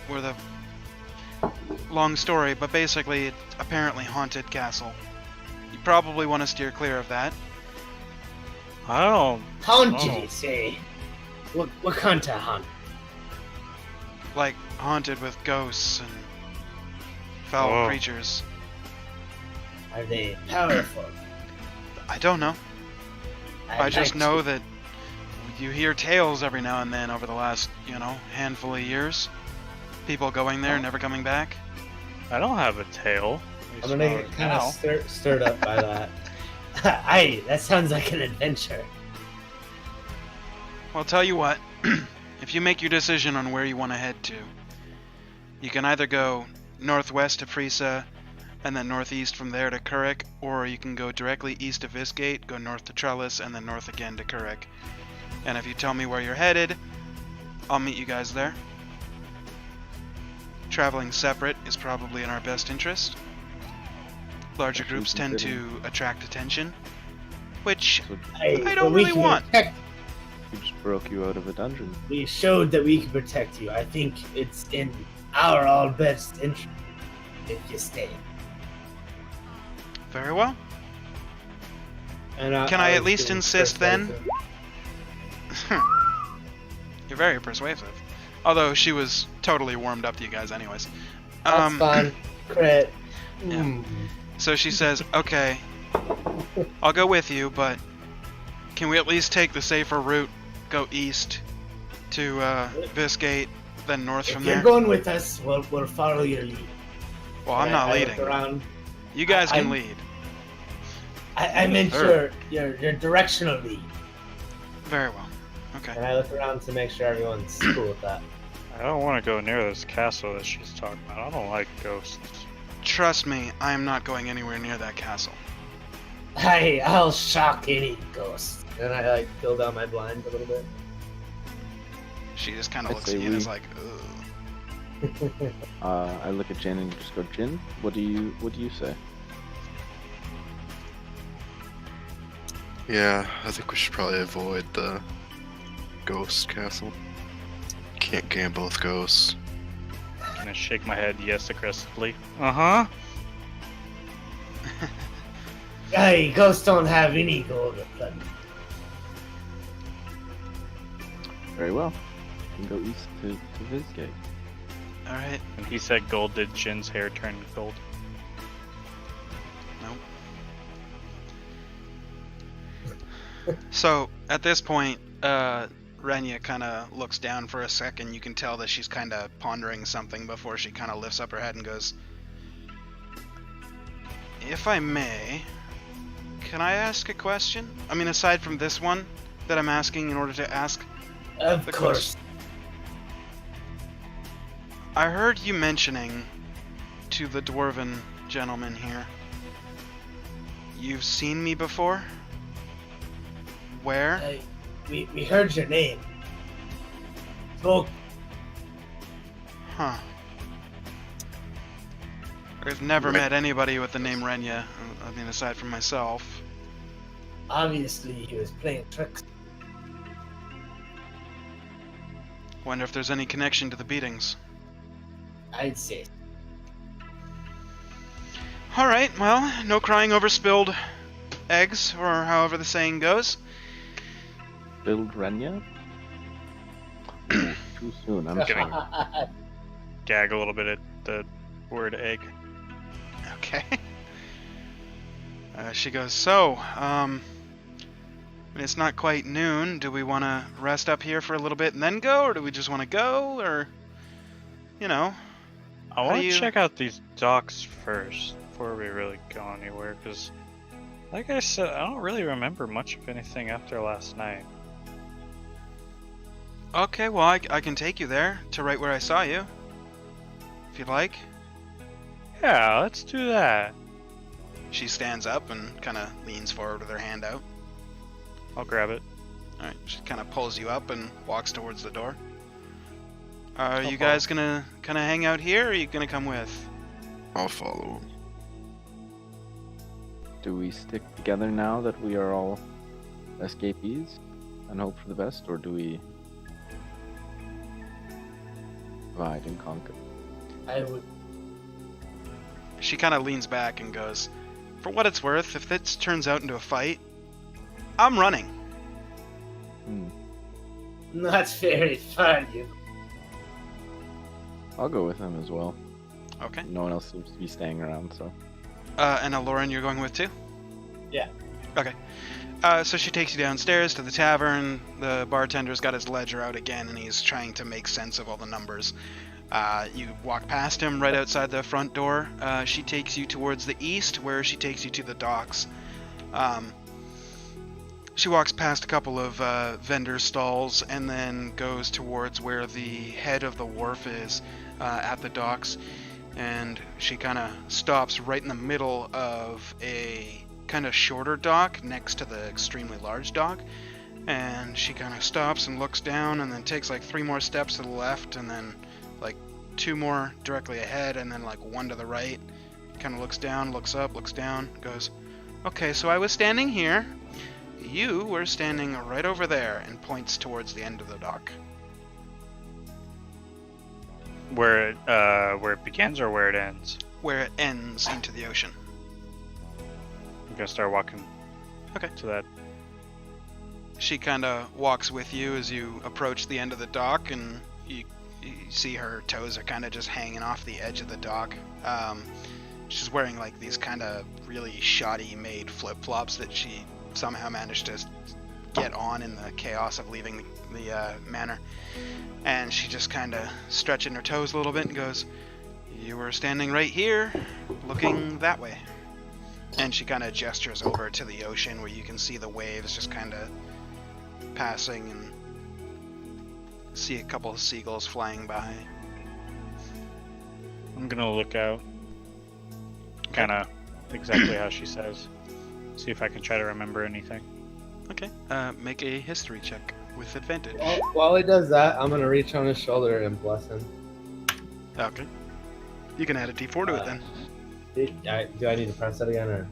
Where the long story, but basically it's apparently haunted castle. You probably want to steer clear of that. I don't. Haunted, Oh. you say? What kind of haunt? Like haunted with ghosts and foul Whoa. creatures. Are they powerful? I don't know. I I'd just like know to. that you hear tales every now and then over the last, handful of years. People going there, never coming back. I don't have a tail. I'm gonna get kind of stirred up by that. Aye, that sounds like an adventure. Well, tell you what, if you make your decision on where you want to head to, you can either go northwest to Prisa, and then northeast from there to Kuruk, or you can go directly east of Visgate, go north to Trellis, and then north again to Kuruk. And if you tell me where you're headed, I'll meet you guys there. Traveling separate is probably in our best interest. Larger Especially groups tend to considering- attract attention, which So Aye, I don't but we really can want. protect- we just broke you out of a dungeon. We showed that we can protect you. I think it's in our all best interest if you stay. very well. And Can I at was least being insist then? persuasive. You're very persuasive. Although she was totally warmed up to you guys anyways. That's fun. Crit. Yeah. Mm. So she says, okay, I'll go with you, but can we at least take the safer route, go east to Visgate, then north If from you're there? going with us, we'll follow your lead. Well, I'm And not I look leading. around. You guys can I'm- lead. I meant Sure. your directional lead. Very well. Okay. And I look around to make sure everyone's cool with that. I don't want to go near this castle that she's talking about. I don't like ghosts. Trust me, I am not going anywhere near that castle. Hey, I'll shock any ghost. And I like build out my blind a little bit. She just kind of I'd looks say at you and is we- like, ugh. I look at Jin and just go, Jin, what do you say? Yeah, I think we should probably avoid the ghost castle. Can't gamble with ghosts. Gonna shake my head yes aggressively. Uh-huh. Hey, ghosts don't have any gold or blood. Very well. We can go east to Vizgate. All right. And he said gold. Did Jin's hair turn gold? Nope. So at this point, Renya kind of looks down for a second. You can tell that she's kind of pondering something before she kind of lifts up her head and goes, "If I may, can I ask a question? I mean, aside from this one that I'm asking in order to ask, Of The course. I heard you mentioning to the dwarven gentleman here, you've seen me before? Where? Hey, we heard your name. Spoke. Huh. I've never Right. met anybody with the name Renya, I mean, aside from myself. Obviously, he was playing tricks. Wonder if there's any connection to the beatings. I'd say. Alright, well, no crying over spilled eggs, or however the saying goes. Build Renya? Ooh, too soon, I'm Kidding. sorry. Gag a little bit at the word egg. Okay. She goes, so, it's not quite noon. Do we want to rest up here for a little bit and then go, or do we just want to go, or, you know? I How want do to you- check out these docks first before we really go anywhere, because, like I said, I don't really remember much of anything after last night. Okay, well, I can take you there, to right where I saw you, if you'd like. Yeah, let's do that. She stands up and kind of leans forward with her hand out. I'll grab it. Alright, she kind of pulls you up and walks towards the door. Are I'll you guys gonna kind of hang out here, or are you gonna come with? I'll follow him. Do we stick together now that we are all escapees and hope for the best, or do we divide and conquer? I would. She kind of leans back and goes, for what it's worth, if this turns out into a fight, I'm running. Not very fun, you. I'll go with him as well. Okay. No one else seems to be staying around, so. And Lauren, you're going with too? Yeah. Okay. So she takes you downstairs to the tavern. The bartender's got his ledger out again, and he's trying to make sense of all the numbers. You walk past him right outside the front door. She takes you towards the east, where she takes you to the docks. She walks past a couple of vendor stalls and then goes towards where the head of the wharf is at the docks. And she kind of stops right in the middle of a kind of shorter dock next to the extremely large dock. And she kind of stops and looks down and then takes like 3 more steps to the left and then like 2 more directly ahead and then like 1 to the right. Kind of looks down, looks up, looks down, goes, okay, so I was standing here. You were standing right over there, and points towards the end of the dock. Where it begins or where it ends? Where it ends into the ocean. I'm gonna start walking. Okay. To that. She kind of walks with you as you approach the end of the dock, and you see her toes are kind of just hanging off the edge of the dock. She's wearing like these kind of really shoddy made flip-flops that she somehow managed to get on in the chaos of leaving the manor. And she just kind of stretching her toes a little bit and goes, you were standing right here, looking that way. And she kind of gestures over to the ocean where you can see the waves just kind of passing and see a couple of seagulls flying by. I'm gonna look out. Kind of exactly how she says. See if I can try to remember anything. Okay. Make a history check with advantage. While he does that, I'm gonna reach on his shoulder and bless him. Okay. You can add a d4 to it then. Do I need to press that again, or?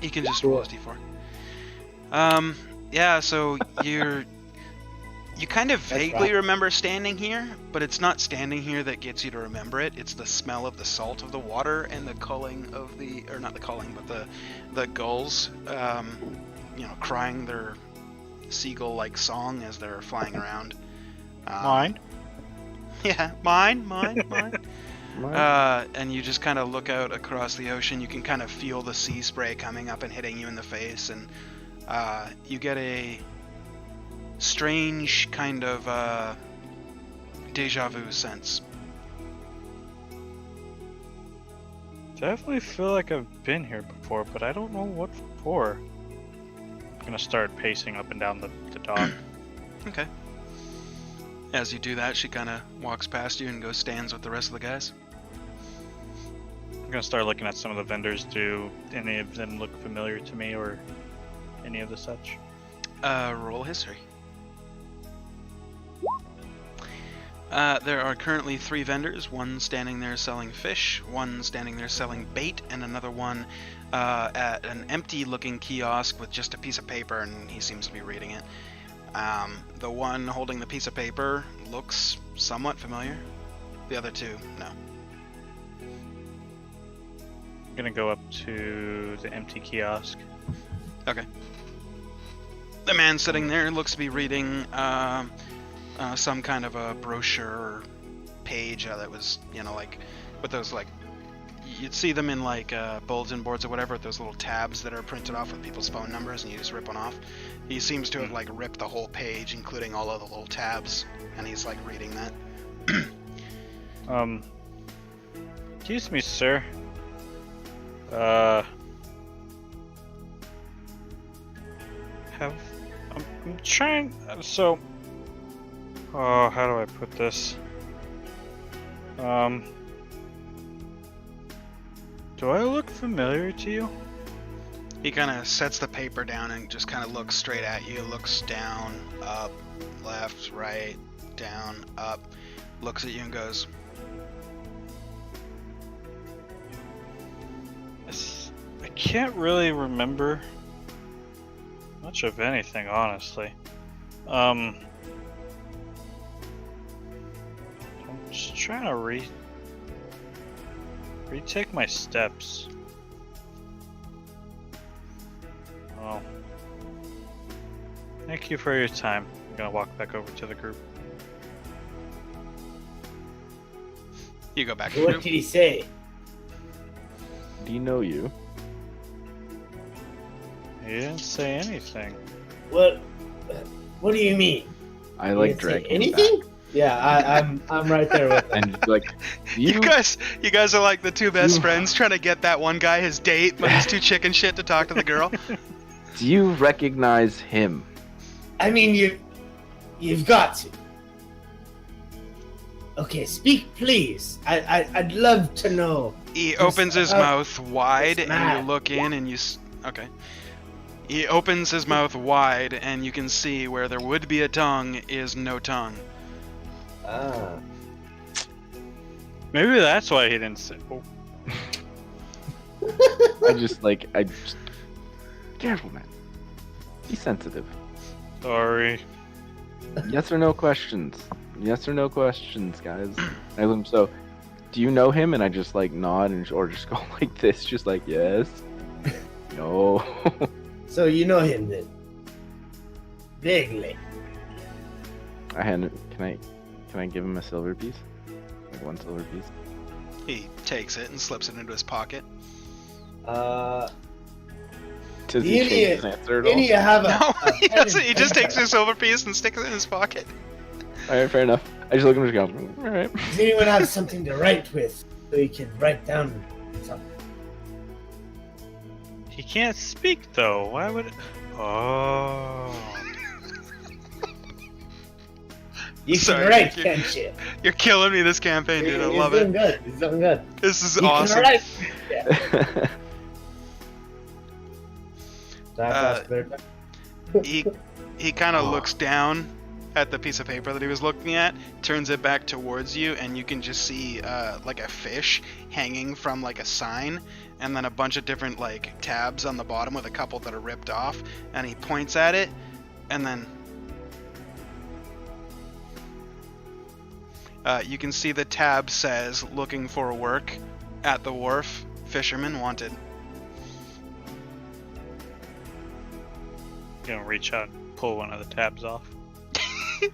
You can just roll a d4. Yeah, so you kind of vaguely remember standing here, but it's not standing here that gets you to remember it. It's the smell of the salt of the water and the calling of or not the calling, but the gulls, crying their seagull-like song as they're flying around. Mine? Yeah, mine. And you just kind of look out across the ocean. You can kind of feel the sea spray coming up and hitting you in the face, and you get a strange kind of deja vu sense. Definitely feel like I've been here before, but I don't know what for. I'm gonna start pacing up and down the dock. Okay. As you do that, she kind of walks past you and goes stands with the rest of the guys. I'm gonna start looking at some of the vendors. Do any of them look familiar to me, or any of the such? Roll history. There are currently 3 vendors, one standing there selling fish, one standing there selling bait, and another one at an empty-looking kiosk with just a piece of paper, and he seems to be reading it. The one holding the piece of paper looks somewhat familiar. The other 2, no. I'm gonna go up to the empty kiosk. Okay. The man sitting there looks to be reading some kind of a brochure or page that was, like, with those, like, you'd see them in, like, bulletin boards or whatever, with those little tabs that are printed off with people's phone numbers, and you just rip one off. He seems to have, like, ripped the whole page, including all of the little tabs, and he's, like, reading that. Excuse me, sir. I'm trying. So, how do I put this? Do I look familiar to you? He kind of sets the paper down and just kind of looks straight at you, looks down, up, left, right, down, up, looks at you and goes, I can't really remember much of anything, honestly. I'm just trying to retake my steps. Oh. Thank you for your time. I'm gonna walk back over to the group. you go back to the What group. did he say? Do you know you? He didn't say anything. What do you mean? I He like didn't say dragging anything? Yeah, I'm right there with him. and like You guys are like the 2 best friends trying to get that one guy his date, but he's too chicken shit to talk to the girl. Do you recognize him? I mean, you've got to. Okay, speak, please. I'd love to know. He Just opens his mouth wide, it's and you mad. look in, and okay. He opens his mouth wide, and you can see where there would be a tongue is no tongue. Ah. Maybe that's why he didn't say. Oh. I just careful, man. Be sensitive. Sorry. Yes or no questions. Yes or no questions, guys. I look him, so, do you know him? And I just like nod or just go like this, just like yes, no. So you know him then? Vaguely. Can I give him a silver piece? Like 1 silver piece. He takes it and slips it into his pocket. Does Do he any- change his answer at Didn't all? you have a? No, a he pen doesn't. and He just paper? takes his silver piece and sticks it in his pocket. All right, fair enough. I just look at him and just go, all right. Does anyone have something to write with so you can write down something? He can't speak though. Why would it? Oh. You Sorry, can write, you- can't you? You're killing me this campaign, dude. I He's love doing it. good. He's doing good. This is You awesome. can write. Yeah. That's better. He kind of looks down at the piece of paper that he was looking at, turns it back towards you, and you can just see like a fish hanging from like a sign, and then a bunch of different like tabs on the bottom with a couple that are ripped off, and he points at it, and then you can see the tab says looking for work at the wharf, fisherman wanted. Gonna reach out and pull one of the tabs off.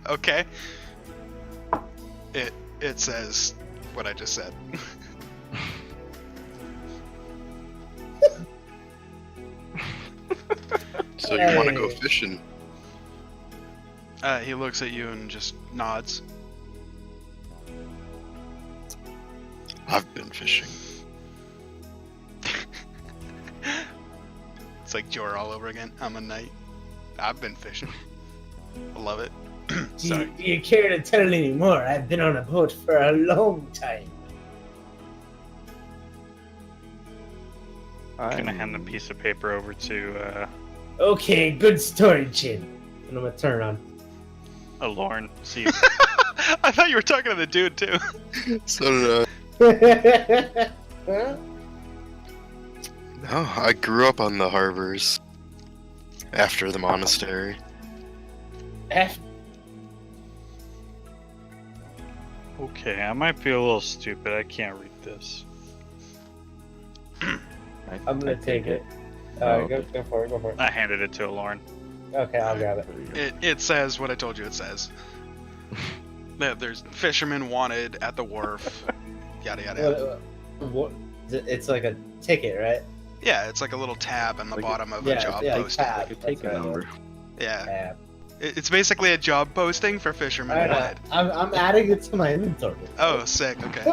Okay. It says what I just said. So you want to go Hey. fishing? He looks at you and just nods. I've been fishing. It's like Jor all over again. I'm a knight. I've been fishing. I love it. Sorry. Do you care to tell any more? I've been on a boat for a long time. I'm gonna hand the piece of paper over to Okay, good story, Chin. And I'm gonna turn around. Lorne. See, I thought you were talking to the dude too. So did Huh? No, I grew up on the harbors. After the monastery. F- okay, I might be a little stupid. I can't read this. I'm gonna take it. Oh, Go for it, go for it. I handed it to Lorne. Okay, I'll grab it. It says what I told you it says. That there's fishermen wanted at the wharf. Yada yada yada. What? It's like a ticket, right? Yeah, it's like a little tab on the Like a- bottom of a Yeah, job yeah, posting. tab. I could take That's a right. number. Yeah, Yeah. it's basically a job posting for fishermen wanted. I'm adding it to my inventory. Oh, sick. Okay,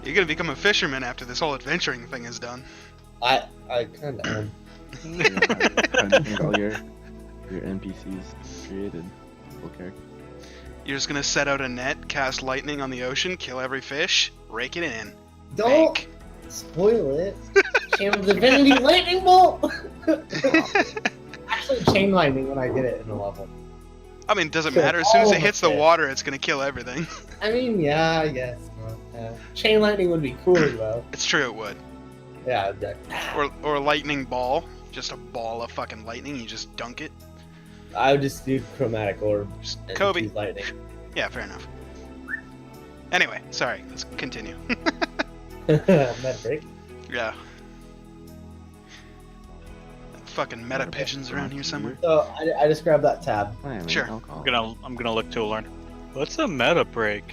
you're gonna become a fisherman after this whole adventuring thing is done. I kind of am. I think all your NPCs created. Full character. You're just gonna set out a net, cast lightning on the ocean, kill every fish, rake it in. Don't Bank. spoil it. Chain of Divinity Lightning Bolt! Actually, chain lightning when I get it in a level. I mean, doesn't Kill matter. As soon as all it of hits the it. water, it's gonna kill everything. I mean, yeah, I guess. Chain lightning would be cool, though. It's true, it would. Yeah, that, Or lightning ball, just a ball of fucking lightning. You just dunk it. I would just do chromatic orb. Just and Kobe. choose lightning. Yeah, fair enough. Anyway, sorry. Let's continue. Med break. Yeah. Fucking meta pigeons around here somewhere. So I just grabbed that tab. I mean, Sure. alcohol. I'm gonna look to Lorne. What's a meta break?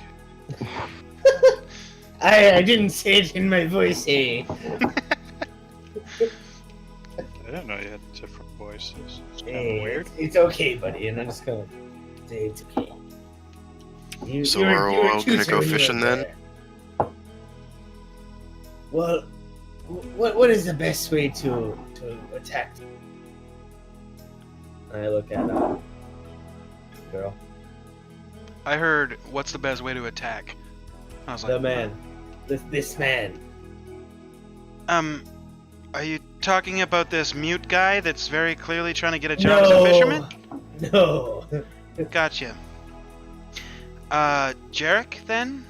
I didn't say it in my voice, eh? I didn't know you had different voices. It's kind Hey, of weird. It's okay, buddy, and I'm just gonna say it's okay. So you were- are you were we all gonna closer go when you were fishing then? there. Well, what is the best way to attack? I look at girl, I heard, what's the best way to attack? I was like, the man, this man. Are you talking about this mute guy that's very clearly trying to get a job as a fisherman? No. Gotcha. Jarek, then?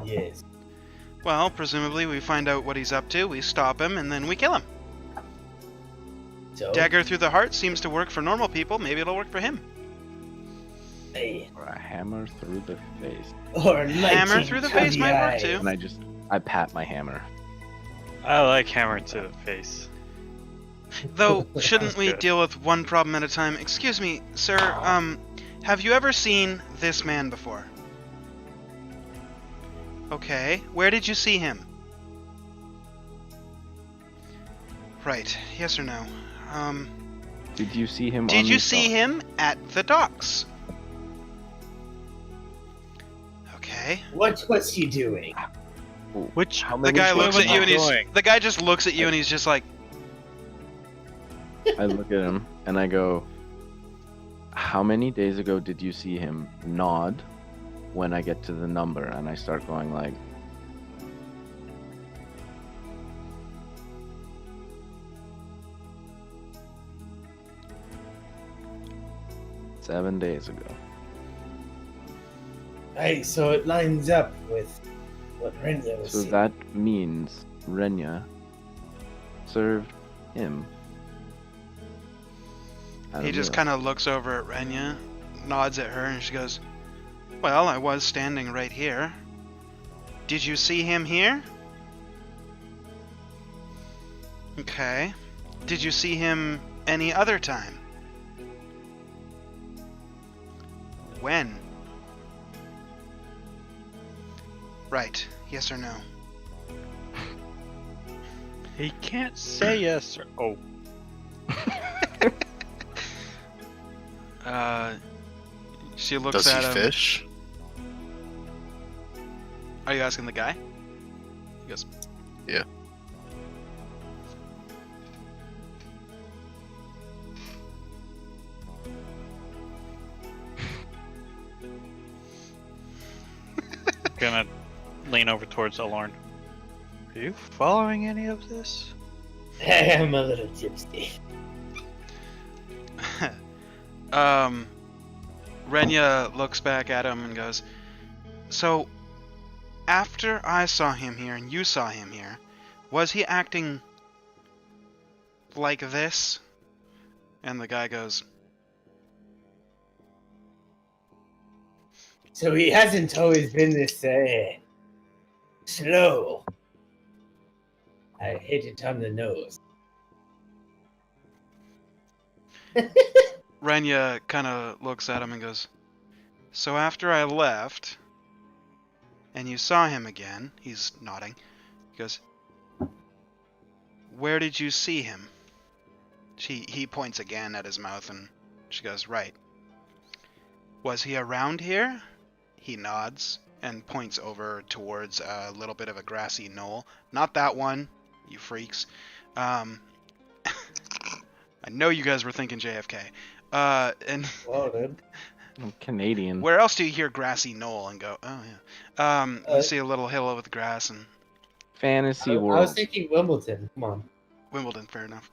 Yes. Well, presumably we find out what he's up to, we stop him, and then we kill him. So, Dagger through the heart seems to work for normal people, maybe it'll work for him. hey, Or a hammer through the face. or Hammer lightning through the to face might work eye. too. And I pat my hammer. I like hammer to the face. Though, shouldn't we Good. deal with one problem at a time? Excuse me, sir, have you ever seen this man before? Okay, where did you see him? Right, yes or no? Did you see him? Did on you the see dock? him at the docks? Okay. What's he doing? Which How The many guy ships looks at am you I and he's going? the guy just looks at you and he's just like, I look at him and I go, how many days ago did you see him nod when I get to the number and I start going like, "7 days ago." Right, so it lines up with what Renya was So saying. that means Renya served him. He just kind of looks over at Renya, nods at her, and she goes, "Well, I was standing right here. Did you see him here?" "Okay. Did you see him any other time?" "When?" "Right. Yes or no?" He can't say yes or oh. She looks Does he at him. fish? Are you asking the guy? He goes, Yeah. Gonna lean over towards Alorn. Are you following any of this? I am a little tipsy. Renya looks back at him and goes, "So, after I saw him here and you saw him here, was he acting like this?" And the guy goes, So he hasn't always been this slow. I hit it on the nose. Renya kind of looks at him and goes, "So after I left, and you saw him again," he's nodding, he goes, "where did you see him?" He points again at his mouth, and she goes, "Right. Was he around here?" He nods and points over towards a little bit of a grassy knoll. "Not that one, you freaks. I know you guys were thinking JFK. And Whoa, dude. I'm Canadian. where else do you hear grassy knoll and go, oh yeah. You see a little hill with grass and Fantasy I world. was thinking Wimbledon. Come on. Wimbledon, fair enough.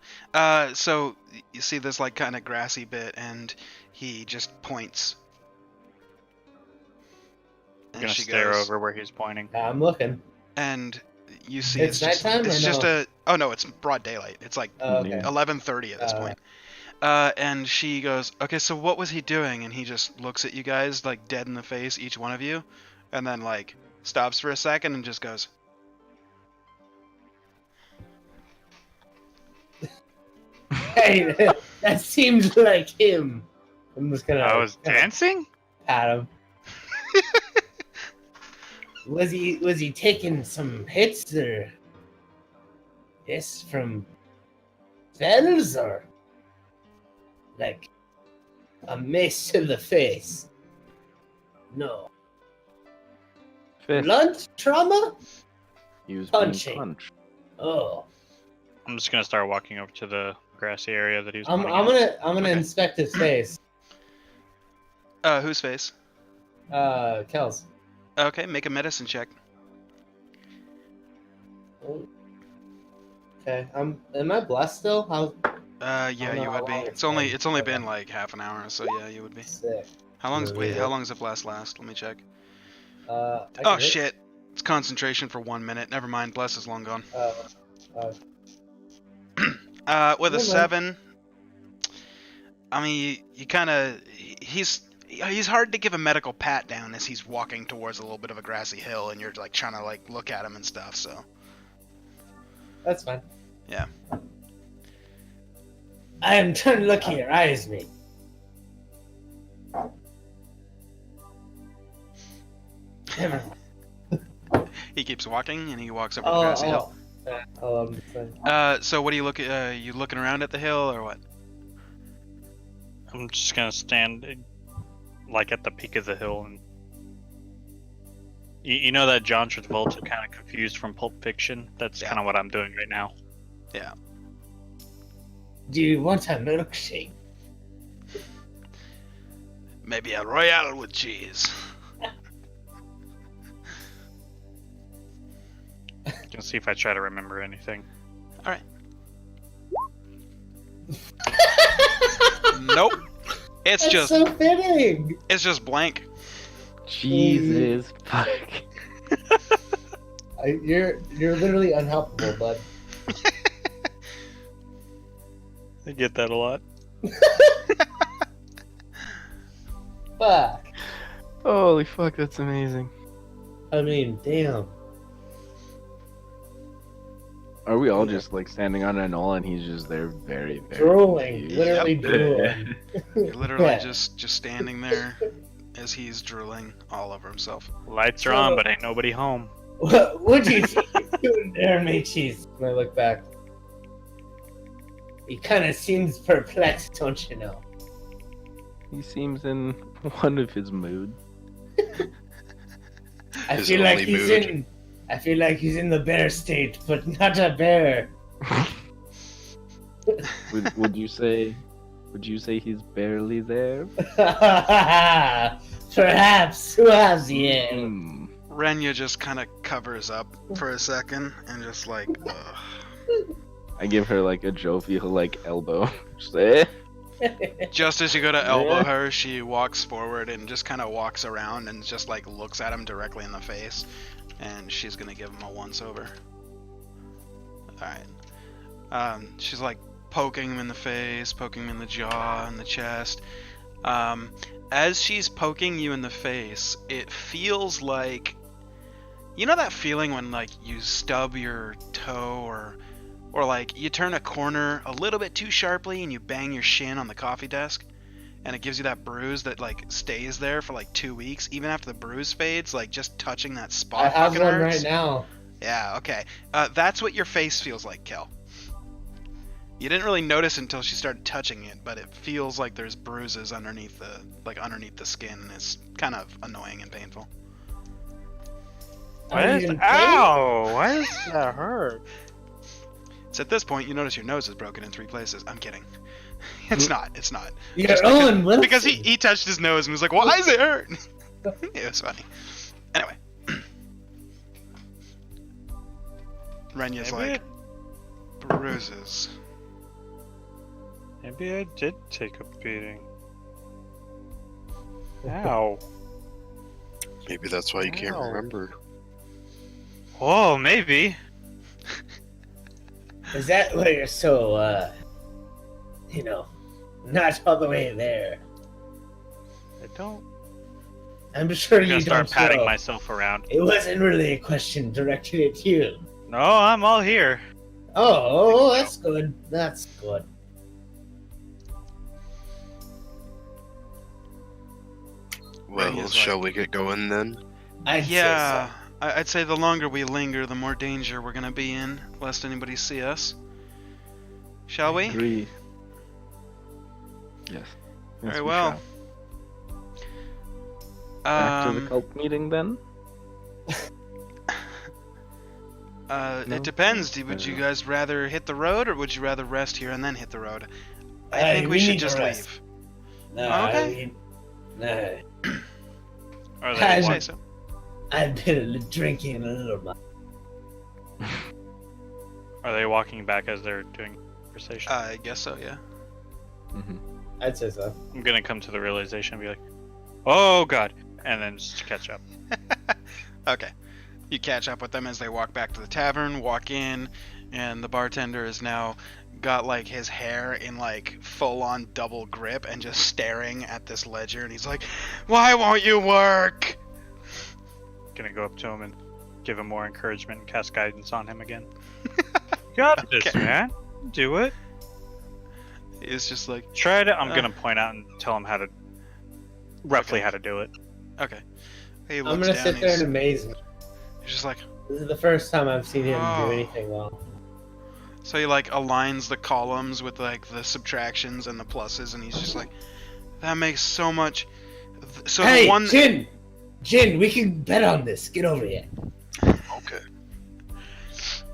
So you see this like kind of grassy bit, and he just points. I'm And gonna she stare goes, over where he's pointing. I'm looking. and you see It's nighttime it's or just no? oh no, it's broad daylight. It's like Oh, okay. 11:30 at this point. And she goes, "Okay, so what was he doing?" And he just looks at you guys like dead in the face, each one of you, and then like stops for a second and just goes, Hey, that seems like him. I'm just gonna I was dancing? pat him. Was he taking some hits or this from fellas or like a mace to the face? No. Fist. Blunt trauma? He was punching. being punched. Oh. I'm just gonna start walking over to the grassy area that he was I'm pointing at. gonna Okay. inspect his face. Whose face? Kels. Okay, make a medicine check. Okay. Am I blessed still? How Yeah, know you how would be. long It's only been. been Okay. like half an hour, so yeah, you would be. sick. How long's Yeah. how long's the blast last? Let me check. I Oh can hit- shit! It's concentration for 1 minute. Never mind. Bless is long gone. With a Never mind. 7, I mean, you kind of he's hard to give a medical pat down as he's walking towards a little bit of a grassy hill, and you're like trying to like look at him and stuff. So That's fine. Yeah. I am trying to look in your eyes, mate. Never mind. he keeps walking, and he walks over the grassy hill. So what do you look at? You looking around at the hill or what? I'm just gonna stand like at the peak of the hill and you know that John Travolta kind of confused from Pulp Fiction? That's Yeah. kind of what I'm doing right now. Do you want a milkshake? Maybe a royale with cheese. Gonna see if I try to remember anything. All right. Nope. It's That's just so fitting. it's just blank. Jesus fuck. You're literally unhelpable, bud. I get that a lot. Fuck. Holy fuck, that's amazing. I mean, damn. Are we all just like standing on a knoll and he's just there very, very Drooling. confused? Literally Yep. drooling. You're literally Yeah. just standing there as he's drooling all over himself. Lights are on, but ain't nobody home. What do you think you're doing there, mate cheese? When I look back. He kind of seems perplexed, don't you know? He seems in one of his moods. I His feel like only he's mood. in. I feel like he's in the bear state, but not a bear. Would you say he's barely there? Perhaps. Who has yeah. Hmm. Renya just kind of covers up for a second and just like, ugh. I give her like a jovial like elbow. Just, eh? Just as you go to elbow Yeah. her, she walks forward and just kind of walks around and just like looks at him directly in the face, and she's gonna give him a once over. All right. She's like poking him in the face, poking him in the jaw and the chest. As she's poking you in the face, it feels like, you know that feeling when like you stub your toe or like you turn a corner a little bit too sharply and you bang your shin on the coffee desk and it gives you that bruise that like stays there for like 2 weeks even after the bruise fades, like just touching that spot I have fucking one hurts. right now. Yeah, okay. That's what your face feels like, Kel. You didn't really notice until she started touching it, but it feels like there's bruises underneath the skin, and it's kind of annoying and painful. Ow! Why does that hurt? It's at this point you notice your nose is broken in 3 places. I'm kidding. It's not. It's not. You're Just Owen Wilson. Because he touched his nose and was like, "Why is it hurt?" It was funny. Anyway, Renya's Maybe like, bruises. Maybe I did take a beating. Ow. Maybe that's why you can't Ow. remember. Whoa, maybe. Is that why you're so, not all the way there? I don't. I'm sure I'm you gonna don't start patting know. myself around. It wasn't really a question directed at you. No, I'm all here. Oh, that's good. That's good. Well, Renya's shall like- we get going then? I'd Yeah, say I'd say the longer we linger, the more danger we're gonna be in, lest anybody see us. Shall we? Agree. Yes. Very we well. shall. Back to the Um, cult meeting then. No? It depends. Would you No. guys rather hit the road, or would you rather rest here and then hit the road? I Hey, think we we should need to just rest. leave. No, Okay. I mean, no. Are Hey, I'd they say so. I've been drinking a little bit. Are they walking back as they're doing conversation? I guess so. Yeah. Mm-hmm. I'd say so. I'm gonna come to the realization and be like, "Oh God," and then just catch up. Okay. You catch up with them as they walk back to the tavern, walk in, and the bartender has now got like his hair in like full on double grip and just staring at this ledger, and he's like, "Why won't you work?" Gonna go up to him and give him more encouragement and cast guidance on him again. You got this, Okay. man. Do it. He's just like, Try to. I'm gonna point out and tell him how to, roughly Okay. how to do it. okay. He I'm looks gonna down, sit there he's, in amazement. he's just like, This is the first time I've seen him Oh. do anything well. so he like aligns the columns with like the subtractions and the pluses, and he's just like, that makes so much. So Hey, the one. Jin, we can bet on this. Get over here. Okay.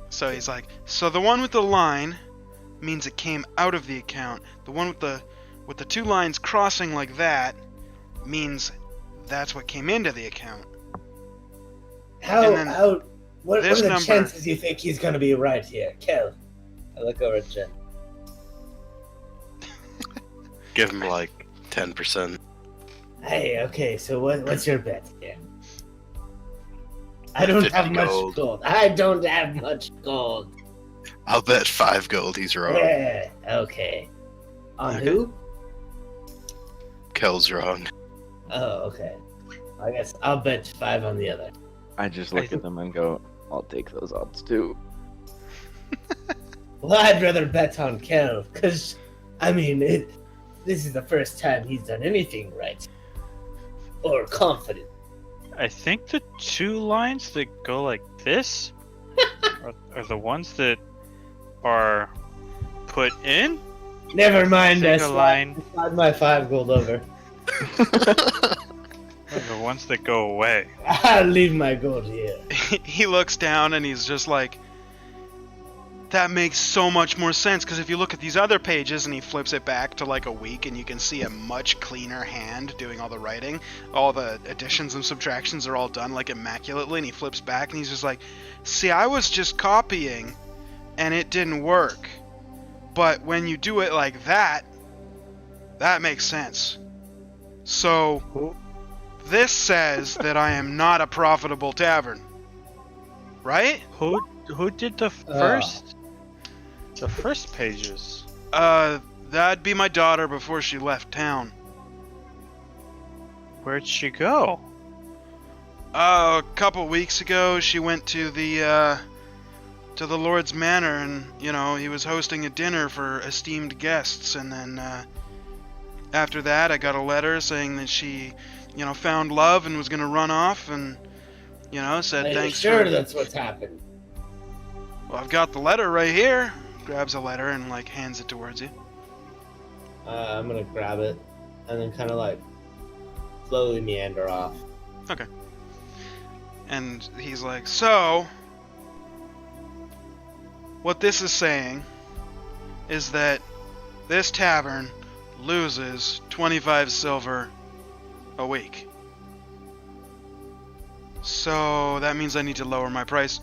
So he's like, so the one with the line means it came out of the account. The one with the 2 lines crossing like that means that's what came into the account. What then are this the number- chances you think he's gonna be right here? Kel. I look over at Jen. Give him like 10%. Hey, okay, so what's your bet here? I don't 50 have much gold. gold. I don't have much gold. I'll bet 5 gold he's wrong. Yeah, okay. On Okay. who? Kel's wrong. Oh, okay. I guess I'll bet 5 on the other. I just look at them and go, I'll take those odds too. Well, I'd rather bet on Kel, because, I mean, this is the first time he's done anything right. Or confident. I think the 2 lines that go like this are the ones that are put in. Never mind, I Single line slide my 5 gold over. are the ones that go away. I'll leave my gold here. He looks down and he's just like, that makes so much more sense, because if you look at these other pages, and he flips it back to like a week, and you can see a much cleaner hand doing all the writing. All the additions and subtractions are all done like immaculately, and he flips back and he's just like, see, I was just copying and it didn't work, but when you do it like that, that makes sense. So this says that I am not a profitable tavern, right? Who did the first pages? That'd be my daughter before she left town. Where'd she go? A couple weeks ago, she went to the Lord's Manor, and, you know, he was hosting a dinner for esteemed guests, and then, after that, I got a letter saying that she, you know, found love and was gonna run off, and, you know, said Are you thanks sure for... that's what's happened? Well, I've got the letter right here. Grabs a letter and, like, hands it towards you. I'm gonna grab it, and then kind of like slowly meander off. And he's like, so, what this is saying is that this tavern loses 25 silver a week. So that means I need to lower my price,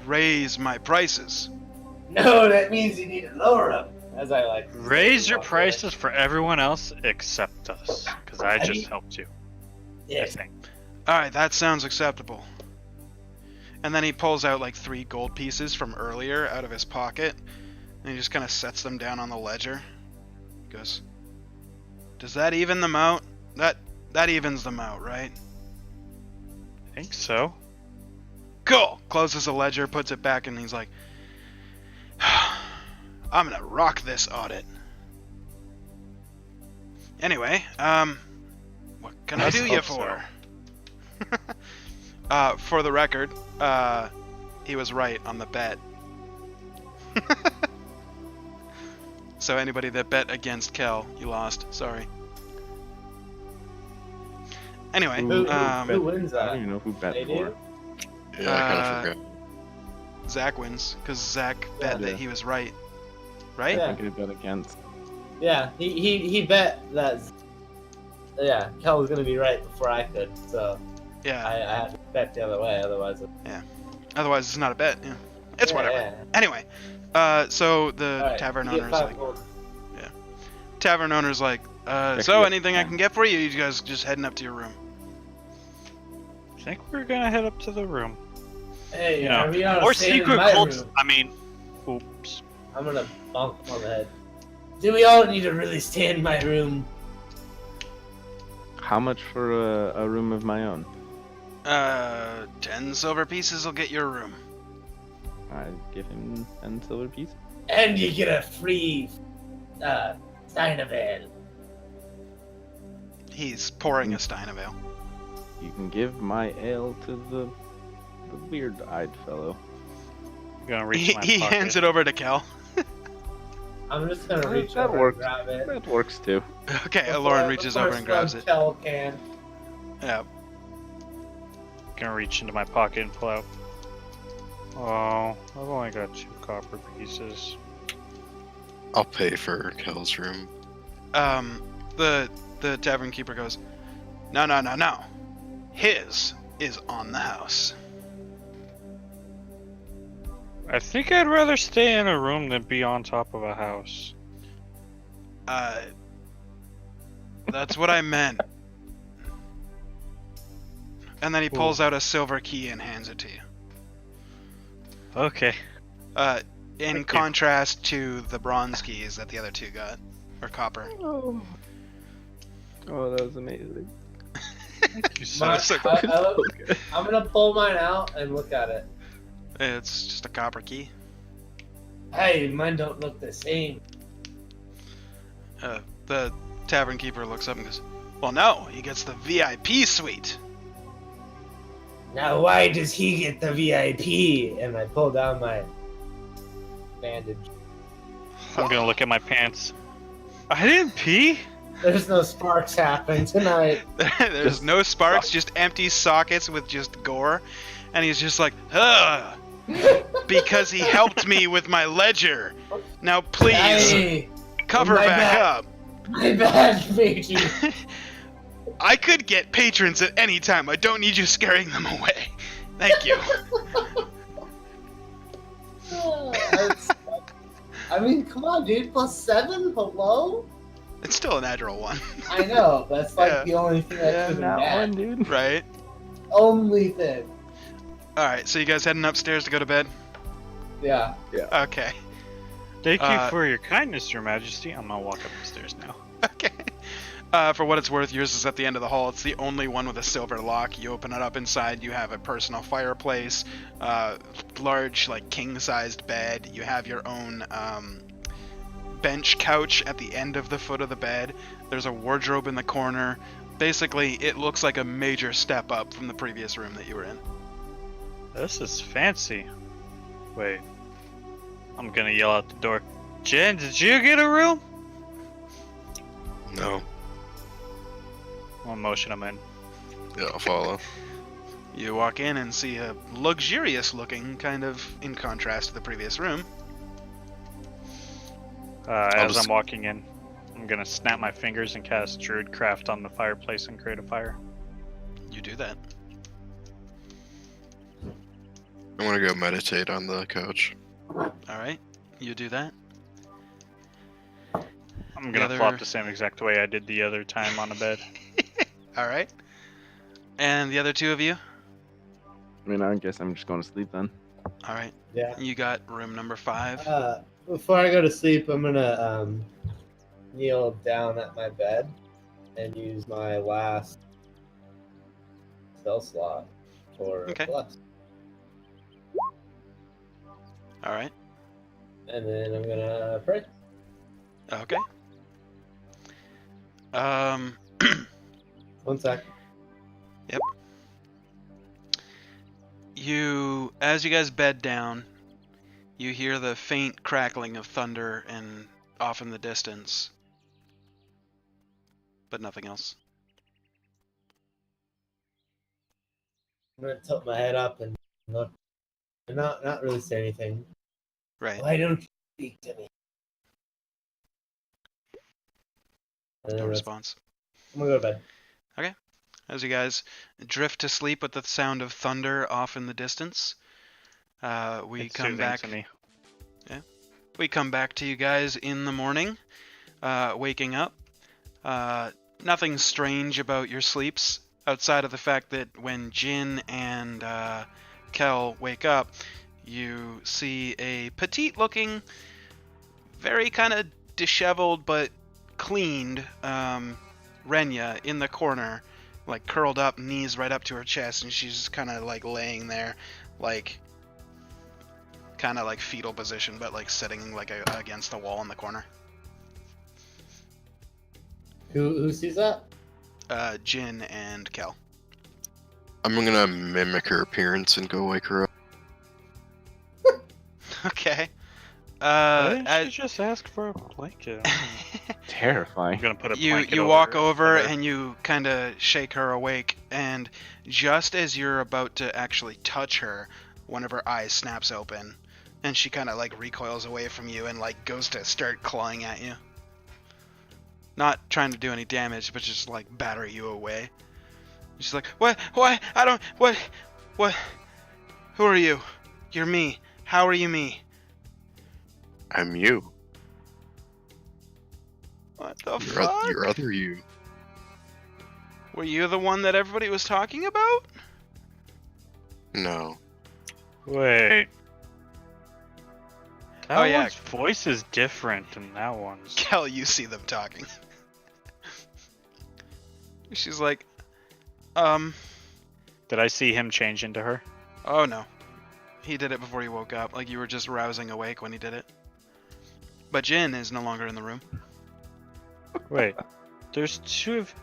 raise my prices. No, that means you need to lower them. As I like Raise your walk away. prices for everyone else except us, because I I just mean- helped you. I Yeah. think. Alright, that sounds acceptable. And then he pulls out like 3 gold pieces from earlier out of his pocket, and he just kind of sets them down on the ledger. He goes, does that even them out? That evens them out, right? I think so. Cool! Closes the ledger, puts it back, and he's like, I'm gonna rock this audit. Anyway, what can I Let's do you hope for? For the record, he was right on the bet. So anybody that bet against Kel, you lost. Sorry. Anyway, Who wins I that? don't even know who bet They for. do? Yeah, I kind of forgot. Zach wins because Zach bet Yeah. that he was right. Right? Yeah. I could bet against. Yeah, he bet that. Yeah, Kel was gonna be right before I could, so Yeah. I had to bet the other way. Otherwise, Otherwise, it's not a bet. Yeah. It's yeah, whatever. yeah. Anyway, so the All right, tavern you get owner's 5 like, gold. so yeah. anything I can get for you? You guys just heading up to your room? I think we're gonna head up to the room. Hey, You know, are we on or staying in secret my cults. room? I mean, oops. I'm gonna bonk him on the head. Do we all need to really stay in my room? How much for a room of my own? 10 silver pieces will get your room. I give him 10 silver pieces. And you get a free stein of ale. He's pouring a stein of ale. You can give my ale to the weird-eyed fellow. I'm gonna reach He, my he pocket. hands it over to Kel. I'm just gonna That- reach that over works. and grab it. That works too. Okay, Lauren reaches over and grabs it. Kel can. Yeah. Gonna reach into my pocket and pull out. Oh, I've only got 2 copper pieces. I'll pay for Kel's room. The tavern keeper goes, No. His is on the house. I think I'd rather stay in a room than be on top of a house. That's what I meant. And then he pulls out a silver key and hands it to you. Okay. In Thank you. contrast to the bronze keys that the other two got. Or copper. Oh, that was amazing. Thank you so My- much. I'm gonna pull mine out and look at it. It's just a copper key. Hey, mine don't look the same. The tavern keeper looks up and goes, well, no, he gets the VIP suite. Now, why does he get the VIP? And I pull down my bandage. I'm gonna look at my pants. I didn't pee? There's no sparks happening tonight. There's Just no sparks, just empty sockets with just gore. And he's just like, ugh, because he helped me with my ledger. Now please, Hey, cover my back bad. up. my bad, matey. I could get patrons at any time. I don't need you scaring them away. Thank you. I mean, come on, dude. +7? Hello? It's still a natural one, I know. That's like Yeah. the only thing that Yeah, could that have one, been dude. right? Only thing. Alright, so you guys heading upstairs to go to bed? Yeah. Okay. Thank you Uh, for your kindness, Your Majesty. I'm gonna walk up the stairs now. Okay. For what it's worth, yours is at the end of the hall. It's the only one with a silver lock. You open it up inside. You have a personal fireplace, large, like king-sized bed. You have your own bench couch at the end of the foot of the bed. There's a wardrobe in the corner. Basically, it looks like a major step up from the previous room that you were in. This is fancy. Wait. I'm gonna yell out the door. Jen, did you get a room? No. I'll motion him in. Yeah, I'll follow. You walk in and see a luxurious-looking, kind of in contrast to the previous room. As just- I'm walking in, I'm gonna snap my fingers and cast Druidcraft on the fireplace and create a fire. You do that. I want to go meditate on the couch. Alright, you do that. I'm gonna other- flop the same exact way I did the other time on the bed. Alright. And the other two of you? I mean, I guess I'm just going to sleep then. Alright. Yeah. You got room number 5. Before I go to sleep, I'm gonna kneel down at my bed and use my last spell slot for Okay. bless. Alright. And then I'm gonna pray. Okay. Um, 1 sec. as you guys bed down, you hear the faint crackling of thunder and off in the distance. But nothing else. I'm gonna tilt my head up and look, and not really say anything. Right. Why don't you speak to me? And then No I'm response. gonna go to bed. As you guys drift to sleep with the sound of thunder off in the distance, we It's come soothing back. to me. We come back to you guys in the morning, waking up. Nothing strange about your sleeps, outside of the fact that when Jin and Kel wake up, you see a petite-looking, very kind of disheveled but cleaned Renya in the corner, like curled up, knees right up to her chest, and she's just kind of like laying there, like kind of like fetal position, but like sitting like against the wall in the corner. Who sees that? Jin and Kel. I'm gonna mimic her appearance and go wake her up. Okay. Why didn't As- you just ask for a blanket? I'm Terrifying. gonna put a you blanket you walk her over head. and you kind of shake her awake, and just as you're about to actually touch her, one of her eyes snaps open, and she kind of like recoils away from you and like goes to start clawing at you. Not trying to do any damage, but just like batter you away. She's like, what? I don't, what? Who are you? You're me. How are you me? I'm you. What the Your, fuck? your other you. Were you the one that everybody was talking about? No. Wait. That Oh, yeah. one's voice is different than that one's. Kel, you see them talking. She's like, Did I see him change into her? oh no. He did it before he woke up, like you were just rousing awake when he did it. But Jin is no longer in the room. Wait. There's two of...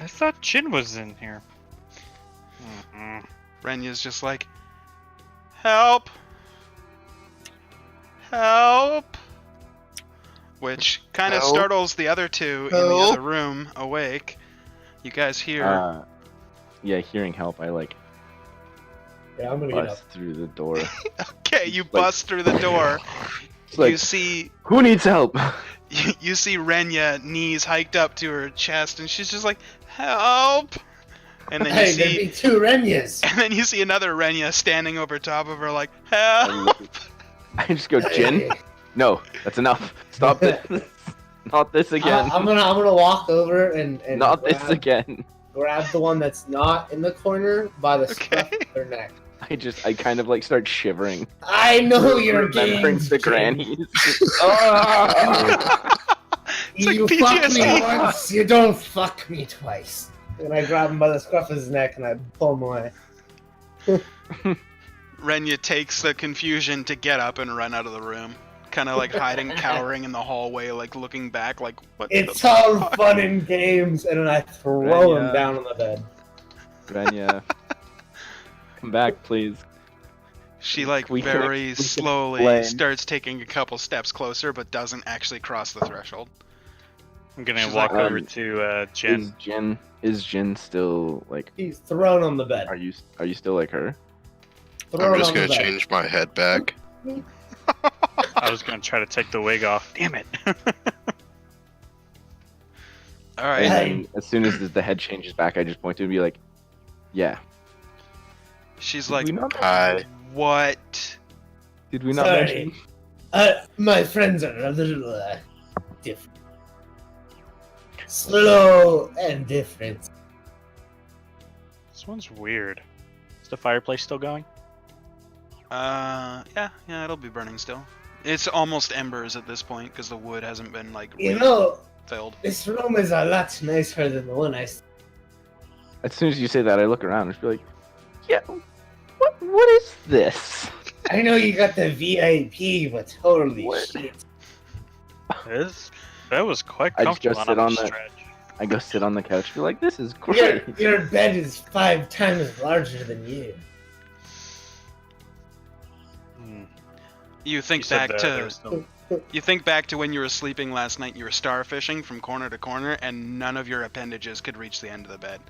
I thought Jin was in here. Mm-mm. Renya's just like, help! Help! Which kind of Help. startles the other two in the Help. other room awake. You guys hear, Yeah, hearing help, I like Yeah, I'm gonna get up. bust through the door. okay, you like- bust through the door. It's like, You see who needs help? you see Renya, knees hiked up to her chest, and she's just like, help! And then you Hey, there'd see be 2 Renyas. and then you see another Renya standing over top of her like, help! I just go, Jin. No, that's enough. Stop this. Not this again. I'm gonna walk over and Not grab, this again. grab the one that's not in the corner by the scruff Okay. of their neck. I kind of like start shivering. I know your Remembering games. the Jin. grannies. Ah! It's like You fuck me PTSD. once, you don't fuck me twice. And I grab him by the scruff of his neck and I pull him away. Renya takes the confusion to get up and run out of the room. Kind of like hiding, cowering in the hallway, like looking back, like, what It's the all fuck? fun and games, and then I throw Renya. him down on the bed. Renya, come back, please. She, like, We can- very we can slowly explain. starts taking a couple steps closer, but doesn't actually cross the threshold. I'm gonna She's walk like, over to Jin. Is Jin still like? He's thrown on the bed. Are you still like her? Thrown I'm just on the gonna bed. change my head back. I was gonna try to take the wig off. Damn it. Alright. And Hey. then as soon as the head changes back, I just point to it and be like, "Yeah." She's Did like, we not, Hi. what? did we not Sorry. mention? My friends are a little different. Slow and different. This one's weird. Is the fireplace still going? Yeah, it'll be burning still. It's almost embers at this point, because the wood hasn't been, like, You know, filled. this room is a lot nicer than the one I. As soon as you say that, I look around and just be like, "Yeah, what is this?" I know you got the VIP, but holy What? shit. That was quite I just comfortable sit on on the the- stretch. I go sit on the couch, and be like, "This is Your, great." your bed is 5 times larger than you. Hmm. You think You said back there to was no- you think back to when you were sleeping last night. You were starfishing from corner to corner, and none of your appendages could reach the end of the bed.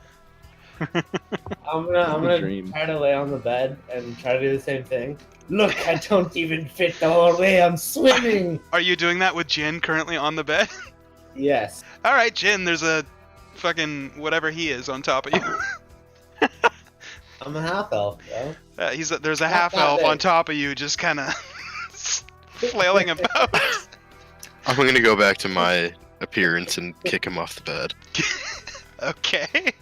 I'm gonna Dream. try to lay on the bed and try to do the same thing. Look, I don't even fit the whole way I'm swimming. Are you doing that with Jin currently on the bed? Yes. All right, Jin. There's a fucking whatever he is on top of you. I'm a half elf, bro. There's a Not half that elf big. on top of you, just kind of flailing about. I'm gonna go back to my appearance and kick him off the bed. Okay.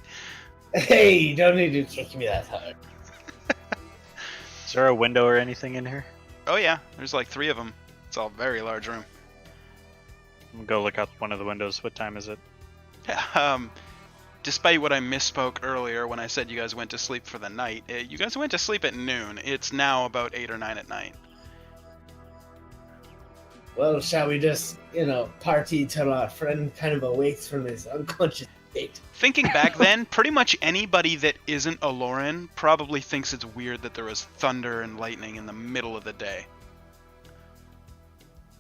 Hey, you don't need to kick me that hard. Is there a window or anything in here? Oh yeah, there's like 3 of them. It's a very large room. I'm gonna go look out one of the windows. What time is it? Despite what I misspoke earlier when I said you guys went to sleep for the night, you guys went to sleep at noon. It's now about 8 or 9 at night. Well, shall we just, party till our friend kind of awakes from his unconscious state? Thinking back then, pretty much anybody that isn't a Lauren probably thinks it's weird that there was thunder and lightning in the middle of the day.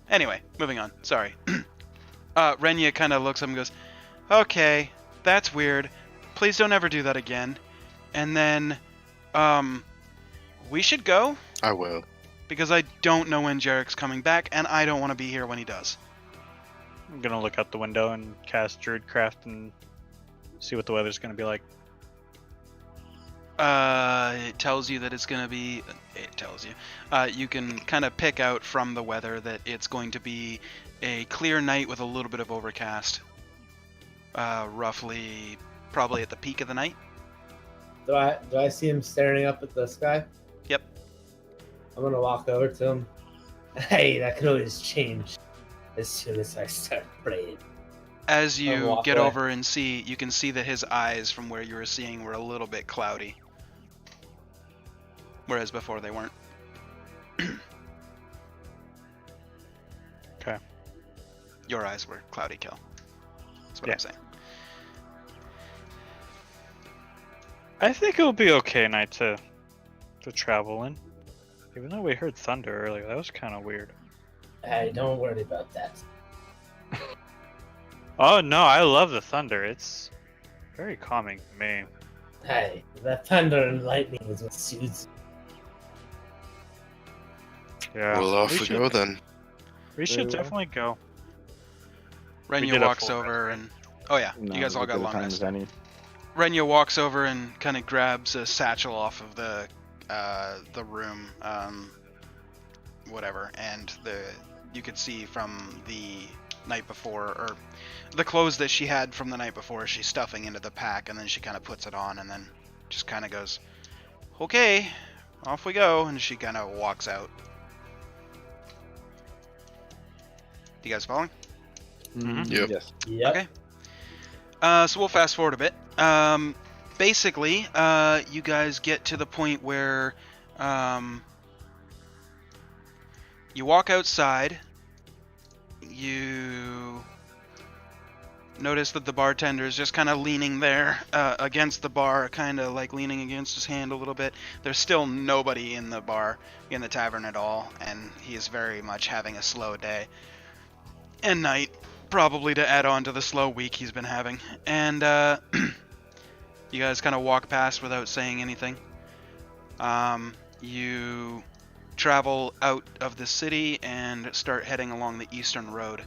Anyway, moving on. Sorry. Renya kind of looks up and goes, okay, that's weird. Please don't ever do that again. And then, we should go, I will. because I don't know when Jarek's coming back, and I don't want to be here when he does. I'm gonna look out the window and cast Druidcraft and see what the weather's gonna be like. It tells you that it's going to be... It tells you. You can kind of pick out from the weather that it's going to be a clear night with a little bit of overcast. Roughly, probably at the peak of the night. Do I see him staring up at the sky? Yep. I'm gonna walk over to him. Hey, that could always change as soon as I start praying. As you walk get away. over and see, you can see that his eyes from where you were seeing were a little bit cloudy. Whereas before they weren't. Okay. Your eyes were cloudy, Kel. That's what Yeah. I'm saying. I think it'll be okay night to travel in. Even though we heard thunder earlier, that was kind of weird. Hey, don't worry about that. Oh no, I love the thunder. It's very calming to me. Hey, that thunder and lightning is what soothes. Yeah. Well, off we should, go then. We should Very well. definitely go. Renya did a walks full over rest, and... Oh yeah, No, you guys all as got good a long time rest. as any. Renya walks over and kind of grabs a satchel off of the room, whatever, and you could see from the night before, or the clothes that she had from the night before, she's stuffing into the pack, and then she kind of puts it on, and then just kind of goes, "Okay, off we go," and she kind of walks out. You guys following? Mhm. Yep. Yes. Yep. Okay. So we'll fast forward a bit. Basically, you guys get to the point where you walk outside. You notice that the bartender is just kind of leaning there against the bar, kind of like leaning against his hand a little bit. There's still nobody in the bar, in the tavern at all, and he is very much having a slow day and night. Probably to add on to the slow week he's been having. And you guys kind of walk past without saying anything. You travel out of the city and start heading along the eastern road.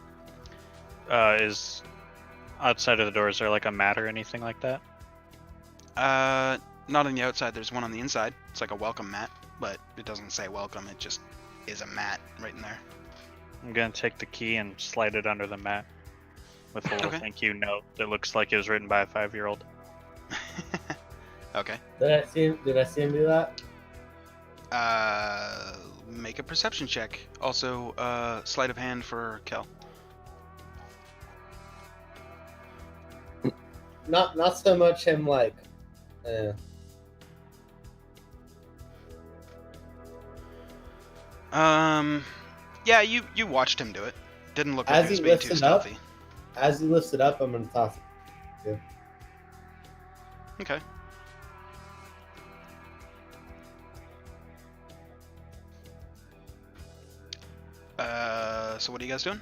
Is outside of the door, is there like a mat or anything like that? Not on the outside, there's one on the inside. It's like a welcome mat, but it doesn't say welcome, it just is a mat right in there. I'm gonna take the key and slide it under the mat with a little Okay. thank you note that looks like it was written by a 5-year-old. Okay. Did I see him do that? Make a perception check. Also, sleight of hand for Kel. Not so much him like. Yeah, you watched him do it. Didn't look As like he was he being lifts too it up? stealthy. As he lifts it up, I'm gonna toss it. Okay. So what are you guys doing?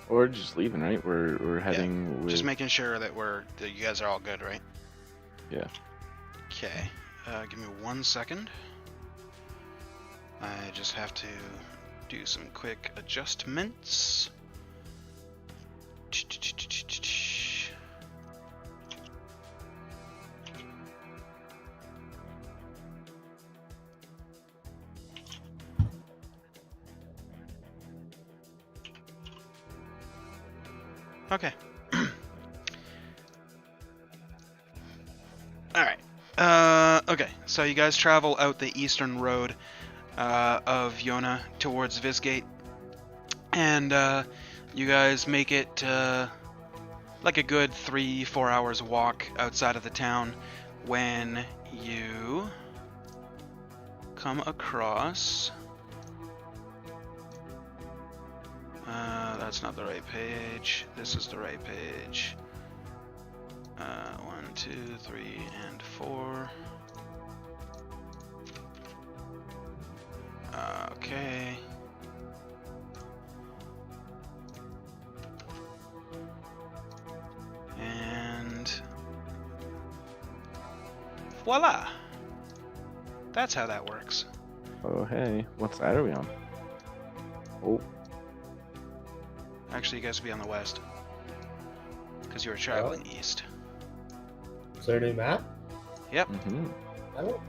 Or just leaving, right? We're heading with. Just making sure that you guys are all good, right? Yeah. Okay. Give me 1 second. I just have to do some quick adjustments. Okay. Alright. Okay, so you guys travel out the eastern road of Yona towards Visgate. And you guys make it like a good 3-4 hours walk outside of the town when you come across... that's not the right page. This is the right page. 1, 2, 3, and 4. Okay. And voila! That's how that works. Oh hey, what side are we on? Oh, Actually, you guys would be on the west. Because you were traveling east. Is there a new map? Mm-hmm. I don't.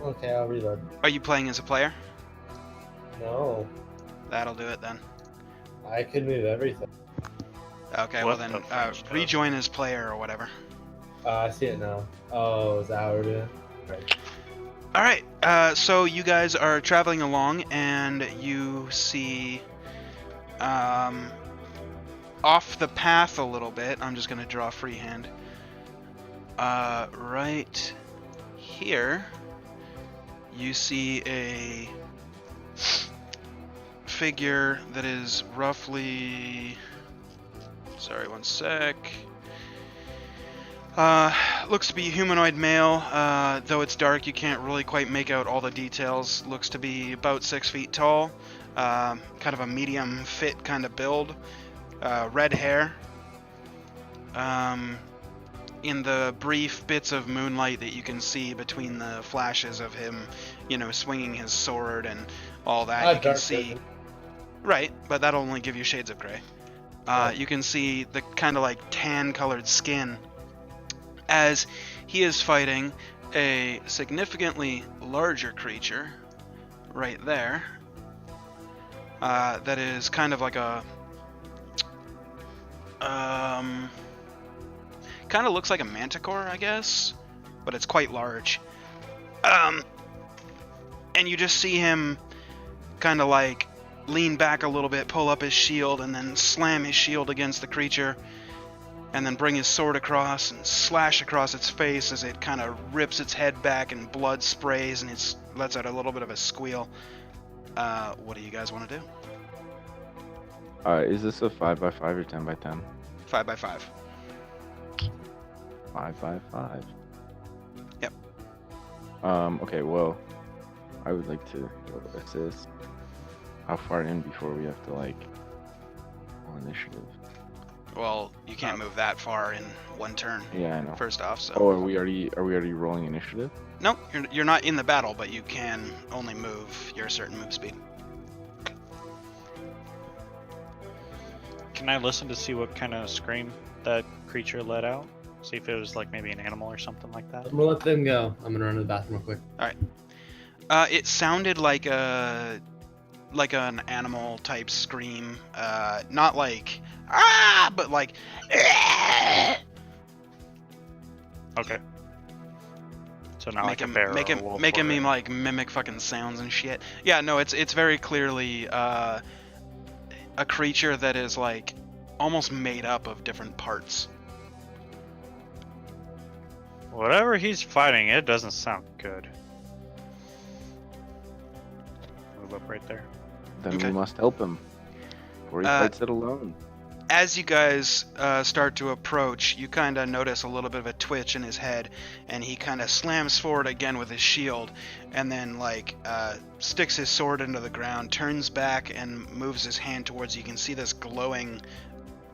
Okay, I'll reload. Are you playing as a player? No, That'll do it then. I could move everything. Okay, What well the then, French does. rejoin as player or whatever. I see it now. Oh, is that how we're doing? Right. Alright, so you guys are traveling along and you see off the path a little bit. I'm just going to draw freehand. Right here, you see a figure that is roughly... Sorry, one sec. Looks to be a humanoid male, though it's dark, you can't really quite make out all the details. Looks to be about 6 feet tall, kind of a medium fit kind of build, red hair. In the brief bits of moonlight that you can see between the flashes of him, you know, swinging his sword and all that, you can dark see... vision. Right, but that'll only give you shades of gray. You can see the kind of like tan-colored skin as he is fighting a significantly larger creature right there that is kind of like a kind of looks like a manticore, I guess, but it's quite large. And you just see him kind of like lean back a little bit, pull up his shield, and then slam his shield against the creature, and then bring his sword across and slash across its face as it kind of rips its head back and blood sprays and it lets out a little bit of a squeal. What do you guys want to do? Is this a 5x5 or 10x10? 5x5. 5x5. Yep. Okay, well, I would like to assist. How far in before we have to, like, roll initiative? Well, you can't move that far in one turn, Yeah, I know. first off, so... Oh, are we already rolling initiative? Nope, you're not in the battle, but you can only move your certain move speed. Can I listen to see what kind of scream that creature let out? See if it was like maybe an animal or something like that. I'm gonna let them go. I'm gonna run to the bathroom real quick. It sounded like an animal type scream, not like ah, but like Okay. So not like a him, bear make or him a wolf. make or him a- like mimic fucking sounds and shit. Yeah, no, it's very clearly a creature that is like almost made up of different parts. Whatever he's fighting, it doesn't sound good. Move up right there. Then Okay. we must help him. Before he fights it alone. As you guys start to approach, you kind of notice a little bit of a twitch in his head, and he kind of slams forward again with his shield, and then like sticks his sword into the ground, turns back, and moves his hand towards you. You can see this glowing,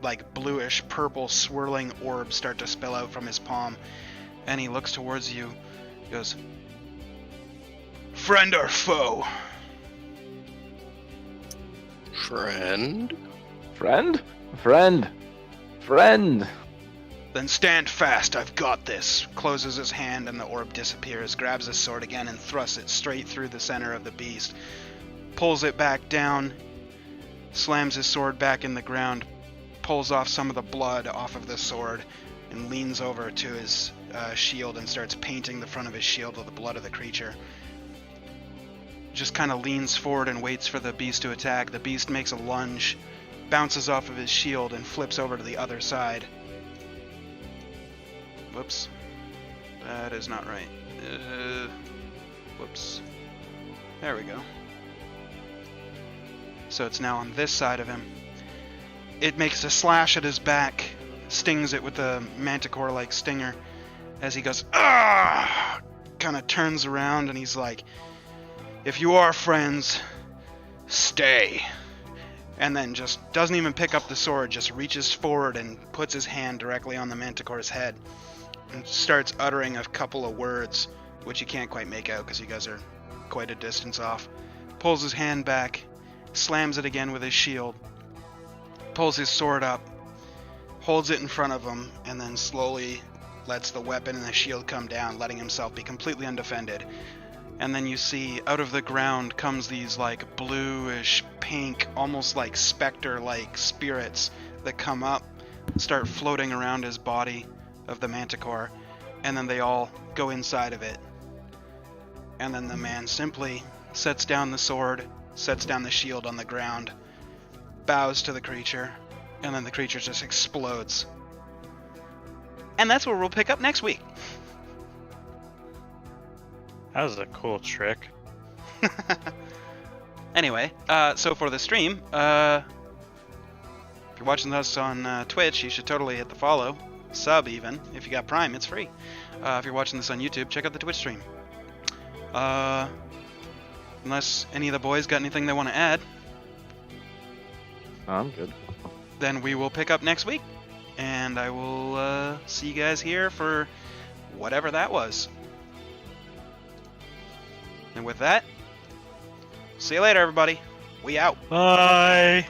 like bluish purple swirling orb start to spill out from his palm, and he looks towards you. He goes, "Friend or foe?" Friend? Friend? Friend! Friend! Then stand fast, I've got this. Closes his hand and the orb disappears, grabs his sword again and thrusts it straight through the center of the beast. Pulls it back down, slams his sword back in the ground, pulls off some of the blood off of the sword, and leans over to his shield and starts painting the front of his shield with the blood of the creature. Just kind of leans forward and waits for the beast to attack. The beast makes a lunge, bounces off of his shield, and flips over to the other side. Whoops. That is not right. Whoops. There we go. So it's now on this side of him. It makes a slash at his back, stings it with a manticore-like stinger. As he goes, ah! Kind of turns around and he's like, "If you are friends, stay." And then just doesn't even pick up the sword, just reaches forward and puts his hand directly on the manticore's head and starts uttering a couple of words, which you can't quite make out because you guys are quite a distance off. Pulls his hand back, slams it again with his shield, pulls his sword up, holds it in front of him, and then slowly lets the weapon and the shield come down, letting himself be completely undefended. And then you see out of the ground comes these like bluish, pink, almost like specter-like spirits that come up, start floating around his body of the manticore, and then they all go inside of it. And then the man simply sets down the sword, sets down the shield on the ground, bows to the creature, and then the creature just explodes. And that's where we'll pick up next week. That was a cool trick. Anyway, so for the stream, if you're watching us on Twitch, you should totally hit the follow, sub even. If you got Prime, it's free. If you're watching this on YouTube, check out the Twitch stream. Unless any of the boys got anything they want to add, I'm good. then we will pick up next week. And I will see you guys here for whatever that was. And with that, see you later, everybody. We out. Bye.